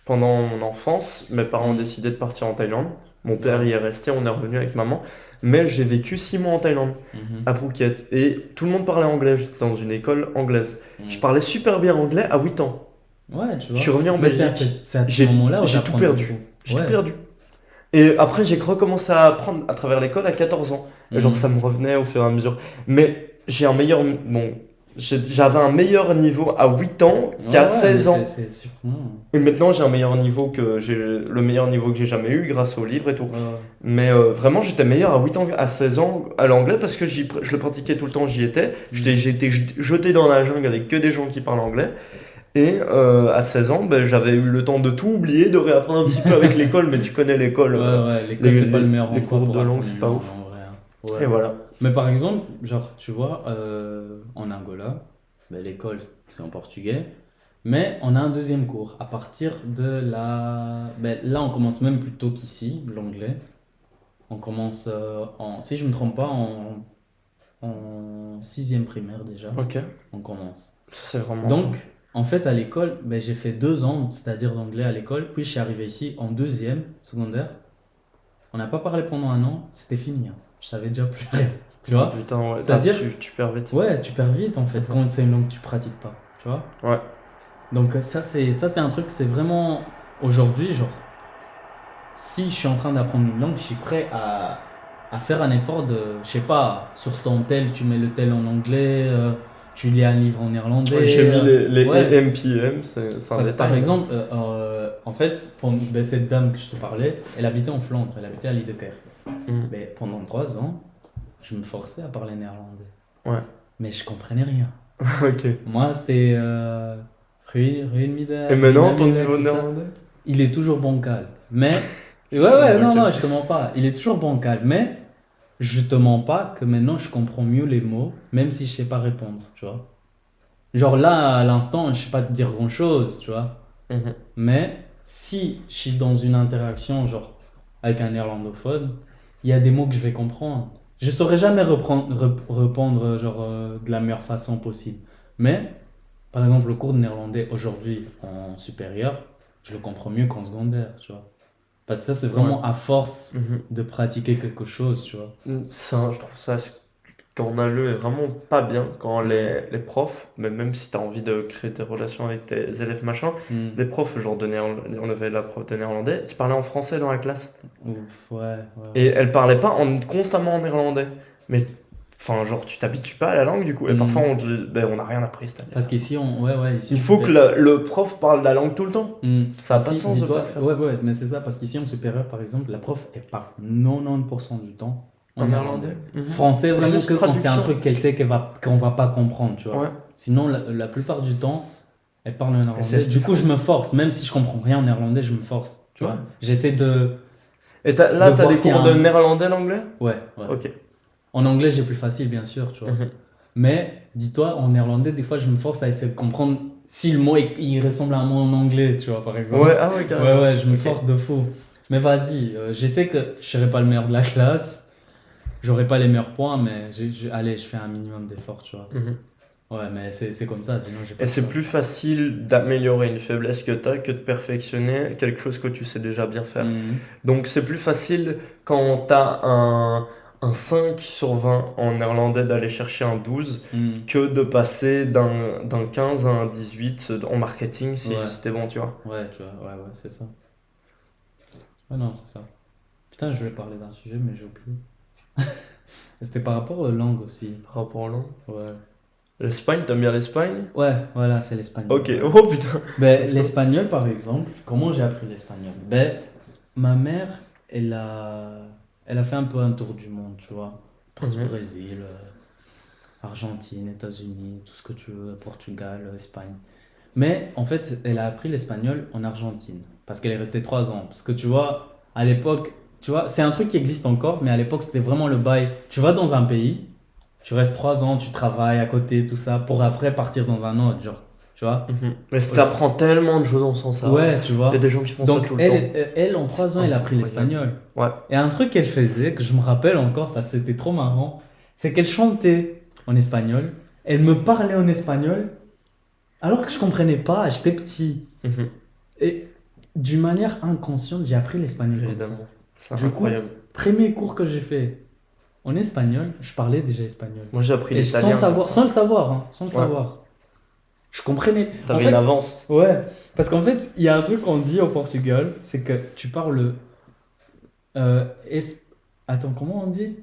Pendant mon enfance, mes parents ont décidé de partir en Thaïlande. Mon père y est resté, on est revenu avec maman. Mais j'ai vécu 6 mois en Thaïlande, Mhm. à Phuket. Et tout le monde parlait anglais. J'étais dans une école anglaise. Mhm. Je parlais super bien anglais à 8 ans. Ouais, tu vois. Je suis revenu en Mais c'est à Belgique. c'est à ce J'ai moment-là où j'ai tout t'apprends perdu. beaucoup. J'ai Ouais. tout perdu. Et après, j'ai recommencé à apprendre à travers l'école à 14 ans. Et genre, Mhm. ça me revenait au fur et à mesure. Mais j'ai un meilleur. Bon, j'avais un meilleur niveau à 8 ans qu'à Ouais, 16 mais ans. c'est surprenant. Et maintenant, j'ai un meilleur niveau le meilleur niveau que j'ai jamais eu grâce aux livres et tout. Ouais, ouais. Mais vraiment, j'étais meilleur à 8 ans, à 16 ans à l'anglais parce que je le pratiquais tout le temps, j'y étais. J'étais jeté dans la jungle avec que des gens qui parlent anglais. Et à 16 ans, ben, j'avais eu le temps de tout oublier, de réapprendre un petit peu avec l'école, mais tu connais l'école. Ouais, l'école, c'est pas le meilleur les endroit cours pour de langue, apprendre c'est une pas langue, ouf. en vrai, hein. Ouais. Et voilà. Mais par exemple, genre, tu vois, en Angola, ben, l'école, c'est en portugais, mais on a un deuxième cours à partir de la... Ben, là, on commence même plus tôt qu'ici, l'anglais. On commence, si je me trompe pas, en sixième primaire déjà, Ok. on commence. Ça, c'est vraiment. Donc, en fait, à l'école, ben, j'ai fait 2 ans, c'est-à-dire d'anglais à l'école, puis je suis arrivé ici en deuxième secondaire. On n'a pas parlé pendant 1 an, c'était fini, hein. Je savais déjà plus rien, tu vois? Putain, ouais. C'est-à-dire- Tu perds vite. Ouais, tu perds vite en fait quand c'est une langue que tu pratiques pas, tu vois? Ouais. Donc ça c'est un truc, c'est vraiment aujourd'hui, genre, si je suis en train d'apprendre une langue, je suis prêt à faire un effort de, je sais pas, sur ton tel, tu mets le tel en anglais, tu lis un livre en néerlandais. J'ai mis les ouais. MPM, c'est un Parce que détail. par exemple, en fait, ben, cette dame que je te parlais, elle habitait en Flandre, elle habitait à Liedekerke. Mm. Ben, pendant 3 ans, je me forçais à parler néerlandais. Ouais. Mais je comprenais rien. Ok. Moi, c'était Ruinmiddag, Et maintenant, ton Ruinmiddag, niveau tout ça. néerlandais? Il est toujours bancal. Mais. Ouais, non, Ok. non, je te mens pas. Il est toujours bancal. Mais je te mens pas que maintenant je comprends mieux les mots, même si je sais pas répondre, tu vois. Genre là, à l'instant, je sais pas te dire grand chose, tu vois. Mhm. Mais si je suis dans une interaction, genre, avec un néerlandophone, il y a des mots que je vais comprendre. Je saurais jamais répondre, genre, de la meilleure façon possible. Mais, par exemple, le cours de néerlandais aujourd'hui en supérieur, je le comprends mieux qu'en secondaire, tu vois. Parce que ça, c'est vraiment à force de pratiquer quelque chose, tu vois. Je trouve ça scandaleux et vraiment pas bien quand les profs, mais même si tu as envie de créer des relations avec tes élèves, machin, les profs, genre on avait la prof de néerlandais qui parlait en français dans la classe. Ouf, ouais. Et elle parlait pas constamment en néerlandais. Mais, enfin, genre, tu t'habitues pas à la langue du coup. Et parfois, on n'a rien appris cette année. Parce qu'ici, ici, Il faut que le prof parle la langue tout le temps. Ça n'a pas de sens de dis-toi, pas le faire. ouais, mais c'est ça, parce qu'ici en supérieur, par exemple, la prof, elle parle 90% du temps en En néerlandais. néerlandais. Français, vraiment Juste que quand c'est un traduction. truc qu'elle sait qu'on va pas comprendre, tu vois. Ouais. Sinon, la plupart du temps, elle parle en c'est néerlandais. ce Du qu'il coup, faut. je me force, même si je comprends rien en néerlandais, je me force, tu vois. Ouais. J'essaie de... Et là, de t'as voir des s'il y cours a de un- néerlandais, l'anglais? Ouais. Ok. En anglais, j'ai plus facile, bien sûr, tu vois. Mais dis-toi, en néerlandais, des fois, je me force à essayer de comprendre si le mot il ressemble à un mot en anglais, tu vois, par exemple. Ouais, ah ouais, carrément. Ouais, je me Ok. force de fou. Mais vas-y, je sais que je serai pas le meilleur de la classe, j'aurai pas les meilleurs points, mais allez, je fais un minimum d'efforts, tu vois. Ouais, mais c'est comme ça, sinon j'ai pas Et le c'est choix. plus facile d'améliorer une faiblesse que t'as que de perfectionner quelque chose que tu sais déjà bien faire. Donc c'est plus facile quand t'as un 5 sur 20 en néerlandais d'aller chercher un 12 que de passer d'un 15 à un 18 en marketing si Ouais. c'était bon, tu vois. Ouais, tu vois, ouais, c'est ça. Ah non, c'est ça. Putain, je voulais parler d'un sujet, mais j'ai oublié. C'était par rapport aux langues aussi. Par rapport à l'an. Ouais. L'Espagne, t'aimes bien l'Espagne? Ouais, voilà, c'est l'espagnol. Ok, Ouais. oh putain. Ben, Let's go. l'espagnol, par exemple, comment j'ai appris l'espagnol? Ben, ma mère, elle a fait un peu un tour du monde, tu vois. Partie Brésil, Argentine, États-Unis, tout ce que tu veux, Portugal, Espagne. Mais en fait, elle a appris l'espagnol en Argentine, parce qu'elle est restée 3 ans. Parce que tu vois, à l'époque, tu vois, c'est un truc qui existe encore, mais à l'époque, c'était vraiment le bail. Tu vas dans un pays, tu restes 3 ans, tu travailles à côté, tout ça, pour après partir dans un autre, genre, tu vois. Mais t'apprends tellement de choses en faisant ça. Ouais, tu vois. Il y a des gens qui font Donc ça tout le temps. elle, en 3 ans, elle a appris l'espagnol. Ouais. Et un truc qu'elle faisait, que je me rappelle encore, parce que c'était trop marrant, c'est qu'elle chantait en espagnol, elle me parlait en espagnol, alors que je comprenais pas, j'étais petit. Et d'une manière inconsciente, j'ai appris l'espagnol comme ça. Évidemment. C'est Du coup, incroyable. Premier cours que j'ai fait en espagnol, je parlais déjà espagnol. Moi j'ai appris Et l'italien. sans le savoir, hein, sans le Ouais. savoir. Je comprenais. T'avais une avance. Ouais, parce qu'en fait, il y a un truc qu'on dit au Portugal, c'est que tu parles. Attends, comment on dit?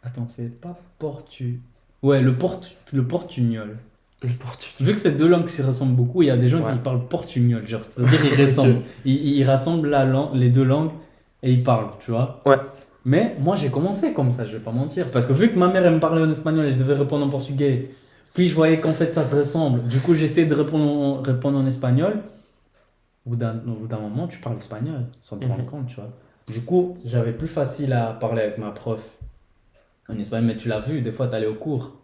Attends, c'est pas portu. Ouais, le portugnol. Le portugais. Vu que c'est deux langues qui se ressemblent beaucoup, il y a des gens Ouais. qui parlent portugnol, genre, c'est-à-dire ils ressemblent. Ils rassemblent les deux langues et ils parlent, tu vois. Ouais. Mais moi, j'ai commencé comme ça, je vais pas mentir. Parce que vu que ma mère, elle me parlait en espagnol et je devais répondre en portugais, puis je voyais qu'en fait, ça se ressemble. Du coup, j'essayais de répondre en espagnol. Au bout d'un moment, tu parles espagnol, sans te rendre compte, tu vois. Du coup, j'avais plus facile à parler avec ma prof en espagnol. Mais tu l'as vu, des fois, t'allais au cours.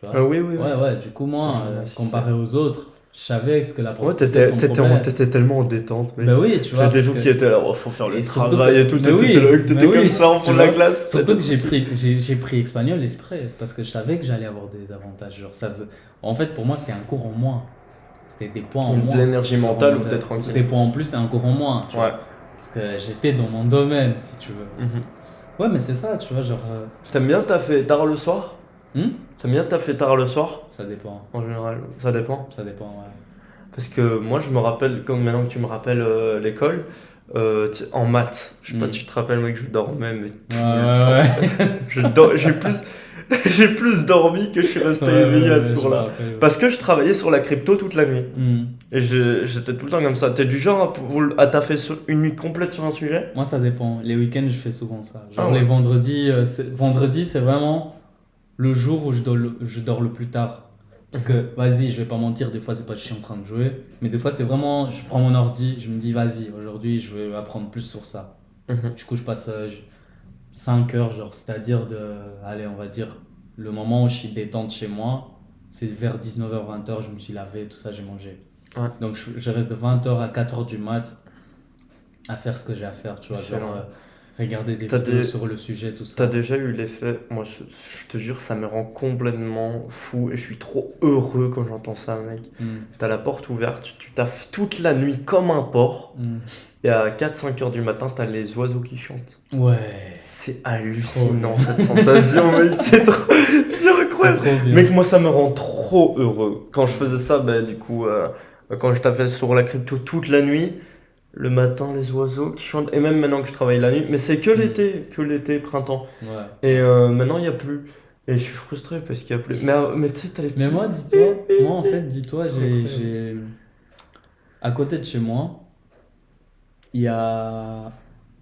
Tu vois. Oui. Ouais, du coup, moi, Ouais, comparé aux autres, je savais ce que la prof Ouais, disait sans problème. t'étais tellement en détente. Mais Ben oui, tu il y vois. a des parce gens que- qui étaient là, oh, faut faire le Et surtout travail que- et tout. Mais oui, T'étais mais comme oui, ça en tu fond de la vois. classe. Surtout que j'ai pris espagnol exprès parce que je savais que j'allais avoir des avantages. Genre, en fait, pour moi, c'était un cours en moins. C'était des points en moins. De l'énergie mentale ou Genre, peut-être tranquille. des points en plus, c'est un cours en moins. Tu Ouais. vois. Parce que j'étais dans mon domaine, si tu veux. Ouais, mais c'est ça, tu vois, genre. T'aimes bien taffer tard le soir? T'aimes bien taffer tard le soir? Ça dépend. En général, ça dépend. Ça dépend, ouais. Parce que moi, je me rappelle, comme maintenant que tu me rappelles l'école, en maths, je sais pas si tu te rappelles, mec, je dormais, mais tout le temps. J'ai plus dormi que je suis resté éveillé à ce cours-là. Parce que je travaillais sur la crypto toute la nuit. Et j'étais tout le temps comme ça. T'es du genre à taffer une nuit complète sur un sujet? Moi, ça dépend. Les week-ends, je fais souvent ça. Genre, Ah ouais. les vendredis, vendredi, c'est vraiment le jour où je dors le plus tard. Parce que, vas-y, je vais pas mentir, des fois, c'est pas que je suis en train de jouer. Mais des fois, c'est vraiment, je prends mon ordi, je me dis, vas-y, aujourd'hui, je vais apprendre plus sur ça. Du coup, je passe 5 heures, genre, c'est-à-dire allez, on va dire, le moment où je suis détente chez moi, c'est vers 19h, 20h, je me suis lavé, tout ça, j'ai mangé. Ouais. Donc, je reste de 20h à 4h du mat à faire ce que j'ai à faire, tu vois. Excellent. Genre, regarder des T'as vidéos des- sur le sujet, tout T'as ça. déjà eu l'effet, moi je te jure, ça me rend complètement fou et je suis trop heureux quand j'entends ça, mec. Hmm. T'as la porte ouverte, tu taffes toute la nuit comme un porc Hmm. et à 4-5 heures du matin, t'as les oiseaux qui chantent. Ouais, C'est hallucinant Trop cette sensation, mec, c'est c'est incroyable. trop bien. Mec, moi ça me rend trop heureux. Quand je faisais ça, bah, du coup, quand je taffais sur la crypto toute la nuit, le matin, les oiseaux qui chantent, et même maintenant que je travaille la nuit, mais c'est que l'été, printemps. Ouais. Et maintenant, il n'y a plus. Et je suis frustré parce qu'il n'y a plus. Mais tu sais, t'as les petits. Mais moi, dis-toi, en fait, dis-toi, C'est incroyable. à côté de chez moi, il y a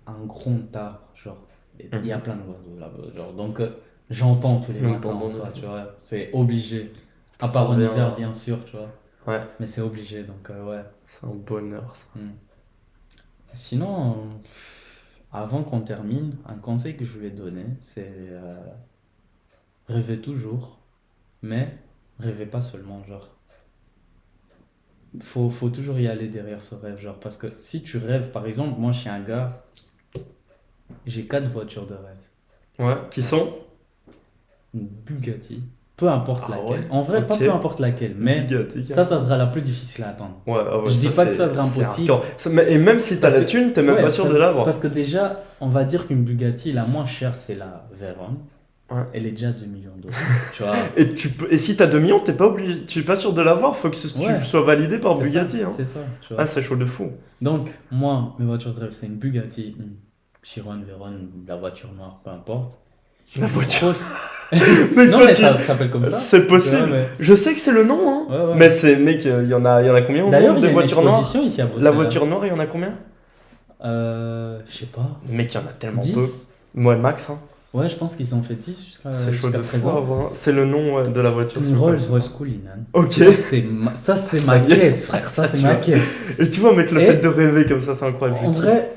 un grand arbre, genre, et il y a plein d'oiseaux là-bas, genre, donc j'entends tous les On matins entend en des soi, oiseaux. tu vois, c'est obligé. À part Trop en bien. hiver, bien sûr, tu vois, Ouais, mais c'est obligé, donc ouais. c'est un bonheur, ça. Hmm. Sinon, avant qu'on termine, un conseil que je voulais donner, c'est rêver toujours, mais rêvez pas seulement, genre. Faut toujours y aller derrière ce rêve, genre, parce que si tu rêves, par exemple, moi je suis un gars, j'ai 4 voitures de rêve. Ouais, qui sont Une Bugatti, peu importe Ah laquelle. ouais, En vrai, pas ok. peu importe laquelle, mais Bugatti. ça sera la plus difficile à attendre. Ouais, ah ouais, Je dis pas que c'est- ça sera c'est impossible. hardcore. Et même si t'as Parce la que- thune, t'es même Ouais, pas sûr parce- de l'avoir. Parce que déjà, on va dire qu'une Bugatti, la moins chère, c'est la Veyron. Ouais. Elle est déjà à 2 millions d'euros. Tu vois. Et si t'as 2 millions, t'es pas obligé, tu es pas sûr de l'avoir, faut que Ouais. tu sois validé par C'est Bugatti. ça, Hein. c'est ça, tu vois. Ah, c'est chaud de fou. Donc, moi, mes voitures de rêve, c'est une Bugatti, une Chiron, Veyron, la voiture noire, peu importe. La voiture. Grosse- Mec, Non, toi, mais tu- ça s'appelle comme ça. C'est possible. Tu vois, mais- Je sais que c'est le nom, hein. Ouais, ouais. Mais c'est, mec, il y en a combien au D'ailleurs, monde il y a des une voitures noires? exposition ici à Bruxelles. La voiture noire, il y en a combien? Je sais pas. Mec, il y en a tellement 10. peu. Moi, le max, hein. Ouais, je pense qu'ils ont fait 10 C'est chaud jusqu'à de fou à présent. avoir. C'est le nom de la voiture. Une c'est Rolls quoi? Royce Cullinan. Ok. Ça, c'est ma Ça y est. caisse, frère. Ça, c'est Tu ma vois. caisse. Et tu vois, mec, le Et- fait de rêver comme ça, c'est incroyable. En vrai,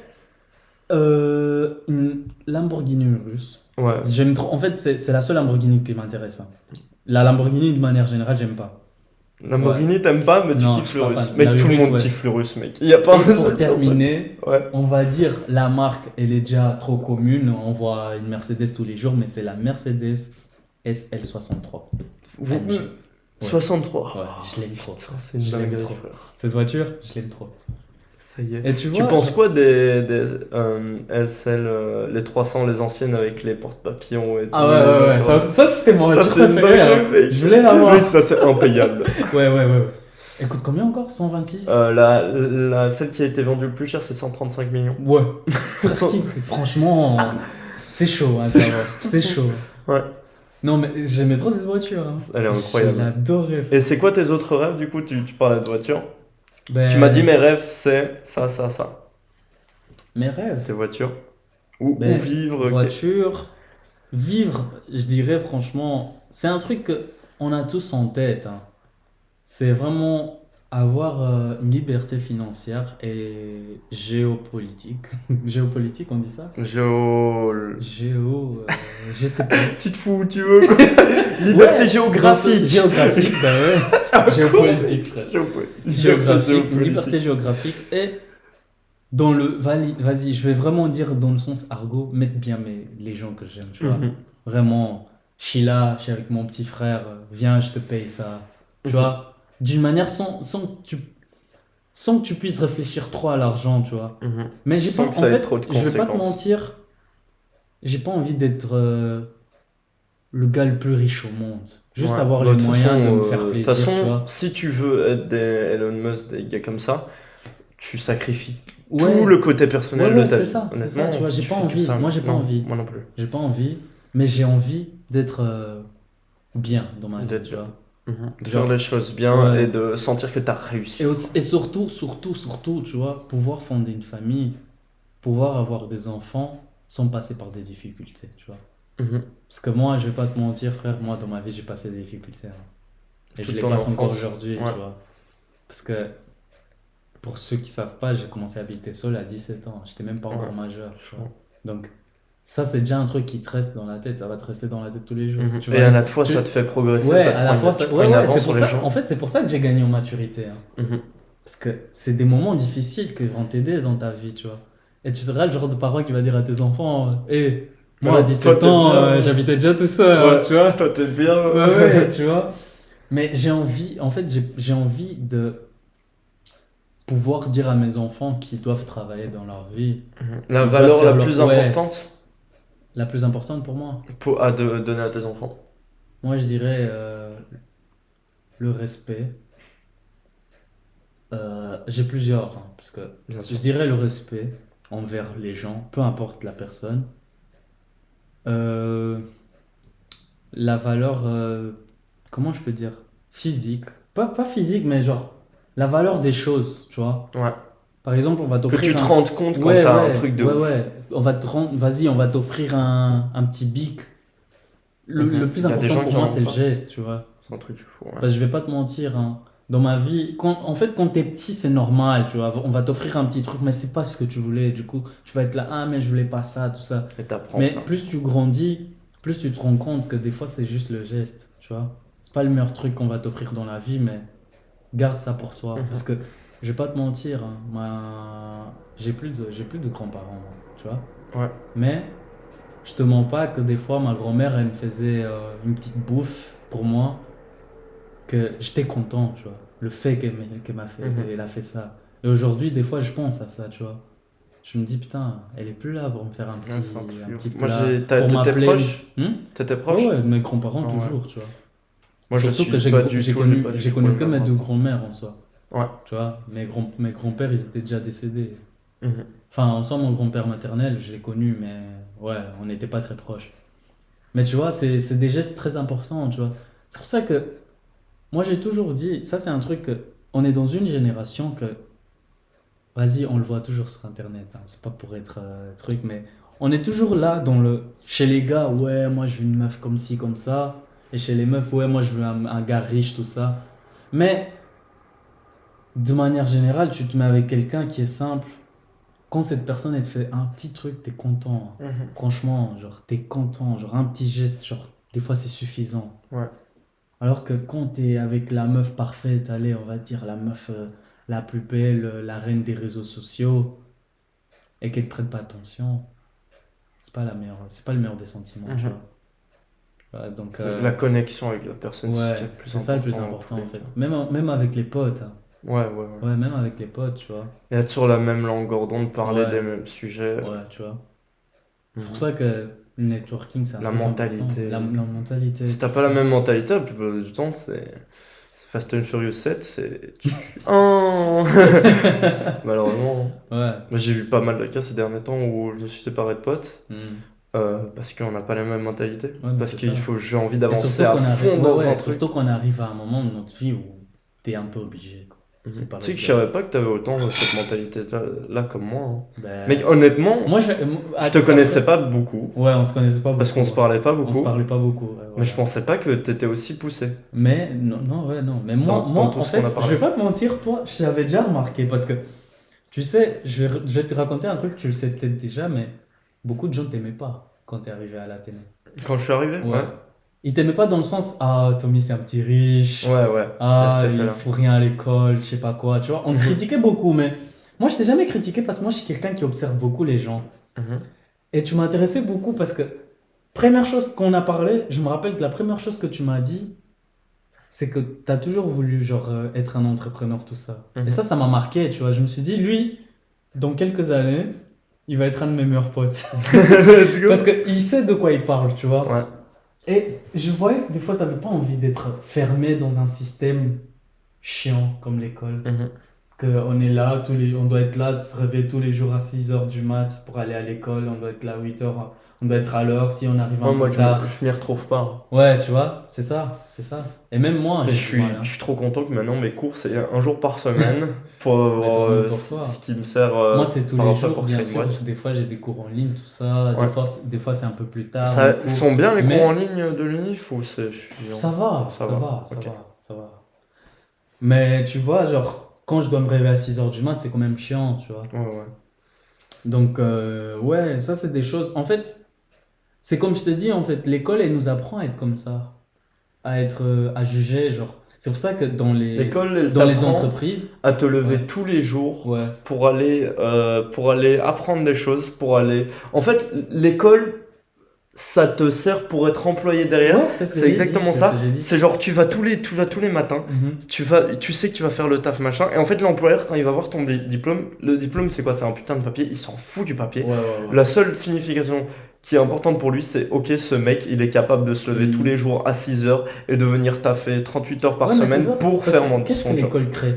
une Lamborghini russe. Ouais. J'aime trop. En fait, c'est la seule Lamborghini qui m'intéresse. Hein. La Lamborghini, de manière générale, j'aime pas. Lamborghini, t'aimes pas, mais tu Non, kiffes je suis le pas russe. fan. Mec, La tout le russe, monde ouais. kiffe le russe, mec. Il y a pas Et pour terminer, Ouais. on va dire la marque, elle est déjà trop commune. On voit une Mercedes tous les jours, mais c'est la Mercedes SL63. Vous- AMG. 63. Ouais, je l'aime trop. Putain, c'est une Je l'aime dinguerie, trop. frère. Cette voiture, je l'aime trop. Ça y est. Et tu Tu vois, penses quoi des SL, les 300, les anciennes avec les porte-papillons et tout? Ah ouais, ça c'était mon Ça, voiture c'est une préférée. dinguerie, Hein. mec. Je voulais l'avoir. Mec, ça, c'est impayable. Ouais. Écoute, combien encore? 126? Celle qui a été vendue le plus cher, c'est 135 millions. Ouais. Franchement, c'est chaud, hein, d'abord. C'est chaud. Ouais. Non, mais j'aimais trop cette voiture. Hein. Elle est incroyable. Je l'adorais. Et c'est quoi tes autres rêves, du coup? Tu parlais de voiture. Ben, Tu m'as dit mes rêves, c'est ça. Mes rêves. Tes voitures. Ou Ben, vivre. Voiture. Vivre, je dirais franchement, c'est un truc qu'on a tous en tête. Hein. C'est vraiment avoir une liberté financière et géopolitique. Géopolitique, on dit ça? Je sais pas. Tu te fous où tu veux. Liberté Ouais, géographique. Géographique, bah ouais. Géopolitique, frère. Géographique, une liberté géographique et dans le vas-y, je vais vraiment dire dans le sens argot, mettre bien les gens que j'aime, tu vois. Mhm. Vraiment, je suis là, je suis avec mon petit frère, viens, je te paye ça. Tu Mhm. vois, d'une manière sans que tu puisses réfléchir trop à l'argent, tu vois. Mhm. Mais j'ai Sans pas, que en ça ait fait, trop de je vais pas te conséquences. mentir, j'ai pas envie d'être le gars le plus riche au monde. Juste Ouais. avoir Bah, les de toute moyens de façon, me faire de plaisir, toute façon, tu vois. si tu veux être des Elon Musk, des gars comme ça, tu sacrifies Ouais. tout le côté personnel Ouais, de ta c'est vie. ça, c'est Honnêtement, ça, tu vois, j'ai pas fais que envie. ça. Moi, j'ai pas Non, envie. Moi non plus. J'ai pas envie, mais j'ai envie d'être bien dans ma vie, D'être tu vois. De Genre- faire les choses bien Ouais. et de sentir que t'as réussi. Et surtout, tu vois, pouvoir fonder une famille, pouvoir avoir des enfants sans passer par des difficultés, tu vois. Mhm. Parce que moi, je vais pas te mentir, frère, moi, dans ma vie, j'ai passé des difficultés. Hein. Et Toute je les ton passe encore enfance. aujourd'hui, Ouais. tu vois. Parce que, pour ceux qui savent pas, j'ai commencé à habiter seul à 17 ans. J'étais même pas encore Ouais. majeur, tu vois. Donc, ça, c'est déjà un truc qui te reste dans la tête. Ça va te rester dans la tête tous les jours. Mhm. Tu Et vois, à la fois, tu- ça te fait progresser. Ouais, ça te à la prend fois, une- ça... tu prends ouais, une ouais, avance c'est sur pour les ça. gens. En fait, c'est pour ça que j'ai gagné en maturité. Hein. Mhm. Parce que c'est des moments difficiles qui vont t'aider dans ta vie, tu vois. Et tu seras le genre de parent qui va dire à tes enfants, hé, moi à Alors, toi, 17 t'es ans, bien. j'habitais déjà tout seul, hein, Ouais, tu vois. toi, t'es bien. Ouais, ouais, tu vois. Mais j'ai envie, en fait, j'ai envie de pouvoir dire à mes enfants qu'ils doivent travailler dans leur vie. La Ils doivent valeur faire la leur... plus Ouais, importante la plus importante pour moi. à donner à tes enfants. Moi, je dirais le respect. J'ai plusieurs, hein, parce que Bien je sûr. dirais le respect envers les gens, peu importe la personne. Euh, la valeur, comment je peux dire? Physique. Pas physique, mais genre la valeur des choses, tu vois. Ouais. Par exemple, on va Que tu t'offrir te un... rendes compte quand Ouais, t'as un ouais, truc de ouais, ouf. ouais. On va te rendre... Vas-y, on va t'offrir un petit bic. Le plus Il y a des important gens pour qui en moi, ont c'est le pas. geste, tu vois. C'est un truc de fou. Ouais. Parce que je vais pas te mentir, hein. Dans ma vie, en fait, quand t'es petit, c'est normal, tu vois. On va t'offrir un petit truc, mais c'est pas ce que tu voulais. Du coup, tu vas être là, ah, mais je voulais pas ça, tout ça. Et t'apprends Mais ça. plus tu grandis, plus tu te rends compte que des fois, c'est juste le geste, tu vois. C'est pas le meilleur truc qu'on va t'offrir dans la vie, mais garde ça pour toi. Parce que, je vais pas te mentir, hein, j'ai plus de grands-parents, moi, tu vois. Ouais. Mais, je te mens pas que des fois, ma grand-mère, elle me faisait une petite bouffe pour moi que j'étais content, tu vois. Le fait qu'elle m'a fait, elle a fait ça. Et aujourd'hui, des fois, je pense à ça, tu vois. Je me dis, putain, elle est plus là pour me faire Ouais, c'est un truc un de petit ouf. Moi, plat, pour t'étais m'appeler. proche? Hmm. T'étais Ouais, proche? ouais, mes grands-parents, Ah ouais. toujours, tu vois. Moi, je Surtout suis que pas du tout, j'ai pas du j'ai tout le connu que même mes deux rapport. grands-mères en soi. Ouais. Tu vois, mes grands-pères, ils étaient déjà décédés. Mhm. Enfin, en soi, mon grand-père maternel, je l'ai connu, mais ouais, on n'était pas très proches. Mais tu vois, c'est des gestes très importants, tu vois. C'est pour ça que moi, j'ai toujours dit, ça, c'est un truc que on est dans une génération que vas-y, on le voit toujours sur Internet, hein. C'est pas pour être truc, mais on est toujours là dans le... Chez les gars, ouais, moi je veux une meuf comme ci, comme ça. Et chez les meufs, ouais, moi je veux un gars riche, tout ça. Mais de manière générale, tu te mets avec quelqu'un qui est simple. Quand cette personne, elle te fait un petit truc, t'es content, hein. Mhm. Franchement, genre, t'es content. Genre, un petit geste, genre, des fois c'est suffisant. Ouais. Alors que quand t'es avec la meuf parfaite, allez, on va dire la meuf la plus belle, la reine des réseaux sociaux, et qu'elle ne prête pas attention, c'est pas le meilleur des sentiments, tu Mhm. vois. Donc, C'est la connexion avec la personne, c'est ce ouais, qui est le plus c'est ça le plus important dans important tous les en fait. cas. Même avec les potes, hein. Ouais, ouais, ouais. Ouais, même avec les potes, tu vois. Et être sur la même longueur d'onde, parler Ouais, des mêmes sujets. ouais, tu vois. C'est pour Mhm. ça que le networking, c'est un La truc important. mentalité. La mentalité, Si t'as tout pas la ça. même mentalité, la plupart du temps, c'est Fast and Furious 7, Oh Malheureusement. Ouais. Moi, j'ai vu pas mal de cas ces derniers temps où je me suis séparé de potes Hmm. parce qu'on n'a pas la même mentalité. Ouais, mais Parce c'est qu'il ça. faut, j'ai envie Et d'avancer surtout à qu'on arrive, fond ouais, dans ouais, un truc. surtout qu'on arrive à un moment de notre vie où t'es un peu obligé, quoi. C'est pas Tu sais le que je choix. savais pas que t'avais autant cette mentalité-là comme moi. Hein. Ben, Mec, honnêtement, moi, je te connaissais pas beaucoup Ouais, on se connaissait pas parce beaucoup, qu'on se ouais. parlait pas On se beaucoup. parlait pas beaucoup, ouais, Mais voilà. je pensais pas que t'étais aussi poussé Mais non, non, ouais, non. Mais dans tout en ce qu'on a fait, je parlé. vais pas te mentir, toi, je l'avais déjà remarqué parce que, tu sais, je vais te raconter un truc, tu le sais peut-être déjà, mais beaucoup de gens t'aimaient pas quand t'es arrivé à l'Athénée. Quand je suis arrivé, Ouais. ouais. Ils t'aimaient pas dans le sens, ah, Tommy, c'est un petit riche, Ouais, ouais. Il y a ah, cet il effet-là. fout rien à l'école, je sais pas quoi, tu vois. On te Mhm. critiquait beaucoup, mais moi, je t'ai jamais critiqué parce que moi, je suis quelqu'un qui observe beaucoup les gens. Mhm. Et tu m'intéressais beaucoup parce que, première chose qu'on a parlé, je me rappelle que la première chose que tu m'as dit, c'est que tu as toujours voulu genre être un entrepreneur, tout ça. Et Mhm. ça m'a marqué, tu vois. Je me suis dit, lui, dans quelques années, il va être un de mes meilleurs potes. Let's go. Parce qu'il sait de quoi il parle, tu vois. Ouais. Et je voyais que des fois, tu n'avais pas envie d'être fermé dans un système chiant comme l'école. Mhm. On est là, on doit être là, se réveiller tous les jours à 6h du mat pour aller à l'école. On doit être là à 8h, on doit être à l'heure si on arrive un Ouais, moi, peu tard. je m'y retrouve pas. Ouais, tu vois, c'est ça, c'est ça. Et même moi, Mais j'ai du mal, hein. je suis trop content que maintenant mes cours c'est un jour par semaine pour Mais avoir tant mieux pour toi. ce qui me sert Moi, c'est tous par les rapport jours, pour bien créer une sûr. boîte. Des fois, j'ai des cours en ligne, tout ça. Ouais. Des fois c'est un peu plus tard. Ça, mes cours. sont bien les cours Mais- en ligne de l'UNIF ou c'est chiant? Ça va, Ça ça va, va, ça ok. va, ça va. Mais tu vois, genre, quand je dois me réveiller à 6h du mat, c'est quand même chiant, tu vois. Ouais, ouais. Donc, ouais, ça, c'est des choses. En fait, c'est comme je te dis, en fait, l'école, elle nous apprend à être comme ça. À être, à juger, genre. C'est pour ça que dans L'école, elle les t'apprend entreprises, à te lever ouais, tous les jours ouais, pour aller apprendre des choses, pour aller... En fait, l'école, ça te sert pour être employé derrière. ouais, c'est ce que C'est j'ai dit, exactement c'est ce ça. que j'ai dit. C'est genre, tu vas tous les matins, Mhm. tu sais que tu vas faire le taf, machin. Et en fait, l'employeur, quand il va voir ton diplôme, le diplôme, c'est quoi? C'est un putain de papier, il s'en fout du papier. Ouais, ouais, ouais. La seule signification qui est importante pour lui, c'est ok, ce mec, il est capable de se lever tous les jours à 6 heures et de venir taffer 38 heures par Ouais, mais c'est semaine ça. pour Parce faire que qu'est-ce que son job. l'école crée?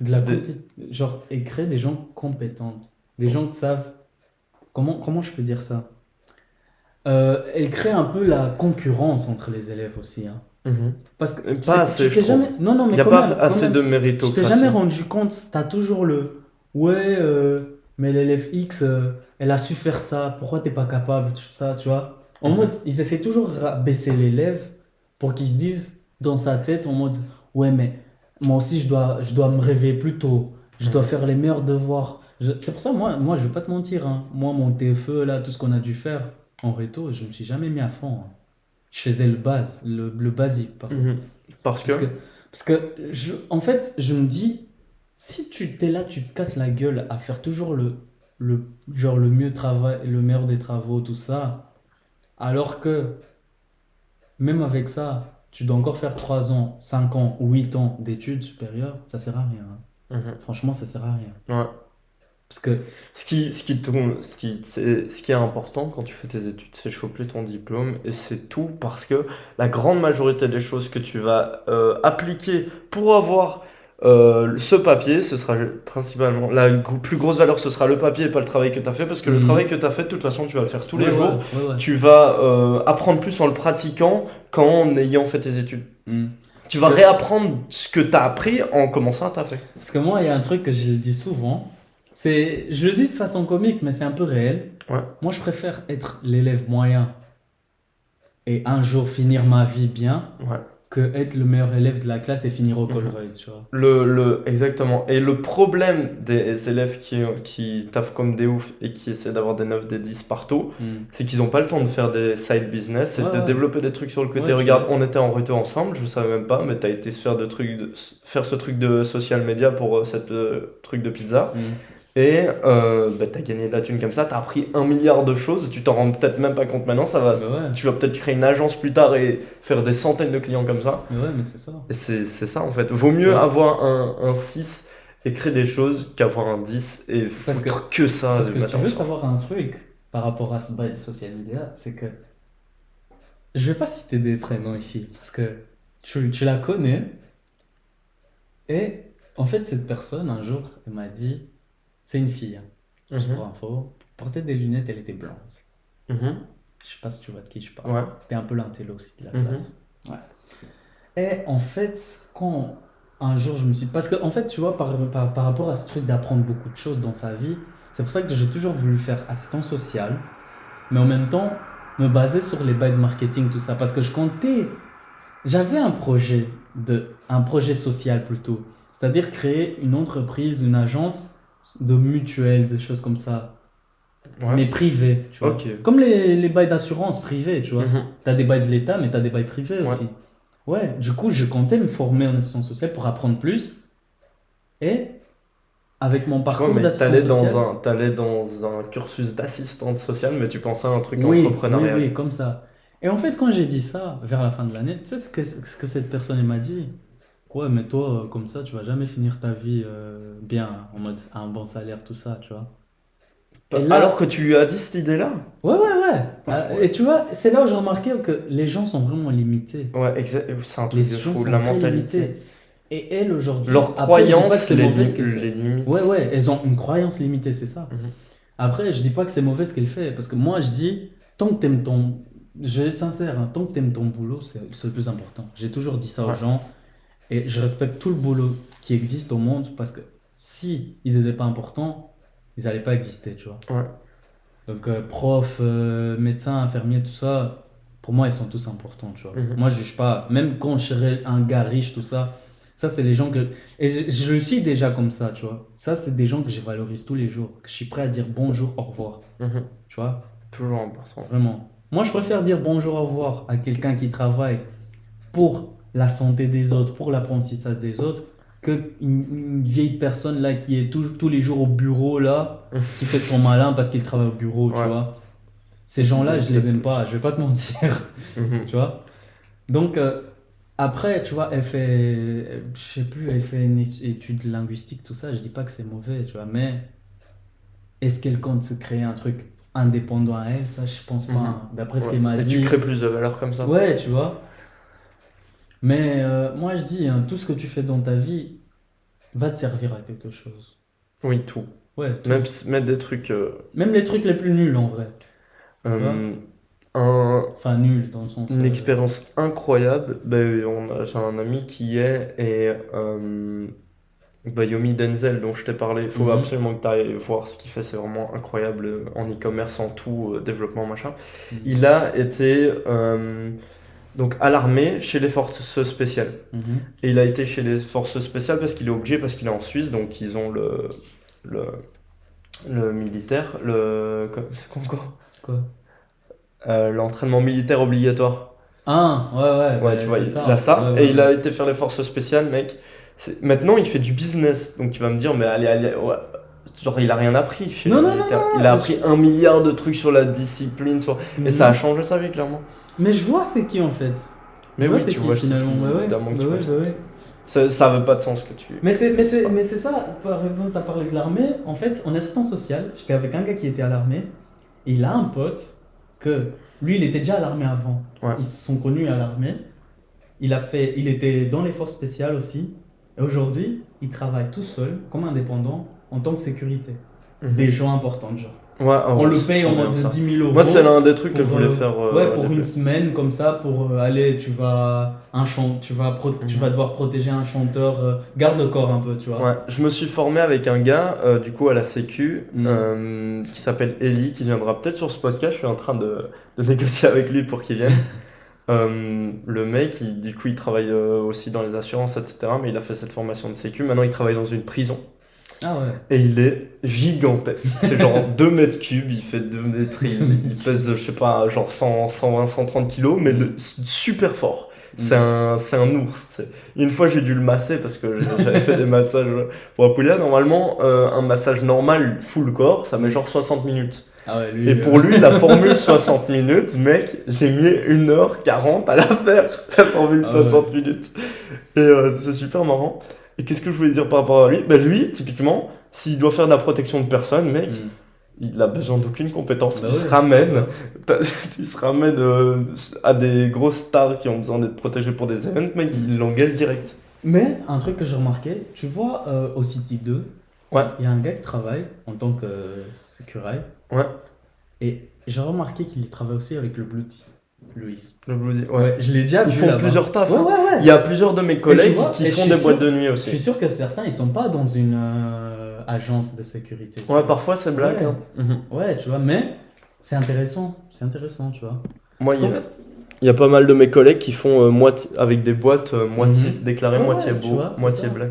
De la Des- genre, elle crée des gens compétents, des gens qui savent. Comment je peux dire ça? Elle crée un peu la concurrence entre les élèves aussi, hein. Mhm. Parce que Pas assez, tu je t'es trouve. jamais. Non, non, Il mais n'y a quand pas même, quand assez même. de Tu t'es méritocratie. jamais rendu compte, t'as toujours le. Ouais, mais l'élève X, elle a su faire ça, pourquoi t'es pas capable, tout ça, tu vois? En Mhm. mode, ils essaient toujours de rabaisser l'élève pour qu'il se dise dans sa tête en mode, ouais, mais moi aussi je dois me réveiller plus tôt, je dois Mhm. faire les meilleurs devoirs. C'est pour ça, moi, je vais pas te mentir, hein. Moi, mon TFE, là, tout ce qu'on a dû faire en réto, je me suis jamais mis à fond, hein. Je faisais le basique, pardon. Mhm. Parce que. Parce que en fait, je me dis, si tu t'es là, tu te casses la gueule à faire toujours genre le mieux travail, le meilleur des travaux, tout ça, alors que même avec ça, tu dois encore faire 3 ans, 5 ans ou 8 ans d'études supérieures, ça sert à rien, hein. Mhm. Franchement, ça sert à rien. Ouais. Parce que, Ce qui est important quand tu fais tes études, c'est choper ton diplôme et c'est tout parce que la grande majorité des choses que tu vas appliquer pour avoir ce papier, ce sera principalement plus grosse valeur, ce sera le papier et pas le travail que tu as fait parce que le Mhm. travail que tu as fait, de toute façon, tu vas le faire tous les ouais, jours. ouais, ouais. Tu vas apprendre plus en le pratiquant qu'en ayant fait tes études. Mhm. Tu Parce vas que- réapprendre ce que tu as appris en commençant à taffer. Parce que moi, il y a un truc que je le dis souvent. Je le dis de façon comique, mais c'est un peu réel. Ouais. Moi, je préfère être l'élève moyen et un jour finir ma vie bien Ouais. que être le meilleur élève de la classe et finir au Colruyt, tu vois. Exactement. Et le problème des élèves qui taffent comme des oufs et qui essaient d'avoir des 9 des 10 partout, c'est qu'ils n'ont pas le temps de faire des side business et Ouais, de ouais. développer des trucs sur le côté. Ouais, Regarde, tu on était en réto ensemble, je savais même pas, mais t'as été se faire, faire ce truc de social media pour cette truc de pizza. Et t'as gagné de la thune comme ça, t'as appris 1 milliard de choses, tu t'en rends peut-être même pas compte maintenant, Bah ouais, tu vas peut-être créer une agence plus tard et faire des centaines de clients comme ça. mais ouais, mais c'est ça. Et c'est ça en fait. Vaut mieux Ouais. avoir un 6 et créer des choses qu'avoir un 10 et Parce foutre que ça. Parce du que matin tu veux au soir. savoir un truc par rapport à ce bail de social media, c'est que je vais pas citer des prénoms ici, parce que tu la connais. Et en fait, cette personne, un jour, elle m'a dit, c'est une fille, hein, juste Mhm. pour info, portait des lunettes, elle était blanche. Mhm. Je sais pas si tu vois de qui je parle. Ouais. C'était un peu l'intello aussi de la Mhm. classe. Ouais. Et en fait, quand un jour je me suis... Parce que en fait, tu vois, par rapport à ce truc d'apprendre beaucoup de choses dans sa vie, c'est pour ça que j'ai toujours voulu faire assistant social, mais en même temps, me baser sur les bails de marketing, tout ça. Parce que je comptais... J'avais un projet social plutôt. C'est-à-dire créer une entreprise, une agence de mutuelle, des choses comme ça. Ouais. Mais privées, tu vois. Ok. Comme les bails d'assurance privés, tu vois. Mhm. T'as des bails de l'État, mais t'as des bails privés Ouais. aussi. Ouais, du coup, je comptais me former en assistance sociale pour apprendre plus. Et avec mon Ouais, parcours mais d'assistant social... t'allais dans un cursus d'assistante sociale, mais tu pensais à un truc Oui, entrepreneurial. oui, comme ça. Et en fait, quand j'ai dit ça, vers la fin de l'année, tu sais ce que cette personne elle m'a dit? Ouais, mais toi, comme ça, tu vas jamais finir ta vie bien, en mode un bon salaire, tout ça, tu vois. Et là- Alors que tu lui as dit cette idée-là. Ouais, ouais, ouais. Ouais. Et tu vois, c'est là où j'ai remarqué que les gens sont vraiment limités. Ouais, c'est un truc Les de gens fou, sont la très mentalité. limités. Et elles, aujourd'hui... Leurs Après, je dis pas que croyances c'est mauvais ce qu'elle fait. les limites. Ouais, ouais, elles ont une croyance limitée, c'est ça. Mhm. Après, je dis pas que c'est mauvais ce qu'elle fait, parce que moi, je dis, tant que t'aimes ton... Je vais être sincère, hein, tant que t'aimes ton boulot, c'est le plus important. J'ai toujours dit ça aux Ouais. gens, et je respecte tout le boulot qui existe au monde, parce que si ils n'étaient pas importants, ils n'allaient pas exister, tu vois. Ouais. Donc, prof, médecin, infirmier, tout ça, pour moi, ils sont tous importants, tu vois. Mhm. Moi, je juge pas, même quand je serais un gars riche, tout ça, ça, c'est les gens que... Et je le suis déjà comme ça, tu vois. Ça, c'est des gens que je valorise tous les jours, que je suis prêt à dire bonjour, au revoir, Mhm. tu vois. Toujours important. Vraiment. Moi, je préfère dire bonjour, au revoir à quelqu'un qui travaille pour la santé des autres, pour l'apprentissage des autres, que une vieille personne là qui est tous les jours au bureau là, qui fait son malin parce qu'il travaille au bureau, tu Ouais. vois. Ces gens-là, je les aime pas, je vais pas te mentir, Mhm. tu vois. Donc, après, tu vois, je sais plus, elle fait une étude linguistique, tout ça, je dis pas que c'est mauvais, tu vois, mais est-ce qu'elle compte se créer un truc indépendant à elle? Ça, je pense pas, Mhm. hein. D'après ce Ouais. qu'elle m'a Et tu dit, crées plus de valeur comme ça. ouais, tu vois. Mais moi, je dis, hein, tout ce que tu fais dans ta vie va te servir à quelque chose. Oui, tout. Ouais, tout. Même mettre des trucs. Même les trucs les plus nuls, en vrai, tu vois. Euh, un- Enfin, nuls, dans le sens... une expérience incroyable. Ben, j'ai un ami qui est et bah, Yomi Denzel dont je t'ai parlé. Il faut Mhm. absolument que tu ailles voir ce qu'il fait. C'est vraiment incroyable en e-commerce, en tout, développement, machin. Mhm. Il a été donc à l'armée chez les forces spéciales. Mhm. Et il a été chez les forces spéciales parce qu'il est obligé, parce qu'il est en Suisse, donc ils ont le, le militaire, c'est quoi encore? Quoi? L'entraînement militaire obligatoire. Ah, ouais, Ouais, bah, tu vois, c'est il a ça. ça. Ouais, Et ouais, il a ouais. été faire les forces spéciales, mec. Maintenant, il fait du business. Donc tu vas me dire, mais allez, ouais. Genre, il a rien appris chez les Non, non, non, militaires. non, Il a non. appris 1 milliard de trucs sur la discipline. Et ça a Mhm. changé sa vie, clairement. Mais je vois c'est qui en fait. Mais Je vois oui, c'est tu qui vois, c'est finalement. qui, Bah ouais, évidemment que bah tu ouais, vois, bah c'est qui. ouais. Ça veut pas de sens que tu. C'est pas. Mais c'est ça, par exemple, t'as parlé de l'armée. En fait, en assistant social, j'étais avec un gars qui était à l'armée. Et il a un pote que lui, il était déjà à l'armée avant. Ouais. Ils se sont connus à l'armée. Il était dans les forces spéciales aussi. Et aujourd'hui, il travaille tout seul, comme indépendant, en tant que sécurité. Mhm. Des gens importants, genre. Ouais, oh, On le c'est paye en trop bien, mode ça. 10 000 Moi, c'est euros l'un des trucs que je pour, voulais faire ouais, au pour une début. semaine comme ça, pour aller, tu vas devoir protéger un chanteur, garde-corps un peu, tu vois. Ouais, je me suis formé avec un gars, du coup, à la Sécu, Mm. qui s'appelle Eli, qui viendra peut-être sur ce podcast. Je suis en train de négocier avec lui pour qu'il vienne. Le mec, du coup, il travaille aussi dans les assurances, etc. Mais il a fait cette formation de Sécu. Maintenant, il travaille dans une prison. Ah ouais. Et il est gigantesque. C'est genre 2 mètres cubes, il fait 2 mètres, il pèse, je sais pas, genre 100, 120, 130 kilos, mais super fort. C'est un ours. Une fois, j'ai dû le masser parce que j'avais fait des massages pour Apulia. Normalement, un massage normal, full corps, ça met genre 60 minutes. Ah ouais, lui. Et pour lui, la formule 60 minutes, mec, j'ai mis 1h40 à la faire, la formule Ah ouais. 60 minutes. Et c'est super marrant. Et qu'est-ce que je voulais dire par rapport à lui? Bah lui, typiquement, s'il doit faire de la protection de personnes, mec, Mm. il a besoin d'aucune compétence. Bah Il ouais. se ramène, il se ramène à des grosses stars qui ont besoin d'être protégées pour des events, mec, il l'engueule direct. Mais un truc que j'ai remarqué, tu vois, au City 2, Ouais, il y a un gars qui travaille en tant que sécurité. ouais, Et j'ai remarqué qu'il travaille aussi avec le Blue Team, Luis. le Bloody, ouais. Ouais, je l'ai déjà Ils vu font là-bas. plusieurs tafs. Ouais, hein. ouais, ouais. Il y a plusieurs de mes collègues vois, qui et je font suis des sûr- boîtes de nuit Je suis aussi. sûr que certains, ils sont pas dans une agence de sécurité. tu Ouais, vois. parfois c'est blague. Ouais. hein. Mhm. Ouais, tu vois, mais c'est intéressant, tu vois. Moi, Parce qu'en fait, il y a pas mal de mes collègues qui font moitié, avec des boîtes moitié Mhm. déclarées, Ouais, moitié tu beau, vois, c'est moitié ça. black.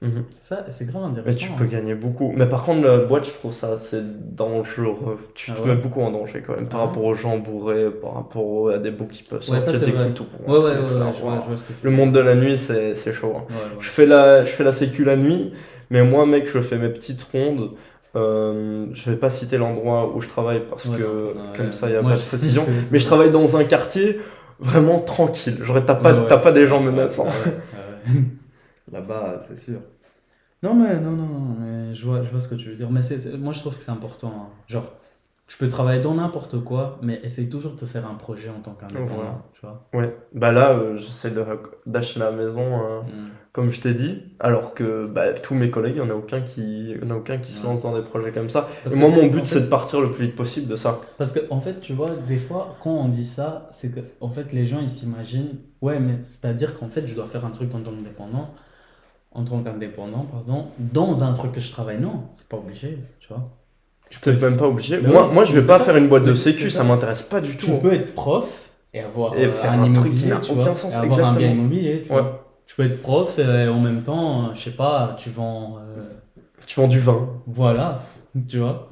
Mhm. c'est ça, c'est grave Mais intéressant. tu peux gagner beaucoup. Mais par contre, la boîte, je trouve ça assez dangereux. Tu Ah te ouais. mets beaucoup en danger quand même, par Ah ouais. rapport aux gens bourrés, par rapport à des bouts qui peuvent Ouais, ça sortir c'est des vrai. couteaux pour Ouais, entrer, ouais, ouais, faire, je waouh. vois ce que tu Le veux monde de dire. la nuit, c'est chaud. hein. Ouais, ouais. Je fais la sécu la nuit, mais moi, mec, je fais mes petites rondes. Je vais pas citer l'endroit où je travaille parce Ouais, que non, comme ouais. ça, il n'y a Moi, pas de je sais, précision. je sais, Mais je c'est travaille dans un quartier vraiment tranquille. Genre, t'as Ouais, ouais. pas des gens Ouais, menaçants. ouais, ouais. Là-bas, c'est sûr. Non, mais non, mais je vois ce que tu veux dire. Mais moi, je trouve que c'est important, hein. Genre, tu peux travailler dans n'importe quoi, mais essaye toujours de te faire un projet en tant qu'indépendant, Voilà. tu vois. Ouais, bah là, j'essaie d'acheter la maison, Mm. comme je t'ai dit, alors que bah, tous mes collègues, il n'y en a aucun qui se Ouais. lance dans des projets comme ça. Parce Et que moi, mon en but, fait- c'est de partir le plus vite possible de ça. Parce que, en fait, tu vois, des fois, quand on dit ça, c'est que, en fait, les gens, ils s'imaginent, ouais, mais c'est-à-dire qu'en fait, je dois faire un truc en tant qu'indépendant, pardon, dans un truc que je travaille. Non, c'est pas obligé, tu vois. Tu peux même pas obligé. Mais Moi, oui, moi, je mais vais c'est pas ça. faire une boîte Mais de c'est sécu, ça. ça m'intéresse pas du Tu tout. peux être prof et avoir Et faire un un truc qui immobilier, n'a tu aucun vois, sens, et avoir un bien exactement. immobilier, tu Ouais. vois. Tu peux être prof et en même temps, je sais pas, tu vends, Tu vends du vin. voilà, tu vois.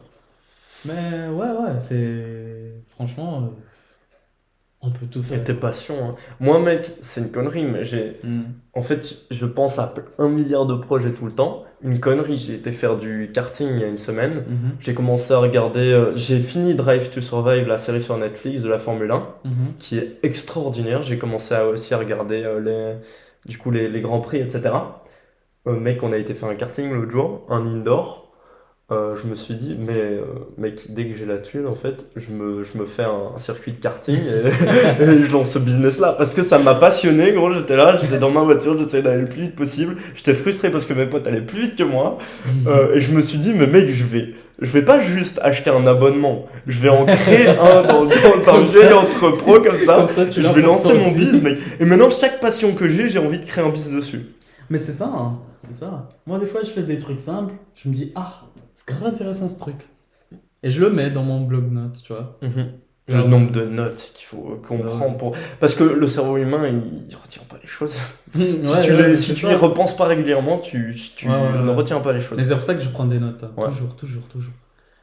Mais ouais, c'est franchement, On peut tout Et faire. tes passions, hein. Moi, mec, c'est une connerie, mais en fait, je pense à 1 milliard de projets tout le temps. Une connerie, j'ai été faire du karting il y a une semaine. J'ai commencé à regarder, j'ai fini Drive to Survive, la série sur Netflix de la Formule 1, qui est extraordinaire. J'ai commencé aussi à regarder les Grands Prix, etc. Mec, on a été faire un karting l'autre jour, un indoor. Je me suis dit, mais mec, dès que j'ai la thune, en fait, je me fais un circuit de karting et je lance ce business-là. Parce que ça m'a passionné, gros. J'étais là, j'étais dans ma voiture, j'essayais d'aller le plus vite possible. J'étais frustré parce que mes potes allaient plus vite que moi. Et je me suis dit, mais mec, je vais pas juste acheter un abonnement. Je vais en créer un dans un vieil entrepôt comme ça. Comme ça, tu Je l'as vais pour lancer toi mon aussi. biz, mec. Et maintenant, chaque passion que j'ai envie de créer un biz dessus. Mais c'est ça, hein, c'est ça. Moi, des fois, je fais des trucs simples. Je me dis, ah, c'est grave intéressant ce truc. Et je le mets dans mon blog notes, tu vois. Le nombre de notes qu'on prend pour... Parce que le cerveau humain, il retient pas les choses. Si tu les repenses pas régulièrement, tu ne retiens pas les choses. Et c'est pour ça que je prends des notes. Hein. Ouais. Toujours.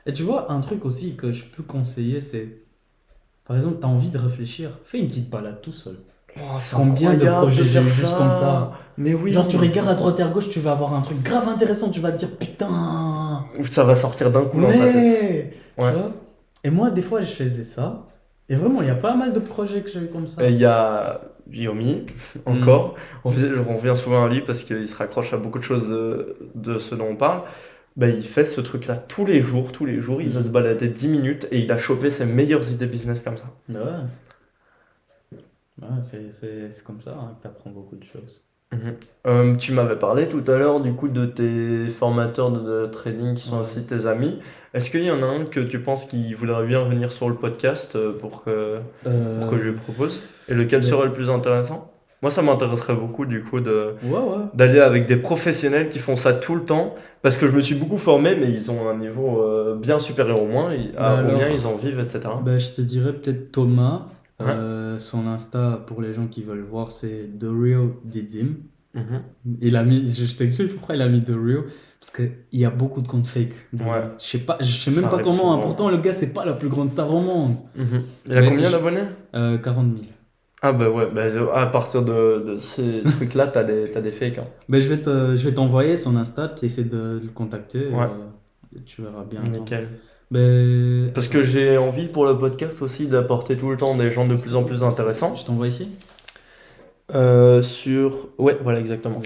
Et tu vois, un truc aussi que je peux conseiller, c'est... Par exemple, t'as envie de réfléchir, fais une petite balade tout seul. Oh, c'est Combien de incroyable projets de j'ai faire eu juste comme ça. Mais oui. Genre, tu regardes à droite et à gauche, tu vas avoir un truc grave intéressant, tu vas te dire, putain... Ça va sortir d'un coup dans ta tête. Ouais. Ouais. Tu vois. Et moi, des fois, je faisais ça. Et vraiment, il y a pas mal de projets que j'ai eu comme ça. Et il y a Yomi, encore. Je reviens souvent à lui parce qu'il se raccroche à beaucoup de choses de ce dont on parle. Ben, il fait ce truc-là tous les jours, il va se balader 10 minutes et il a chopé ses meilleures idées business comme ça. Ouais, c'est comme ça hein, que tu apprends beaucoup de choses. Tu m'avais parlé tout à l'heure du coup de tes formateurs de trading qui sont aussi tes amis. Est-ce qu'il y en a un que tu penses qui voudrait bien venir sur le podcast pour que je lui propose? Et lequel serait le plus intéressant? Moi, ça m'intéresserait beaucoup du coup d'aller avec des professionnels qui font ça tout le temps parce que je me suis beaucoup formé, mais ils ont un niveau bien supérieur au mien, ils en vivent, etc. Je te dirais peut-être Thomas. Son Insta, pour les gens qui veulent voir, c'est The Real Didim. Il a mis, je t'explique pourquoi il a mis The Real. Parce qu'il y a beaucoup de comptes fake. Je sais même pas comment. Hein. Pourtant, le gars, c'est pas la plus grande star au monde. Il a combien d'abonnés? 40 000. Ah bah ouais, à partir de ces trucs-là, t'as des fakes. Hein. Je vais t'envoyer son Insta, tu essaies de le contacter. Et tu verras bien. Nickel. Parce que j'ai envie pour le podcast aussi d'apporter tout le temps des gens de plus en plus intéressants. Je t'envoie ici Ouais, voilà, exactement.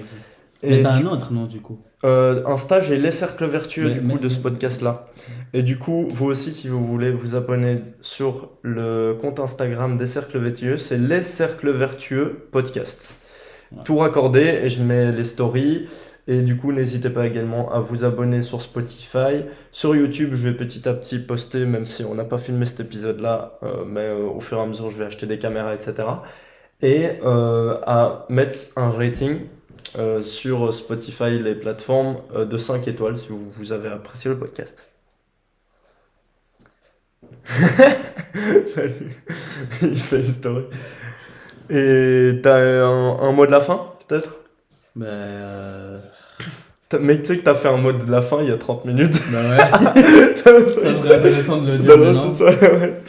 Mais t'as un autre, non, du coup Insta, j'ai les cercles vertueux de ce podcast-là. Et du coup, vous aussi, si vous voulez vous abonner sur le compte Instagram des cercles vertueux, c'est les cercles vertueux podcast. Tout raccordé et je mets les stories. Et du coup, n'hésitez pas également à vous abonner sur Spotify. Sur YouTube, je vais petit à petit poster, même si on n'a pas filmé cet épisode-là, mais au fur et à mesure, je vais acheter des caméras, etc. Et à mettre un rating sur Spotify, les plateformes, de 5 étoiles si vous avez apprécié le podcast. Salut. Il fait une story. Et t'as un mot de la fin, peut-être? Mec, tu sais que t'as fait un mot de la fin il y a 30 minutes. Ça serait intéressant de le dire. Non, c'est ça, ouais.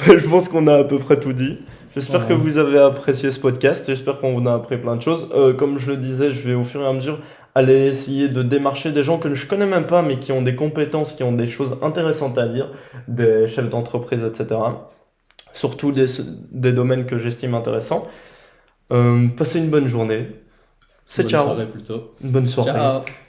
Je pense qu'on a à peu près tout dit. J'espère que vous avez apprécié ce podcast. J'espère qu'on vous a appris plein de choses. Comme je le disais, je vais au fur et à mesure aller essayer de démarcher des gens que je connais même pas, mais qui ont des compétences, qui ont des choses intéressantes à dire, des chefs d'entreprise, etc. Surtout des domaines que j'estime intéressants. Passez une bonne journée. Ciao. Bonne soirée plutôt. Une bonne soirée. Ciao.